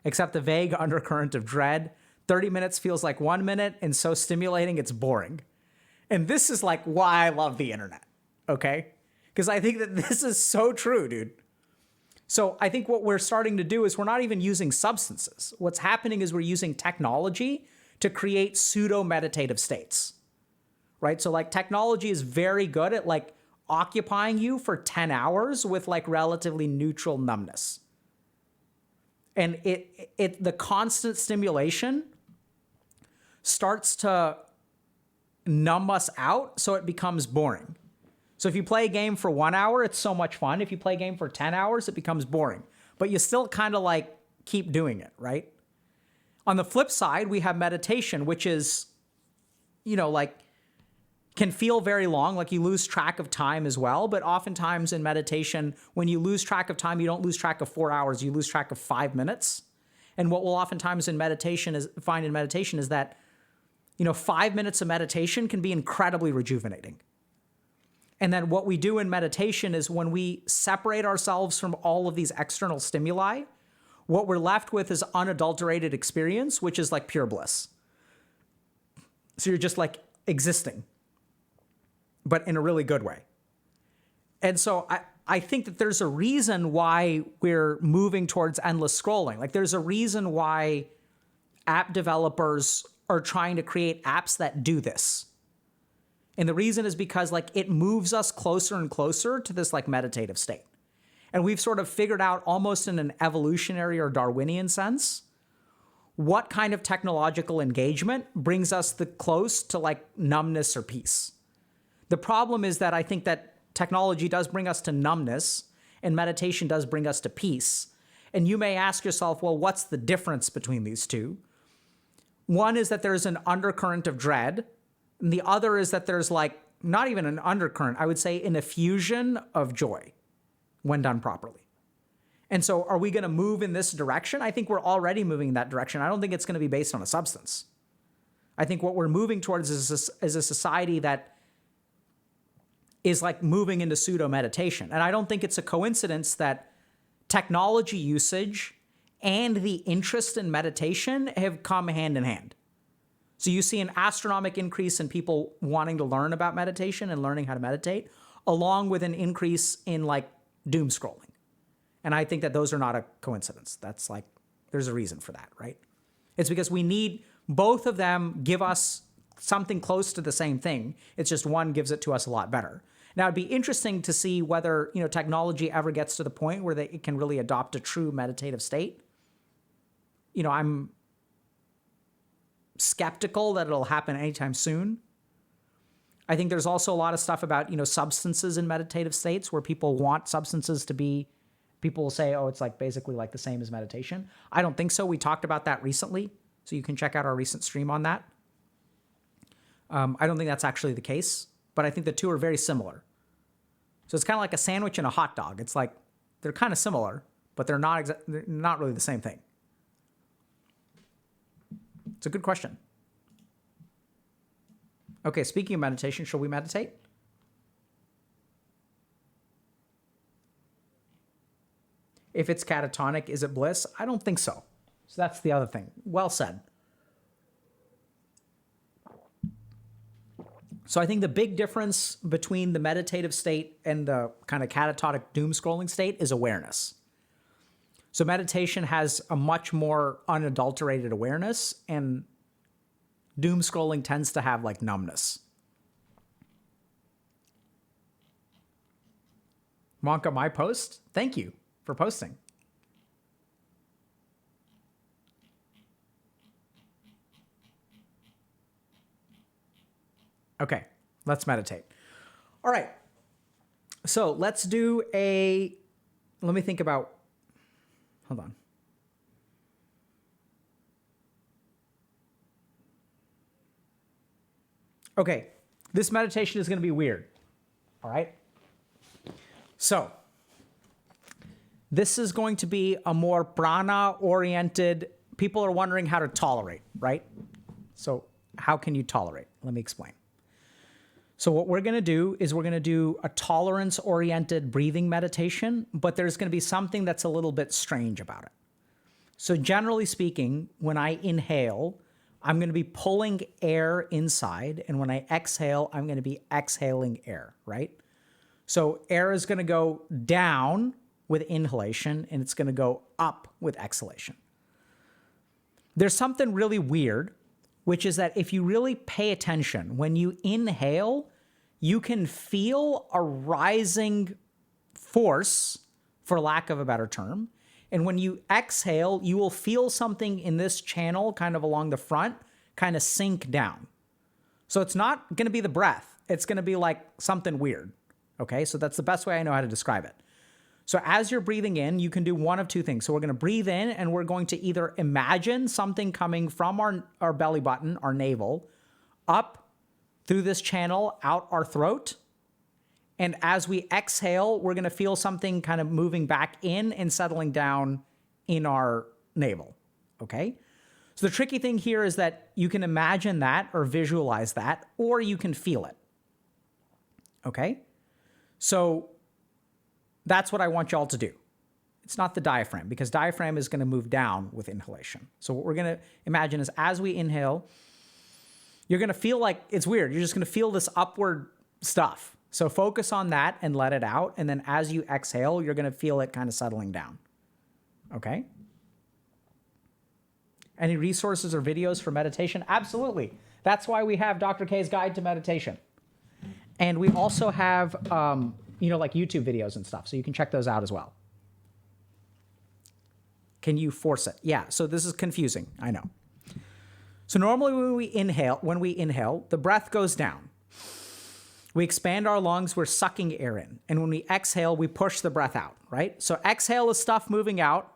Except the vague undercurrent of dread. 30 minutes feels like 1 minute and so stimulating, it's boring. And this is like why I love the internet, okay? Because I think that this is so true, dude. So I think what we're starting to do is we're not even using substances. What's happening is we're using technology to create pseudo-meditative states, right? So like technology is very good at like occupying you for 10 hours with like relatively neutral numbness. And the constant stimulation starts to numb us out, so it becomes boring. So if you play a game for 1 hour, it's so much fun. If you play a game for 10 hours, it becomes boring. But you still kind of like keep doing it, right? On the flip side, we have meditation, which is, like can feel very long, like you lose track of time as well. But oftentimes in meditation, when you lose track of time, you don't lose track of 4 hours, you lose track of 5 minutes. And what we'll oftentimes find in meditation is that, 5 minutes of meditation can be incredibly rejuvenating. And then what we do in meditation is when we separate ourselves from all of these external stimuli, what we're left with is unadulterated experience, which is like pure bliss. So you're just like existing, but in a really good way. And so I think that there's a reason why we're moving towards endless scrolling. Like there's a reason why app developers are trying to create apps that do this. And the reason is because like it moves us closer and closer to this like meditative state. And we've sort of figured out almost in an evolutionary or Darwinian sense, what kind of technological engagement brings us the close to like numbness or peace. The problem is that I think that technology does bring us to numbness and meditation does bring us to peace. And you may ask yourself, well, what's the difference between these two? One is that there's an undercurrent of dread. And the other is that there's like not even an undercurrent, I would say an effusion of joy when done properly. And so are we going to move in this direction? I think we're already moving in that direction. I don't think it's going to be based on a substance. I think what we're moving towards is a society that is like moving into pseudo meditation. And I don't think it's a coincidence that technology usage and the interest in meditation have come hand in hand. So you see an astronomical increase in people wanting to learn about meditation and learning how to meditate, along with an increase in like doom scrolling. And I think that those are not a coincidence. That's like, there's a reason for that, right? It's because we need both of them give us something close to the same thing. It's just one gives it to us a lot better. Now, it'd be interesting to see whether, technology ever gets to the point where it can really adopt a true meditative state. I'm skeptical that it'll happen anytime soon. I think there's also a lot of stuff about, substances in meditative states where people want substances to be, people will say, oh, it's like basically like the same as meditation. I don't think so. We talked about that recently. So you can check out our recent stream on that. I don't think that's actually the case, but I think the two are very similar. So it's kind of like a sandwich and a hot dog. It's like they're kind of similar, but they're not really the same thing. It's a good question. Okay, speaking of meditation, shall we meditate? If it's catatonic, is it bliss? I don't think so. So that's the other thing. Well said. So I think the big difference between the meditative state and the kind of catatonic doom scrolling state is awareness. So meditation has a much more unadulterated awareness, and doom scrolling tends to have like numbness. Monka, my post? Thank you for posting. Okay, let's meditate. All right. So let's do let me think about, hold on. Okay, this meditation is going to be weird. All right. So this is going to be a more prana-oriented, people are wondering how to tolerate, right? So how can you tolerate? Let me explain. So what we're going to do is we're going to do a tolerance-oriented breathing meditation, but there's going to be something that's a little bit strange about it. So generally speaking, when I inhale, I'm going to be pulling air inside, and when I exhale, I'm going to be exhaling air, right? So air is going to go down with inhalation, and it's going to go up with exhalation. There's something really weird, which is that if you really pay attention, when you inhale, you can feel a rising force, for lack of a better term. And when you exhale, you will feel something in this channel kind of along the front kind of sink down. So it's not going to be the breath. It's going to be like something weird. Okay, so that's the best way I know how to describe it. So as you're breathing in, you can do one of two things. So we're going to breathe in and we're going to either imagine something coming from our belly button, our navel, up through this channel, out our throat. And as we exhale, we're going to feel something kind of moving back in and settling down in our navel. Okay? So the tricky thing here is that you can imagine that or visualize that, or you can feel it. Okay? So that's what I want y'all to do. It's not the diaphragm, because diaphragm is going to move down with inhalation. So what we're going to imagine is as we inhale, you're going to feel like it's weird. You're just going to feel this upward stuff. So focus on that and let it out. And then as you exhale, you're going to feel it kind of settling down. Okay? Any resources or videos for meditation? Absolutely. That's why we have Dr. K's Guide to Meditation. And we also have, like YouTube videos and stuff. So you can check those out as well. Can you force it? Yeah. So this is confusing. I know. So normally when we inhale, the breath goes down. We expand our lungs. We're sucking air in. And when we exhale, we push the breath out, right? So exhale is stuff moving out.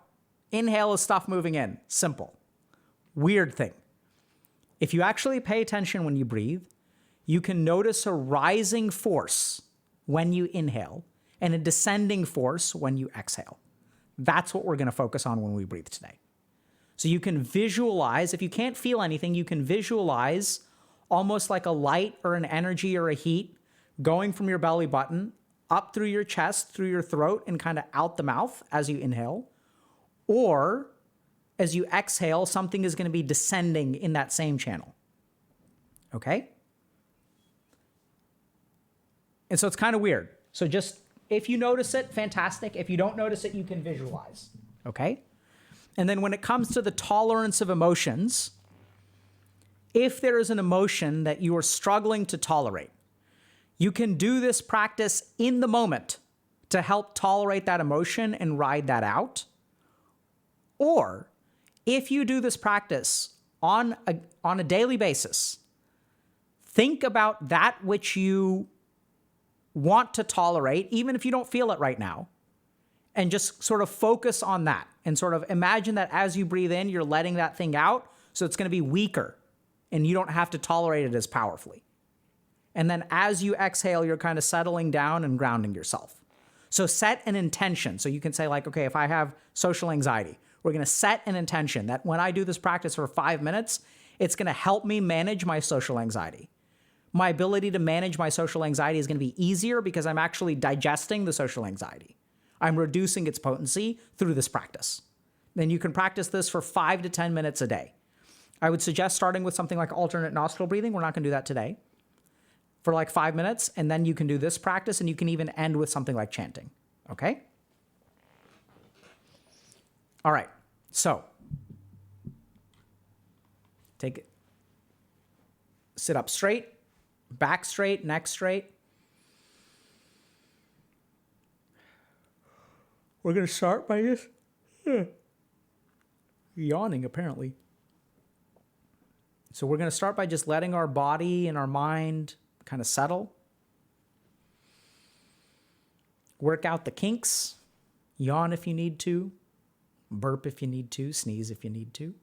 Inhale is stuff moving in. Simple. Weird thing. If you actually pay attention when you breathe, you can notice a rising force when you inhale and a descending force when you exhale. That's what we're going to focus on when we breathe today. So you can visualize, if you can't feel anything, you can visualize almost like a light or an energy or a heat going from your belly button up through your chest, through your throat, and kind of out the mouth as you inhale. Or as you exhale, something is going to be descending in that same channel. Okay? And so it's kind of weird. So just, if you notice it, fantastic. If you don't notice it, you can visualize. Okay? And then when it comes to the tolerance of emotions, if there is an emotion that you are struggling to tolerate, you can do this practice in the moment to help tolerate that emotion and ride that out. Or if you do this practice on a daily basis, think about that which you want to tolerate, even if you don't feel it right now, and just sort of focus on that and sort of imagine that as you breathe in, you're letting that thing out. So it's going to be weaker and you don't have to tolerate it as powerfully. And then as you exhale, you're kind of settling down and grounding yourself. So set an intention. So you can say like, okay, if I have social anxiety, we're going to set an intention that when I do this practice for 5 minutes, it's going to help me manage my social anxiety. My ability to manage my social anxiety is going to be easier because I'm actually digesting the social anxiety. I'm reducing its potency through this practice. Then you can practice this for 5 to 10 minutes a day. I would suggest starting with something like alternate nostril breathing. We're not going to do that today. For like 5 minutes, and then you can do this practice, and you can even end with something like chanting. Okay? All right. So take it. Sit up straight, back straight, neck straight. We're going to start by just yawning, apparently. So we're going to start by just letting our body and our mind kind of settle. Work out the kinks. Yawn if you need to. Burp if you need to. Sneeze if you need to.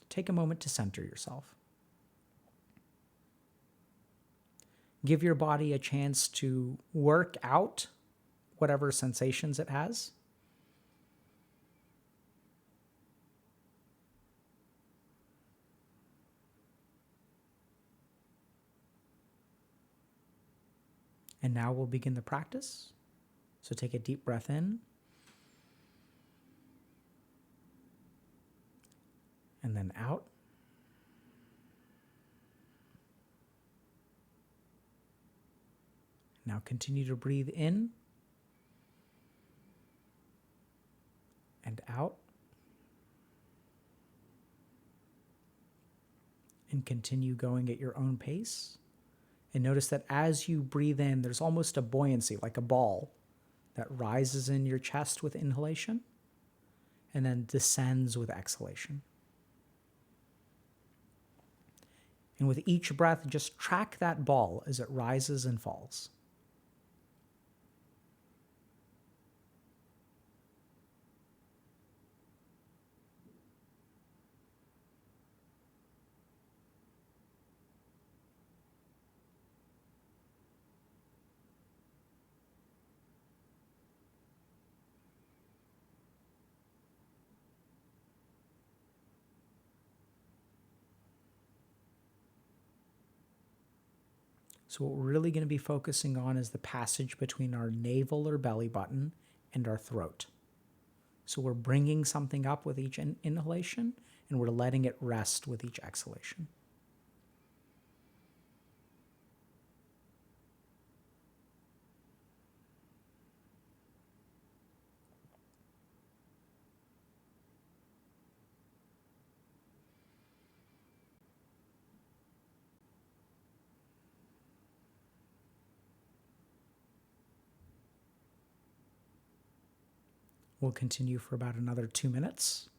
Take a moment to center yourself. Give your body a chance to work out whatever sensations it has. And now we'll begin the practice. So take a deep breath in. And then out. Now continue to breathe in and out. And continue going at your own pace. And notice that as you breathe in, there's almost a buoyancy, like a ball, that rises in your chest with inhalation and then descends with exhalation. And with each breath, just track that ball as it rises and falls. So what we're really going to be focusing on is the passage between our navel or belly button and our throat. So we're bringing something up with each inhalation, and we're letting it rest with each exhalation. We'll continue for about another 2 minutes.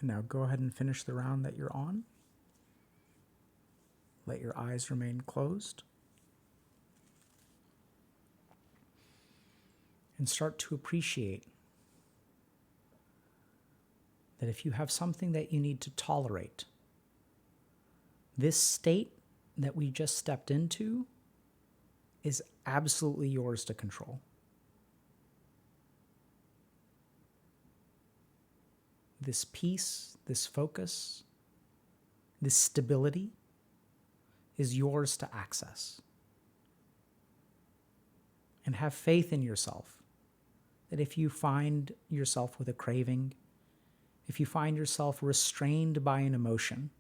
And now go ahead and finish the round that you're on. Let your eyes remain closed. And start to appreciate that if you have something that you need to tolerate, this state that we just stepped into is absolutely yours to control. This peace, this focus, this stability is yours to access. And have faith in yourself that if you find yourself with a craving, if you find yourself restrained by an emotion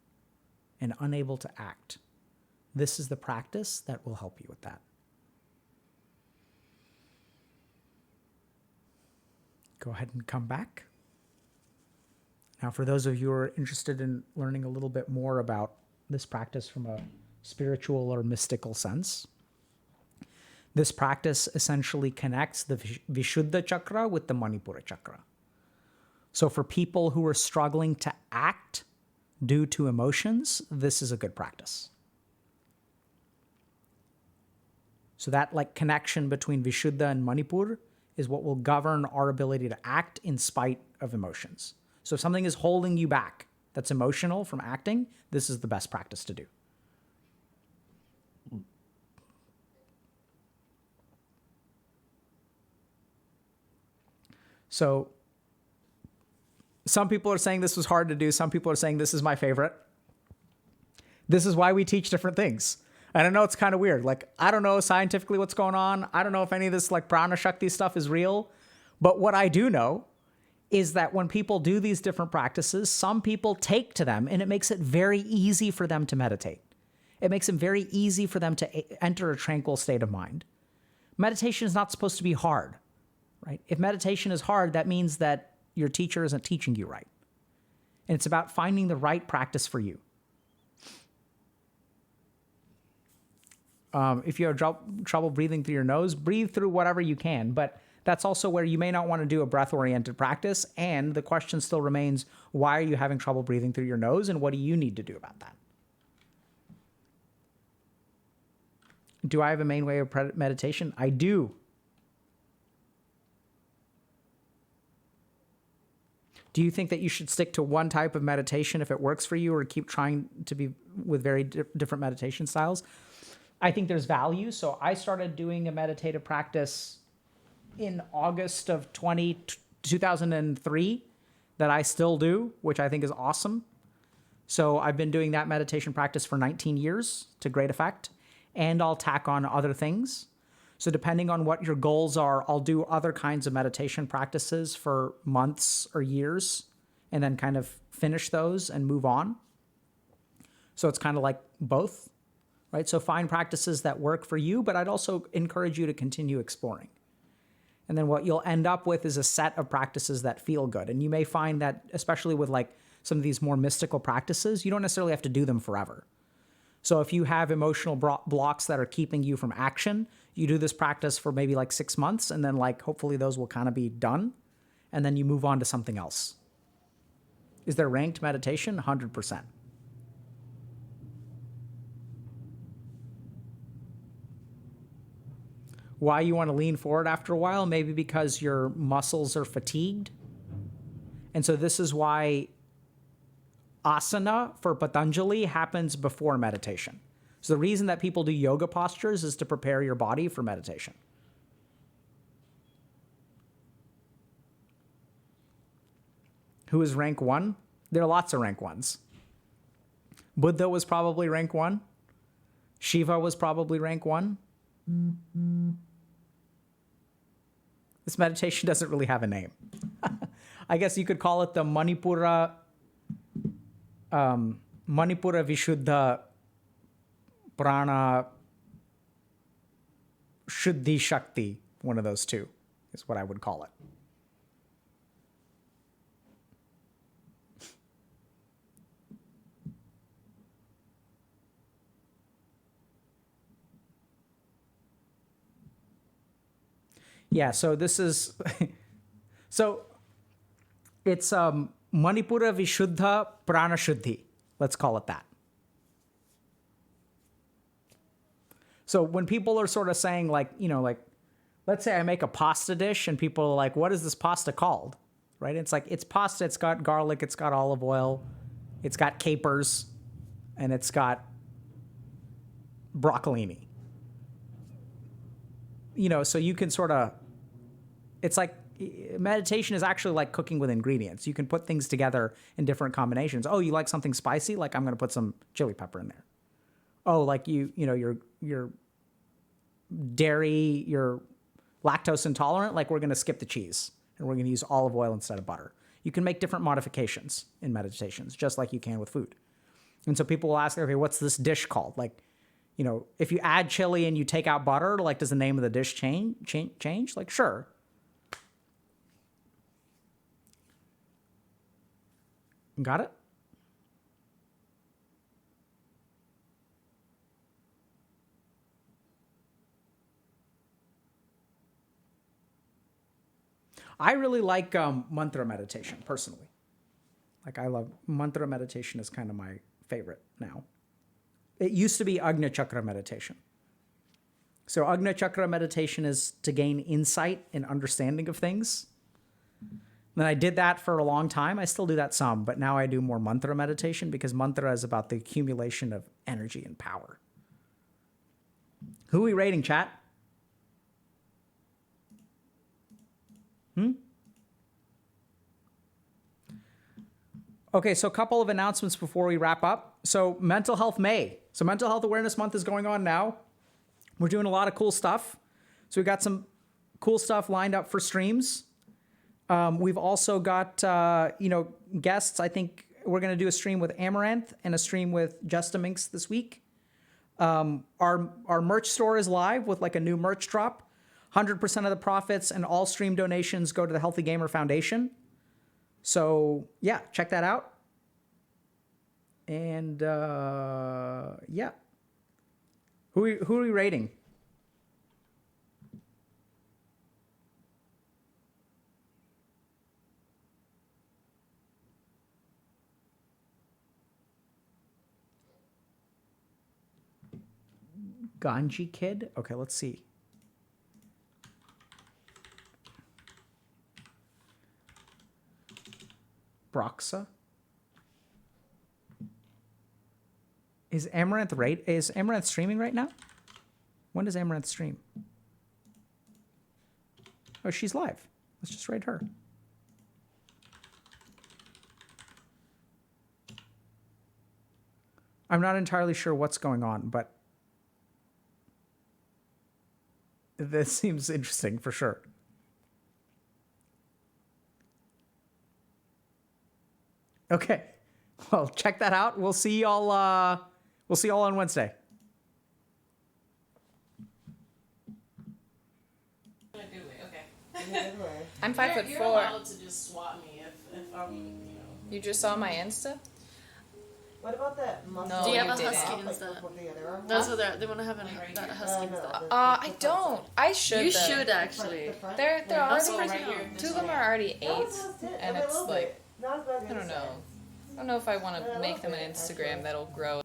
and unable to act, this is the practice that will help you with that. Go ahead and come back. Now, for those of you who are interested in learning a little bit more about this practice from a spiritual or mystical sense, this practice essentially connects the Vishuddha chakra with the Manipura chakra. So for people who are struggling to act due to emotions, this is a good practice. So that connection between Vishuddha and Manipur is what will govern our ability to act in spite of emotions. So if something is holding you back that's emotional from acting, this is the best practice to do. So some people are saying this was hard to do. Some people are saying this is my favorite. This is why we teach different things. And I know it's kind of weird. I don't know scientifically what's going on. I don't know if any of this Prana Shakti stuff is real. But what I do know is that when people do these different practices, some people take to them and it makes it very easy for them to meditate. It makes it very easy for them to enter a tranquil state of mind. meditation is not supposed to be hard, right? If meditation is hard, that means that your teacher isn't teaching you right. And it's about finding the right practice for you. If you have trouble breathing through your nose, breathe through whatever you can. But that's also where you may not want to do a breath-oriented practice. And the question still remains, why are you having trouble breathing through your nose? And what do you need to do about that? Do I have a main way of meditation? I do. Do you think that you should stick to one type of meditation if it works for you, or keep trying to be with very different meditation styles? I think there's value. So I started doing a meditative practice in August of 2003 that I still do, which I think is awesome. So I've been doing that meditation practice for 19 years to great effect, and I'll tack on other things. So depending on what your goals are, I'll do other kinds of meditation practices for months or years, and then kind of finish those and move on. So it's kind of like both, right? So find practices that work for you, but I'd also encourage you to continue exploring. And then what you'll end up with is a set of practices that feel good. And you may find that, especially with like some of these more mystical practices, you don't necessarily have to do them forever. So if you have emotional blocks that are keeping you from action, you do this practice for maybe like 6 months, and then like hopefully those will kind of be done, and then you move on to something else. Is there ranked meditation? 100%. Why you want to lean forward after a while? Maybe because your muscles are fatigued. And so this is why asana for Patanjali happens before meditation. So the reason that people do yoga postures is to prepare your body for meditation. Who is rank 1? There are lots of rank 1s. Buddha was probably rank 1. Shiva was probably rank 1. This meditation doesn't really have a name. I guess you could call it the Manipura Vishuddha Prana Shuddhi Shakti. One of those two is what I would call it. Yeah, so this is, so it's Manipura Vishuddha Prana Shuddhi. Let's call it that. So when people are sort of saying like, you know, like, let's say I make a pasta dish and people are like, what is this pasta called? Right? It's like, it's pasta, it's got garlic, it's got olive oil, it's got capers, and it's got broccolini. You know, so you can sort of, it's like meditation is actually like cooking with ingredients. You can put things together in different combinations. Oh, you like something spicy? Like I'm going to put some chili pepper in there. Oh, like you know, you're dairy, you're lactose intolerant. Like we're going to skip the cheese and we're going to use olive oil instead of butter. You can make different modifications in meditations, just like you can with food. And so people will ask, okay, what's this dish called? Like, you know, if you add chili and you take out butter, like, does the name of the dish change? Like, sure. Got it? I really like mantra meditation, personally. Like, I love mantra meditation is kind of my favorite now. It used to be Agnya Chakra meditation. So Agnya Chakra meditation is to gain insight and understanding of things. And I did that for a long time. I still do that some, but now I do more mantra meditation because mantra is about the accumulation of energy and power. Who are we rating, chat? Okay, so a couple of announcements before we wrap up. So Mental Health May. So Mental Health Awareness Month is going on now. We're doing a lot of cool stuff. So we got some cool stuff lined up for streams. We've also got, guests. I think we're going to do a stream with Amaranth and a stream with Justaminx this week. Our merch store is live with like a new merch drop. 100% of the profits and all stream donations go to the Healthy Gamer Foundation. So yeah, check that out. And yeah, who are we rating? Ganji Kid? Okay, let's see. Broxa? Is Amaranth streaming right now? When does Amaranth stream? Oh, she's live. Let's just rate her. I'm not entirely sure what's going on, but this seems interesting for sure. Okay. Well, check that out. We'll see y'all on Wednesday. Okay. I'm 5'4". You're allowed to just swap me if I'm, you know. You just saw my Insta? What about that muscle? No, Do you have you a didn't. husky instead? That's what they want to have that husky instead. I don't. I should. You though. should actually. They're already Also right here. two of them are already 8, and it's like I don't know. I don't know if I want to make them an Instagram that'll grow.